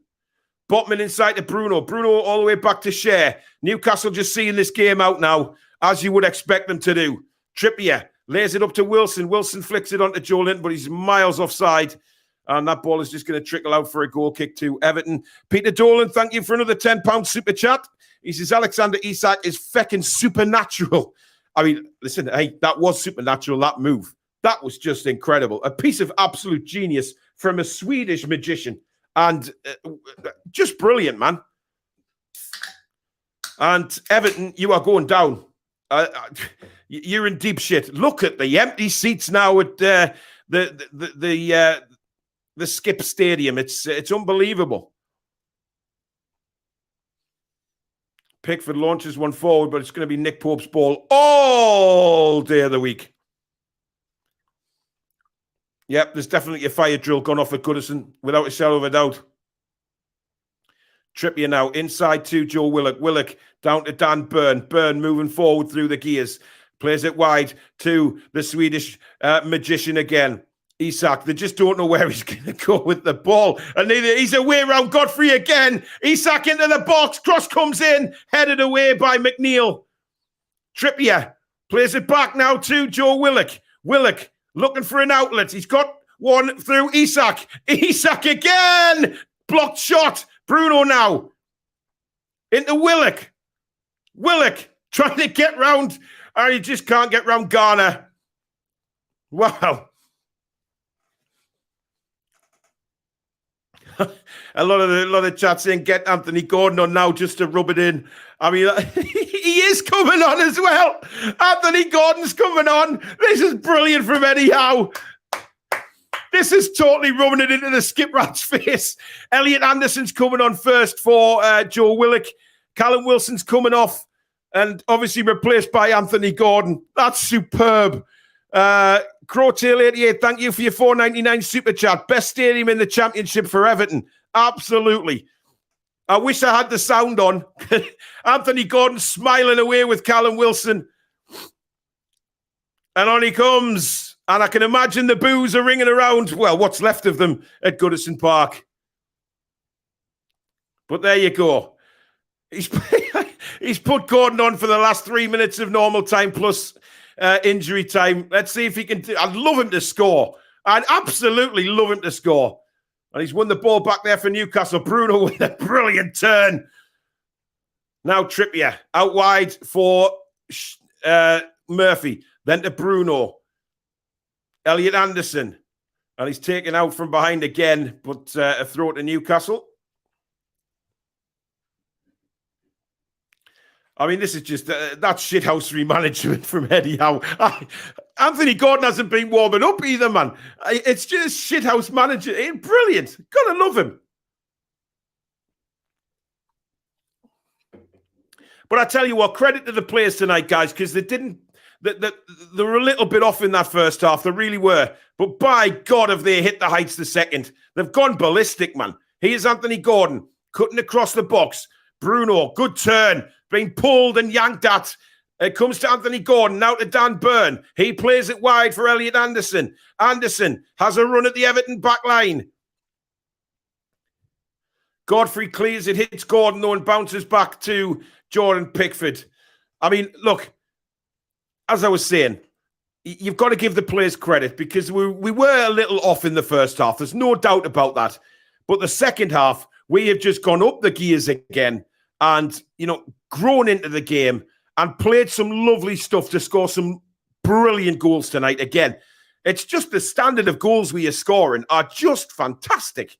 Botman inside to Bruno. Bruno all the way back to Cher. Newcastle just seeing this game out now, as you would expect them to do. Trippier lays it up to Wilson. Wilson flicks it onto Joe Linton, but he's miles offside. And that ball is just going to trickle out for a goal kick to Everton. Peter Dolan, thank you for another £10 super chat. He says, Alexander Isak is feckin' supernatural. I mean, listen, hey, that was supernatural, that move. That was just incredible. A piece of absolute genius from a Swedish magician. And just brilliant, man. And Everton, you are going down. You're in deep shit. Look at the empty seats now at the Skip Stadium. It's unbelievable. Pickford launches one forward, but it's going to be Nick Pope's ball all day of the week. Yep, there's definitely a fire drill gone off at Goodison, without a shadow of a doubt. Trippier now, inside to Joe Willock. Willock down to Dan Burn. Burn moving forward through the gears. Plays it wide to the Swedish magician again. Isak, they just don't know where he's going to go with the ball. And he's away around Godfrey again. Isak into the box. Cross comes in. Headed away by McNeil. Trippier plays it back now to Joe Willock. Willock looking for an outlet. He's got one through Isak. Isak again. Blocked shot. Bruno now. Into Willock. Willock trying to get round. And he just can't get round Garner. Wow. A lot of the chat saying get Anthony Gordon on now just to rub it in. I mean, he is coming on as well. Anthony Gordon's coming on. This is brilliant from Eddie Howe. This is totally rubbing it into the skip rat's face. Elliot Anderson's coming on first for Joe Willock. Callum Wilson's coming off and obviously replaced by Anthony Gordon. That's superb. Crowtail88, thank you for your $4.99 super chat. Best stadium in the championship for Everton. Absolutely. I wish I had the sound on. Anthony Gordon smiling away with Callum Wilson. And on he comes. And I can imagine the boos are ringing around. Well, what's left of them at Goodison Park. But there you go. He's put Gordon on for the last 3 minutes of normal time plus injury time. Let's see if he can. I'd love him to score. I'd absolutely love him to score. And he's won the ball back there for Newcastle. Bruno with a brilliant turn. Now Trippier out wide for Murphy. Then to Bruno. Elliot Anderson. And he's taken out from behind again, but a throw to Newcastle. I mean, this is just that shithousery management from Eddie Howe. Anthony Gordon hasn't been warming up either, man. It's just shithouse manager. Brilliant. Gotta love him. But I tell you what, credit to the players tonight, guys, because they didn't. They were a little bit off in that first half. They really were. But by God, have they hit the heights the second. They've gone ballistic, man. Here's Anthony Gordon cutting across the box. Bruno, good turn. Being pulled and yanked at. It comes to Anthony Gordon, now to Dan Burn. He plays it wide for Elliot Anderson. Anderson has a run at the Everton back line. Godfrey clears it, hits Gordon, though, and bounces back to Jordan Pickford. I mean, look, as I was saying, you've got to give the players credit because we were a little off in the first half. There's no doubt about that. But the second half, we have just gone up the gears again and, grown into the game and played some lovely stuff to score some brilliant goals tonight. Again, it's just the standard of goals we are scoring are just fantastic.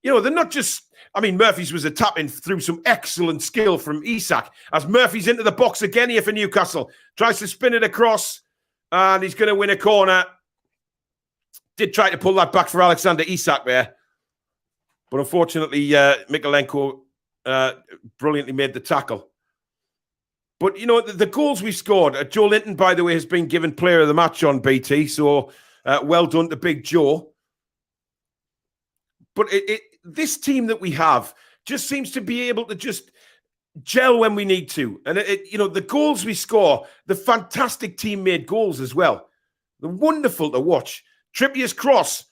They're not just... I mean, Murphy's was a tap-in through some excellent skill from Isak. As Murphy's into the box again here for Newcastle. Tries to spin it across, and he's going to win a corner. Did try to pull that back for Alexander Isak there. But unfortunately, Mikolenko brilliantly made the tackle. But, the goals we scored, Joe Linton, by the way, has been given player of the match on BT. So, well done to Big Joe. But this team that we have just seems to be able to just gel when we need to. And, the goals we score, the fantastic team-made goals as well. They're wonderful to watch. Trippier's cross.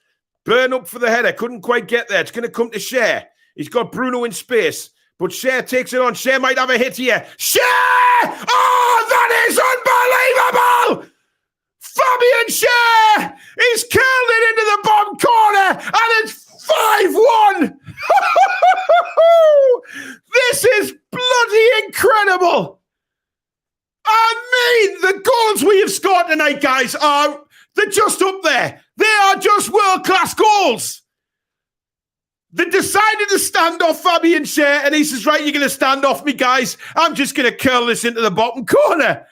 Burn up for the header. Couldn't quite get there. It's going to come to Shea. He's got Bruno in space. But Shea takes it on. Shea might have a hit here. Shea! Oh, that is unbelievable! Fabian Shea! He's curled it into the bottom corner, and it's 5-1! This is bloody incredible! I mean, the goals we have scored tonight, guys, they're just up there. They are just world-class goals. They decided to stand off Fabian Shea, and he says, right, you're going to stand off me, guys. I'm just going to curl this into the bottom corner.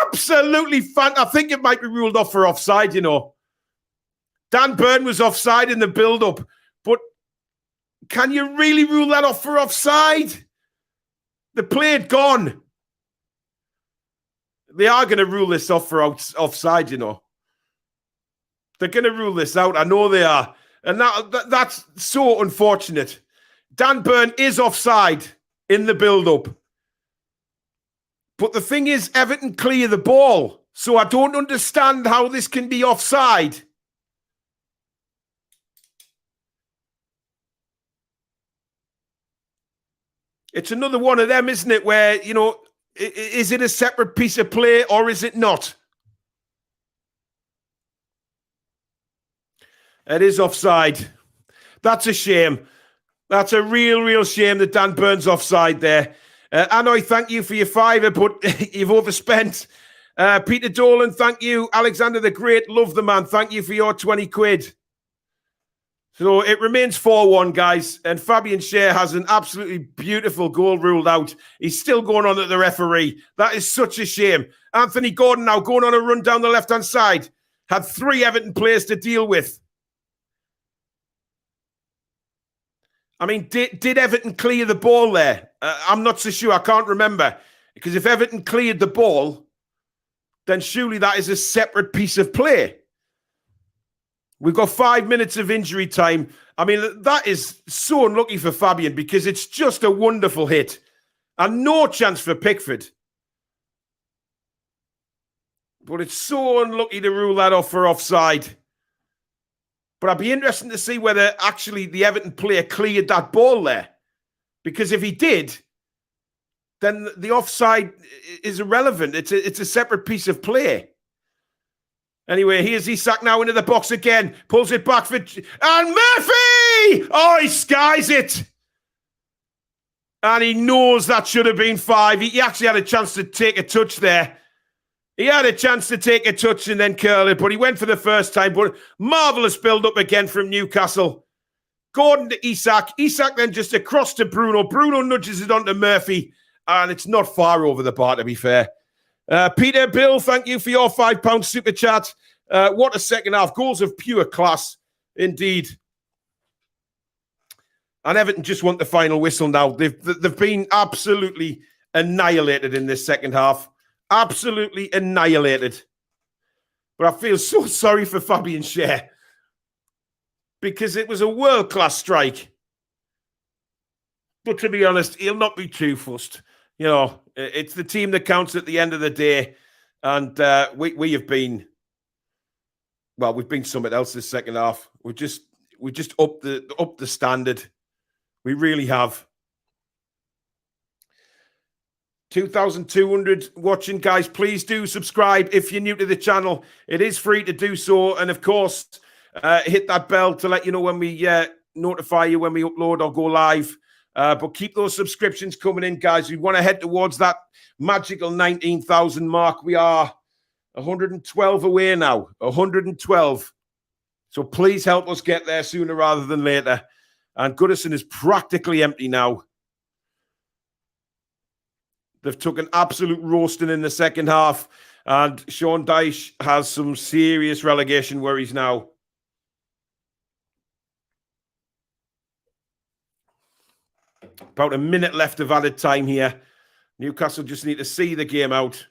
Absolutely I think it might be ruled off for offside, you know. Dan Burn was offside in the build-up, but can you really rule that off for offside? The play had gone. They are going to rule this off for offside, you know. They're going to rule this out. I know they are. And that's so unfortunate. Dan Burn is offside in the build-up. But the thing is, Everton clear the ball. So I don't understand how this can be offside. It's another one of them, isn't it? Where, you know, is it a separate piece of play or is it not? It is offside. That's a shame. That's a real shame that Dan Burn's offside there. Anoy, thank you for your £5, but you've overspent. Peter Dolan, thank you. Alexander the Great, love the man. Thank you for your 20 quid. So it remains 4-1, guys. And Fabian Shea has an absolutely beautiful goal ruled out. He's still going on at the referee. That is such a shame. Anthony Gordon now going on a run down the left-hand side. Had 3 Everton players to deal with. I mean, did Everton clear the ball there? I'm not so sure. I can't remember. Because if Everton cleared the ball, then surely that is a separate piece of play. We've got 5 minutes of injury time. I mean, that is so unlucky for Fabian because it's just a wonderful hit. And no chance for Pickford. But it's so unlucky to rule that off for offside. But I'd be interested to see whether actually the Everton player cleared that ball there. Because if he did, then the offside is irrelevant. It's a separate piece of play. Anyway, here's Isak now into the box again. Pulls it back for... And Murphy! Oh, he skies it. And he knows that should have been 5. He actually had a chance to take a touch there. He had a chance to take a touch and then curl it, but he went for the first time. But marvellous build-up again from Newcastle. Gordon to Isak. Isak then just across to Bruno. Bruno nudges it onto Murphy, and it's not far over the bar, to be fair. Peter, Bill, thank you for your £5 super chat. What a second half. Goals of pure class, indeed. And Everton just want the final whistle now. They've been absolutely annihilated in this second half. Absolutely annihilated. But I feel so sorry for Fabian Shea because it was a world-class strike. But to be honest, he'll not be too fussed. You know, it's the team that counts at the end of the day. And we have been, well, we've been something else this second half. We just upped the standard. We really have. 2,200 watching, guys. Please do subscribe if you're new to the channel. It is free to do so. And of course, hit that bell to let you know when we notify you when we upload or go live. But keep those subscriptions coming in, guys. We want to head towards that magical 19,000 mark. We are 112 away now. 112. So please help us get there sooner rather than later. And Goodison is practically empty now. They've took an absolute roasting in the second half. And Sean Dyche has some serious relegation worries now. About a minute left of added time here. Newcastle just need to see the game out.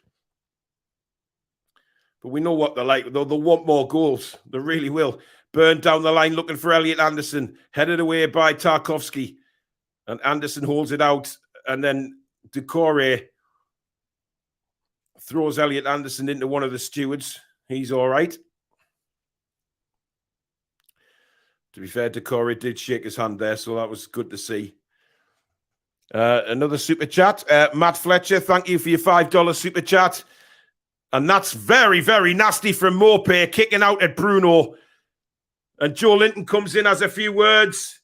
But we know what they're like. They'll want more goals. They really will. Burn down the line looking for Elliot Anderson. Headed away by Tarkovsky. And Anderson holds it out. And then Decore throws Elliot Anderson into one of the stewards. He's all right. To be fair, Decore did shake his hand there, so that was good to see. Another super chat. Matt Fletcher, thank you for your $5 super chat. And that's very, very nasty from Morpay, kicking out at Bruno. And Joe Linton comes in, has a few words.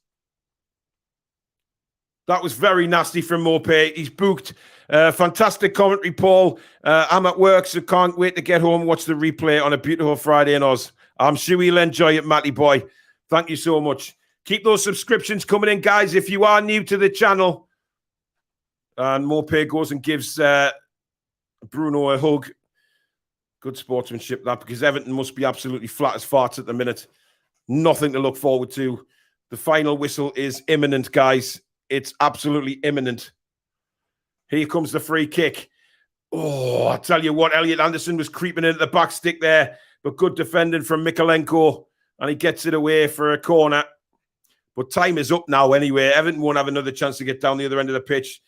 That was very nasty from Morpay. He's booked. Fantastic commentary, Paul. I'm at work, so can't wait to get home and watch the replay on a beautiful Friday in Oz. I'm sure you'll enjoy it, Matty boy. Thank you so much. Keep those subscriptions coming in, guys. If you are new to the channel, and Morpay goes and gives Bruno a hug. Good sportsmanship, that, because Everton must be absolutely flat as farts at the minute. Nothing to look forward to. The final whistle is imminent, guys. It's absolutely imminent. Here comes the free kick. Oh, I tell you what, Elliot Anderson was creeping in at the back stick there, but good defending from Mikolenko, and he gets it away for a corner. But time is up now anyway. Everton won't have another chance to get down the other end of the pitch.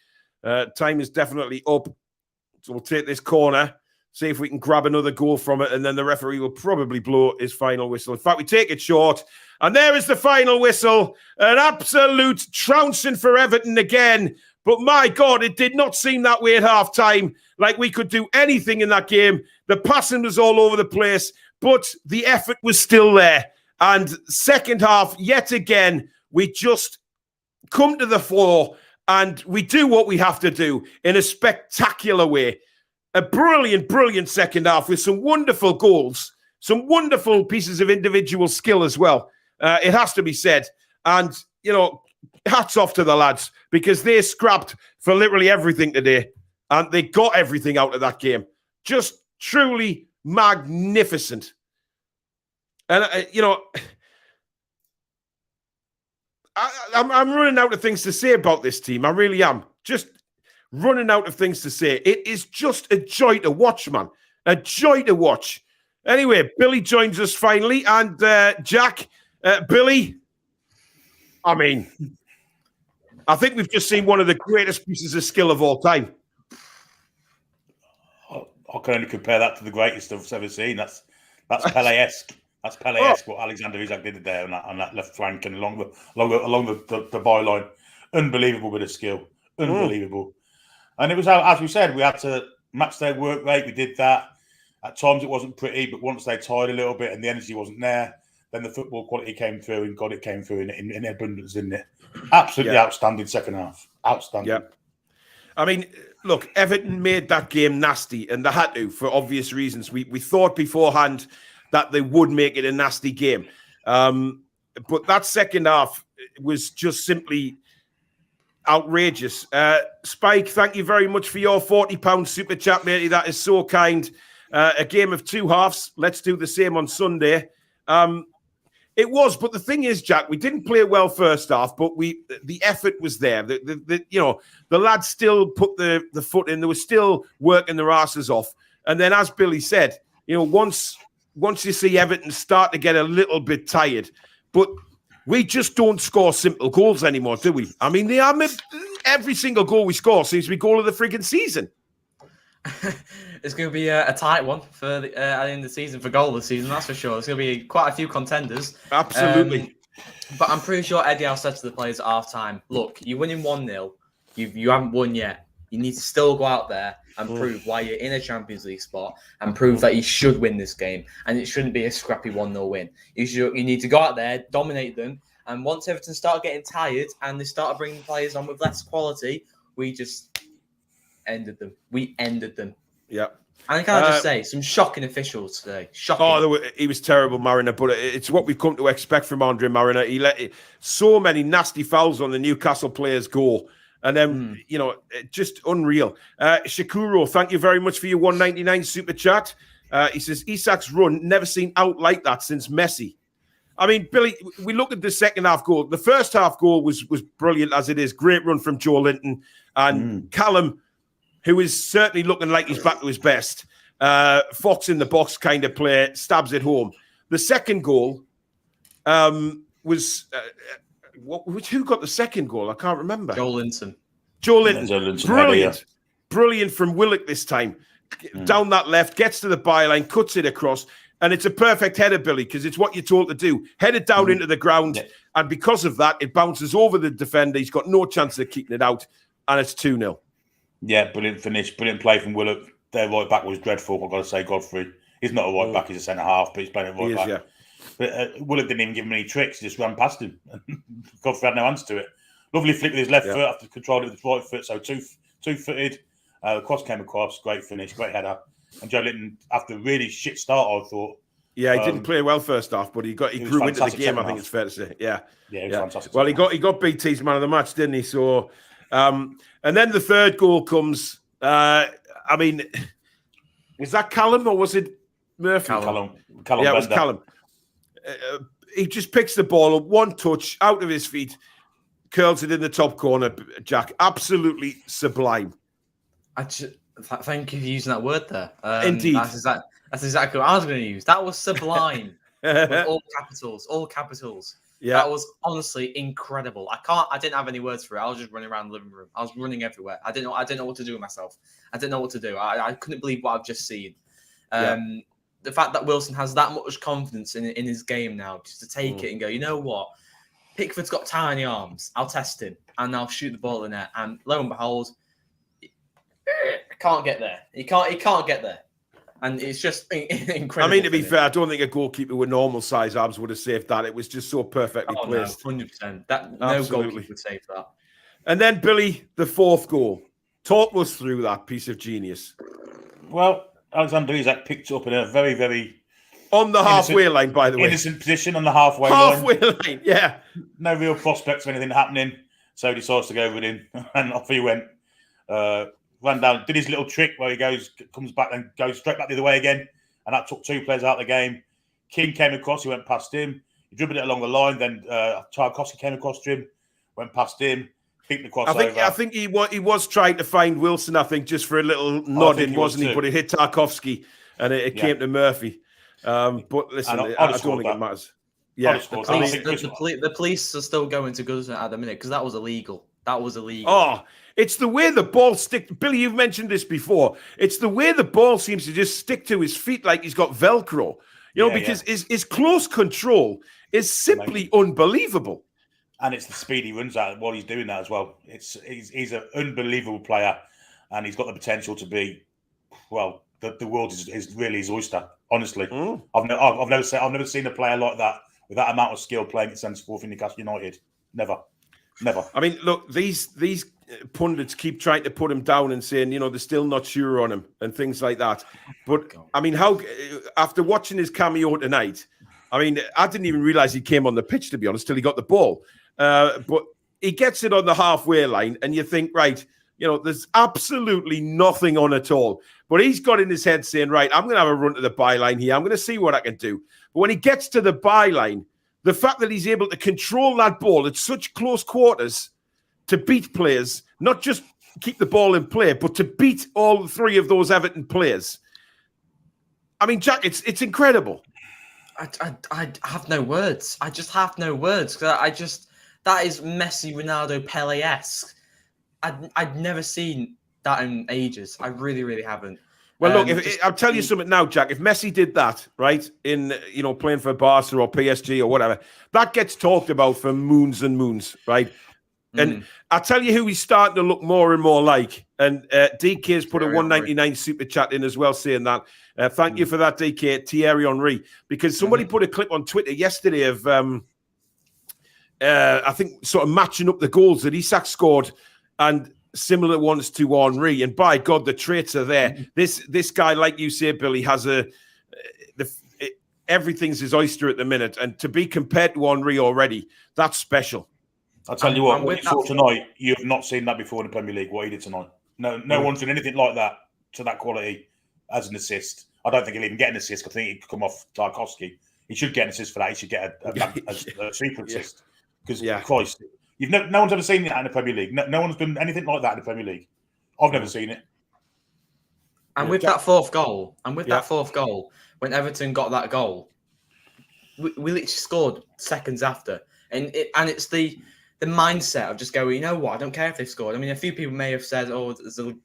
Time is definitely up. So we'll take this corner, see if we can grab another goal from it, and then the referee will probably blow his final whistle. In fact, we take it short, and there is the final whistle. An absolute trouncing for Everton again. But my God, it did not seem that way at half-time, like we could do anything in that game. The passing was all over the place, but the effort was still there. And second half, yet again, we just come to the fore and we do what we have to do in a spectacular way. A brilliant, brilliant second half with some wonderful goals, some wonderful pieces of individual skill as well. It has to be said. And, you know, hats off to the lads, because they scrapped for literally everything today and they got everything out of that game. Just truly magnificent. And, you know, I'm running out of things to say about this team. I really am. Just running out of things to say. It is just a joy to watch, man. A joy to watch. Anyway, Billy joins us finally. And Jack, Billy, I mean, I think we've just seen one of the greatest pieces of skill of all time. I can only compare that to the greatest I've ever seen. That's Pele-esque. That's Pele-esque what Alexander Isak did there on that left flank and along the byline. Unbelievable bit of skill. Unbelievable. And it was, as we said, we had to match their work rate. We did that. At times it wasn't pretty, but once they tired a little bit and the energy wasn't there, then the football quality came through, and God, it came through in abundance, didn't it? Absolutely outstanding second half. Outstanding. Yeah. I mean, look, Everton made that game nasty, and they had to for obvious reasons. We thought beforehand that they would make it a nasty game. But that second half was just simply outrageous. Spike, thank you very much for your £40 super chat, matey. That is so kind. A game of two halves. Let's do the same on Sunday. It was, but the thing is, Jack, we didn't play well first half, but the effort was there. The lads still put the foot in. They were still working their asses off. And then, as Billy said, you know, once you see Everton start to get a little bit tired, but we just don't score simple goals anymore, do we? I mean, every single goal we score seems to be goal of the frigging season. It's going to be a tight one for the end of the season, for goal of the season, that's for sure. There's going to be quite a few contenders. Absolutely. But I'm pretty sure Eddie Howe said to the players at half-time, look, you're winning 1-0. You haven't won yet. You need to still go out there and prove why you're in a Champions League spot and prove that you should win this game. And it shouldn't be a scrappy 1-0 win. You need to go out there, dominate them. And once Everton start getting tired and they start bringing players on with less quality, we just ended them. We ended them. Yeah. And can I just say, some shocking officials today. Shocking. Oh, he was terrible, Mariner, but it's what we've come to expect from Andre Mariner. He let so many nasty fouls on the Newcastle players go. And then, you know, just unreal. Shakuro, thank you very much for your $1.99 super chat. He says, Isak's run never seen out like that since Messi. I mean, Billy, we look at the second half goal. The first half goal was brilliant as it is. Great run from Joe Linton. And Callum, who is certainly looking like he's back to his best. Fox in the box kind of play, stabs it home. The second goal was... who got the second goal? I can't remember. Joe Linton. Brilliant. Brilliant from Willock this time. Down that left, gets to the byline, cuts it across. And it's a perfect header, Billy, because it's what you're told to do. Head it down into the ground. Yeah. And because of that, it bounces over the defender. He's got no chance of keeping it out. And it's 2-0. Yeah, brilliant finish. Brilliant play from Willock. Their right back was dreadful, I've got to say, Godfrey. He's not a right back, he's a centre-half, but he's playing at right back. Yeah. But Willook didn't even give him any tricks. He just ran past him. Godfrey had no answer to it. Lovely flick with his left foot after controlling it with his right foot. So two-footed. Cross came across. Great finish. Great header. And Joe Linton, after a really shit start, I thought. Yeah, he didn't play well first half, but he grew into the game, I think it's fair to say. Yeah. Yeah, he was fantastic. Well, he got BT's man of the match, didn't he? So, and then the third goal comes. I mean, was that Callum or was it Murphy? Callum. Yeah, it was Callum. He just picks the ball up, one touch, out of his feet, curls it in the top corner, Jack. Absolutely sublime. Thank you for using that word there. Indeed. That's exactly what I was going to use. That was sublime. With all capitals. Yeah. That was honestly incredible. I didn't have any words for it. I was just running around the living room. I was running everywhere. I didn't know what to do with myself. I didn't know what to do. I couldn't believe what I've just seen. The fact that Wilson has that much confidence in his game now, just to take it and go, you know what? Pickford's got tiny arms. I'll test him and I'll shoot the ball in there. And lo and behold, can't get there. He can't get there. And it's just incredible. I mean, to be fair, I don't think a goalkeeper with normal size arms would have saved that. It was just so perfectly placed. No, 100%. No goalkeeper would save that. And then, Billy, the fourth goal. Talk us through that piece of genius. Well, Alexander Isak picked up in a very, very... On the halfway line, by the way. Innocent position on the halfway line, yeah. No real prospects of anything happening. So he decides to go with him. And off he went. Ran down, did his little trick where he comes back and goes straight back the other way again. And that took two players out of the game. King came across, he went past him. He dribbled it along the line. Then Tarkowski came across to him, went past him. Kicked the crossover. I think he was trying to find Wilson, I think, just for a little nodding, wasn't he? But it hit Tarkowski and it came to Murphy. But listen, I don't think it matters. Yeah, the police are still going to Goodison at the minute because that was illegal. Oh, it's the way the ball stick. Billy, you've mentioned this before. It's the way the ball seems to just stick to his feet like he's got Velcro. You know, because his close control is simply unbelievable. And it's the speed he runs at while he's doing that as well. He's an unbelievable player, and he's got the potential to be, well, the world is really his oyster. Honestly, I've never seen a player like that with that amount of skill playing at centre forward for Newcastle United. Never. I mean, look, these pundits keep trying to put him down and saying, you know, they're still not sure on him and things like that. But I mean, how after watching his cameo tonight, I mean, I didn't even realize he came on the pitch, to be honest, till he got the ball. But he gets it on the halfway line, and you think, right, you know, there's absolutely nothing on at all. But he's got in his head saying, right, I'm going to have a run to the byline here. I'm going to see what I can do. But when he gets to the byline, the fact that he's able to control that ball at such close quarters to beat players, not just keep the ball in play, but to beat all three of those Everton players. I mean, Jack, it's incredible. I have no words. I just have no words. That is Messi, Ronaldo, Pele-esque. I'd never seen that in ages. I really, really haven't. Well, look, I'll tell you something now, Jack. If Messi did that, right, in, you know, playing for Barca or PSG or whatever, that gets talked about for moons and moons, right? And I'll tell you who he's starting to look more and more like. And DK has put a 199 super chat in as well, saying that. Thank you for that, DK, Thierry Henry. Because somebody put a clip on Twitter yesterday of, I think, sort of matching up the goals that Isak scored and similar ones to Henry. And by God, the traits are there. This guy, like you say, Billy, has everything's his oyster at the minute. And to be compared to Henry already, that's special. I'll tell you what you saw tonight, you have not seen that before in the Premier League, what he did tonight. No one's done anything like that to that quality as an assist. I don't think he'll even get an assist. I think he'd come off Tarkowski. He should get an assist for that. He should get a super assist. Because, Christ, no one's ever seen that in the Premier League. No one's done anything like that in the Premier League. I've never seen it. And with that fourth goal, when Everton got that goal, we literally scored seconds after. And it's the the mindset of just going, you know what, I don't care if they've scored. I mean, a few people may have said, oh,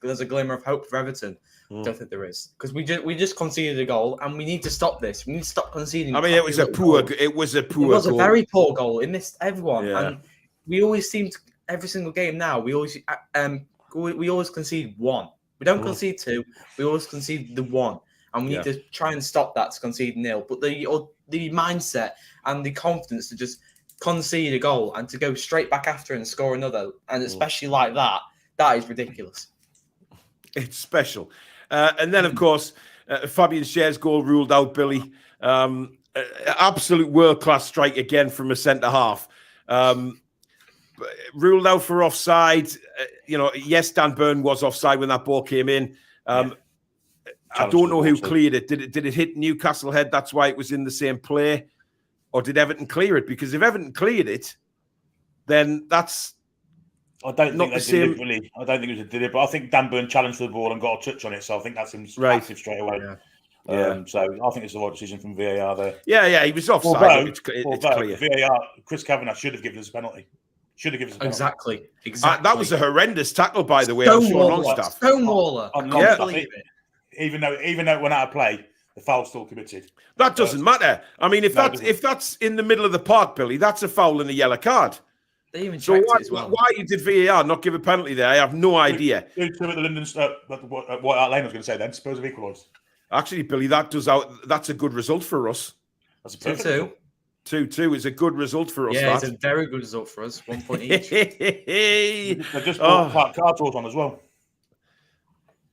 there's a glimmer of hope for Everton. I don't think there is, because we just conceded a goal, and we need to stop this. We need to stop conceding. I mean, it was a poor goal. It was a a very poor goal. It missed everyone, and we always seem to, every single game now, we always concede one. We don't concede two. We always concede the one, and we need to try and stop that to concede nil. But the mindset and the confidence to just concede a goal and to go straight back after and score another, and especially like that is ridiculous. It's special. And then, of course, Fabian Schär's goal ruled out, Billy. Absolute world-class strike again from a centre-half. Ruled out for offside. Yes, Dan Burn was offside when that ball came in. I don't know who cleared it. Did it hit Newcastle head? That's why it was in the same play. Or did Everton clear it? Because if Everton cleared it, then that's I don't think they deliberately. I don't think it was a deliberate. But I think Dan Burn challenged for the ball and got a touch on it. So I think that's him active straight away. So I think it's the right decision from VAR there. Yeah, he was offside. It's clear. VAR, Chris Kavanagh should have given us a penalty. Exactly. That was a horrendous tackle, by the way. Stonewaller. Even though it went out of play, the foul's still committed. That doesn't matter. I mean, if that's in the middle of the park, Billy, that's a foul and a yellow card. They even so why did VAR not give a penalty there? I have no idea. Two at the London White Hart Lane, I was going to say then. Spurs have equalised. Actually, Billy, that's a good result for us. That's a perfect result. 2-2 is a good result for us. Yeah, it's a very good result for us. 1 point each. They just brought card draws on as well.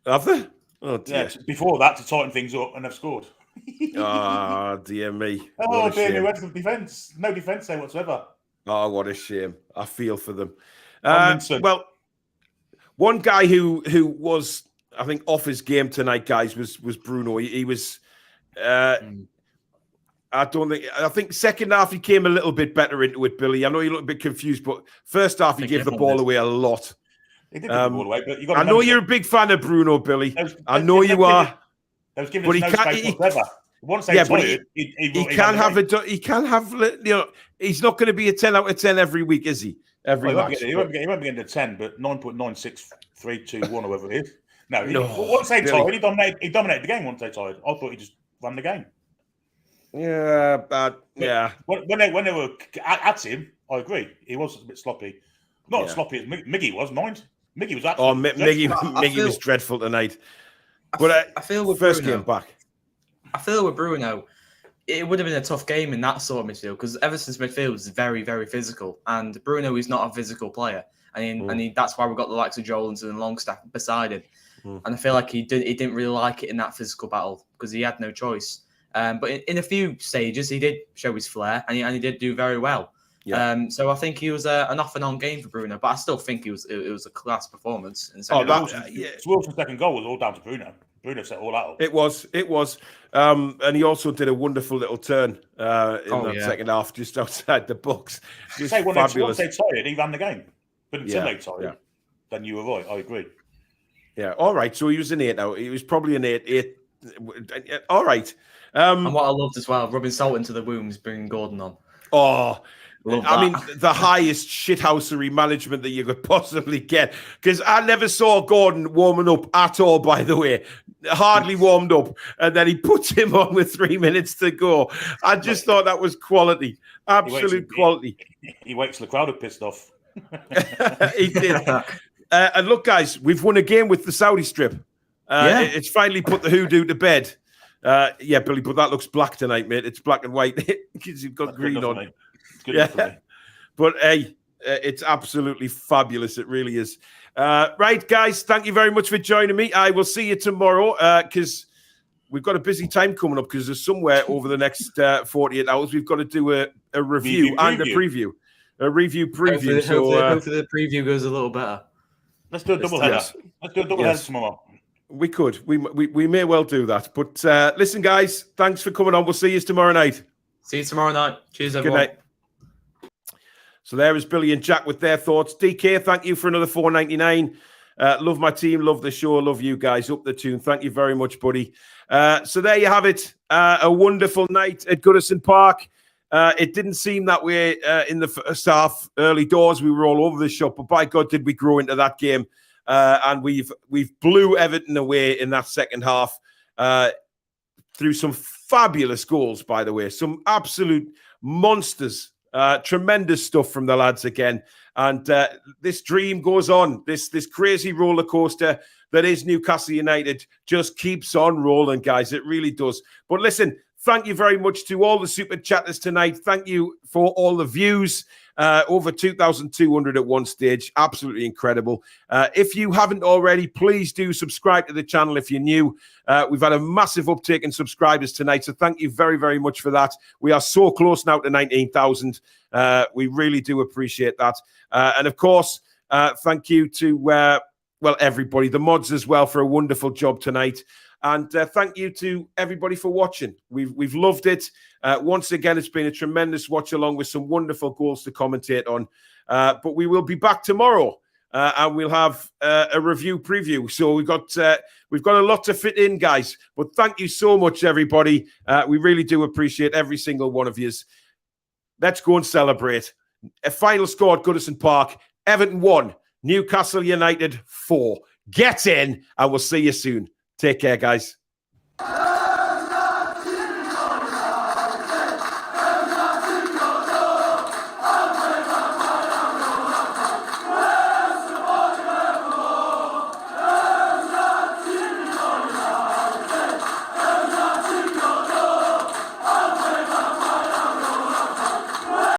Have they? Oh dear. Yeah, before that to tighten things up, and they've scored. Dear me. Oh dear me, where's the defence? No defence there whatsoever. Oh, what a shame. I feel for them. Well, one guy who was, I think, off his game tonight, guys, was Bruno. He was I think second half he came a little bit better into it, Billy. I know you look a bit confused, but first half he gave the ball away a lot. He did give the ball away, but you got I know you're a big fan of Bruno, Billy. I know you are. But he can't. Once they he can have it. He can have. He's not going to be a 10 out of 10 every week, is he? Every match. He won't be getting to 10, but 9.96321 or whatever it is. No. Once they tied, he dominated the game. Once they tied, I thought he just ran the game. Yeah, but yeah. When they were at him, I agree. He was a bit sloppy. Not as sloppy as Miggy was. Mind, Miggy was actually. Miggy was dreadful tonight. But I feel with first Bruno, game back. I feel with Bruno, it would have been a tough game in that sort of midfield because Everton's midfield is very, very physical, and Bruno is not a physical player, and that's why we've got the likes of Joelinton and Longstaff beside him. And I feel like he didn't really like it in that physical battle because he had no choice. But in a few stages, he did show his flair, and he did do very well. Yeah. So I think he was an off and on game for Bruno, but I still think it was a class performance. Wilson's second goal was all down to Bruno. Bruno set all that up. It was. And he also did a wonderful little turn in that second half, just outside the box. Once they tired, he ran the game. But until they tired, then you were right. I agree. Yeah. All right. So he was an 8 now. He was probably an 8. All right. And what I loved as well, rubbing salt into the wounds, bringing Gordon on. Oh, I mean, the highest shithousery management that you could possibly get. Because I never saw Gordon warming up at all, by the way. Hardly warmed up. And then he puts him on with 3 minutes to go. I just thought that was quality. Absolute quality. He wakes the crowd up pissed off. He did. And look, guys, we've won a game with the Saudi strip. It's finally put the hoodoo to bed. Billy, but that looks black tonight, mate. It's black and white because you've got green on. But hey, it's absolutely fabulous. It really is. Right, guys, thank you very much for joining me. I will see you tomorrow because we've got a busy time coming up because there's somewhere over the next 48 hours we've got to do a review and a preview. A review preview. Hopefully the preview goes a little better. Let's do a double header. Let's do a double header tomorrow. We could. We may well do that. But listen, guys, thanks for coming on. We'll see you tomorrow night. See you tomorrow night. Cheers, everyone. Good night. So there is Billy and Jack with their thoughts. DK, thank you for another $4.99. Love my team. Love the show. Love you guys. Up the tune. Thank you very much, buddy. So there you have it. A wonderful night at Goodison Park. It didn't seem that way in the first half. Early doors, we were all over the shop, but by God, did we grow into that game. And we've blew Everton away in that second half through some fabulous goals, by the way. Some absolute monsters. Tremendous stuff from the lads again. And this dream goes on. This crazy roller coaster that is Newcastle United just keeps on rolling, guys. It really does. But listen, thank you very much to all the super chatters tonight. Thank you for all the views. Over 2,200 at one stage. Absolutely incredible. If you haven't already, please do subscribe to the channel if you're new. We've had a massive uptake in subscribers tonight, so thank you very, very much for that. We are so close now to 19,000. We really do appreciate that. And of course, thank you to, everybody, the mods as well, for a wonderful job tonight. And thank you to everybody for watching. We've loved it. Once again, it's been a tremendous watch along with some wonderful goals to commentate on. But we will be back tomorrow and we'll have a review preview. So we've got a lot to fit in, guys. But thank you so much, everybody. We really do appreciate every single one of you. Let's go and celebrate. A final score at Goodison Park. Everton 1, Newcastle United 4. Get in, and we'll see you soon. Take care, guys.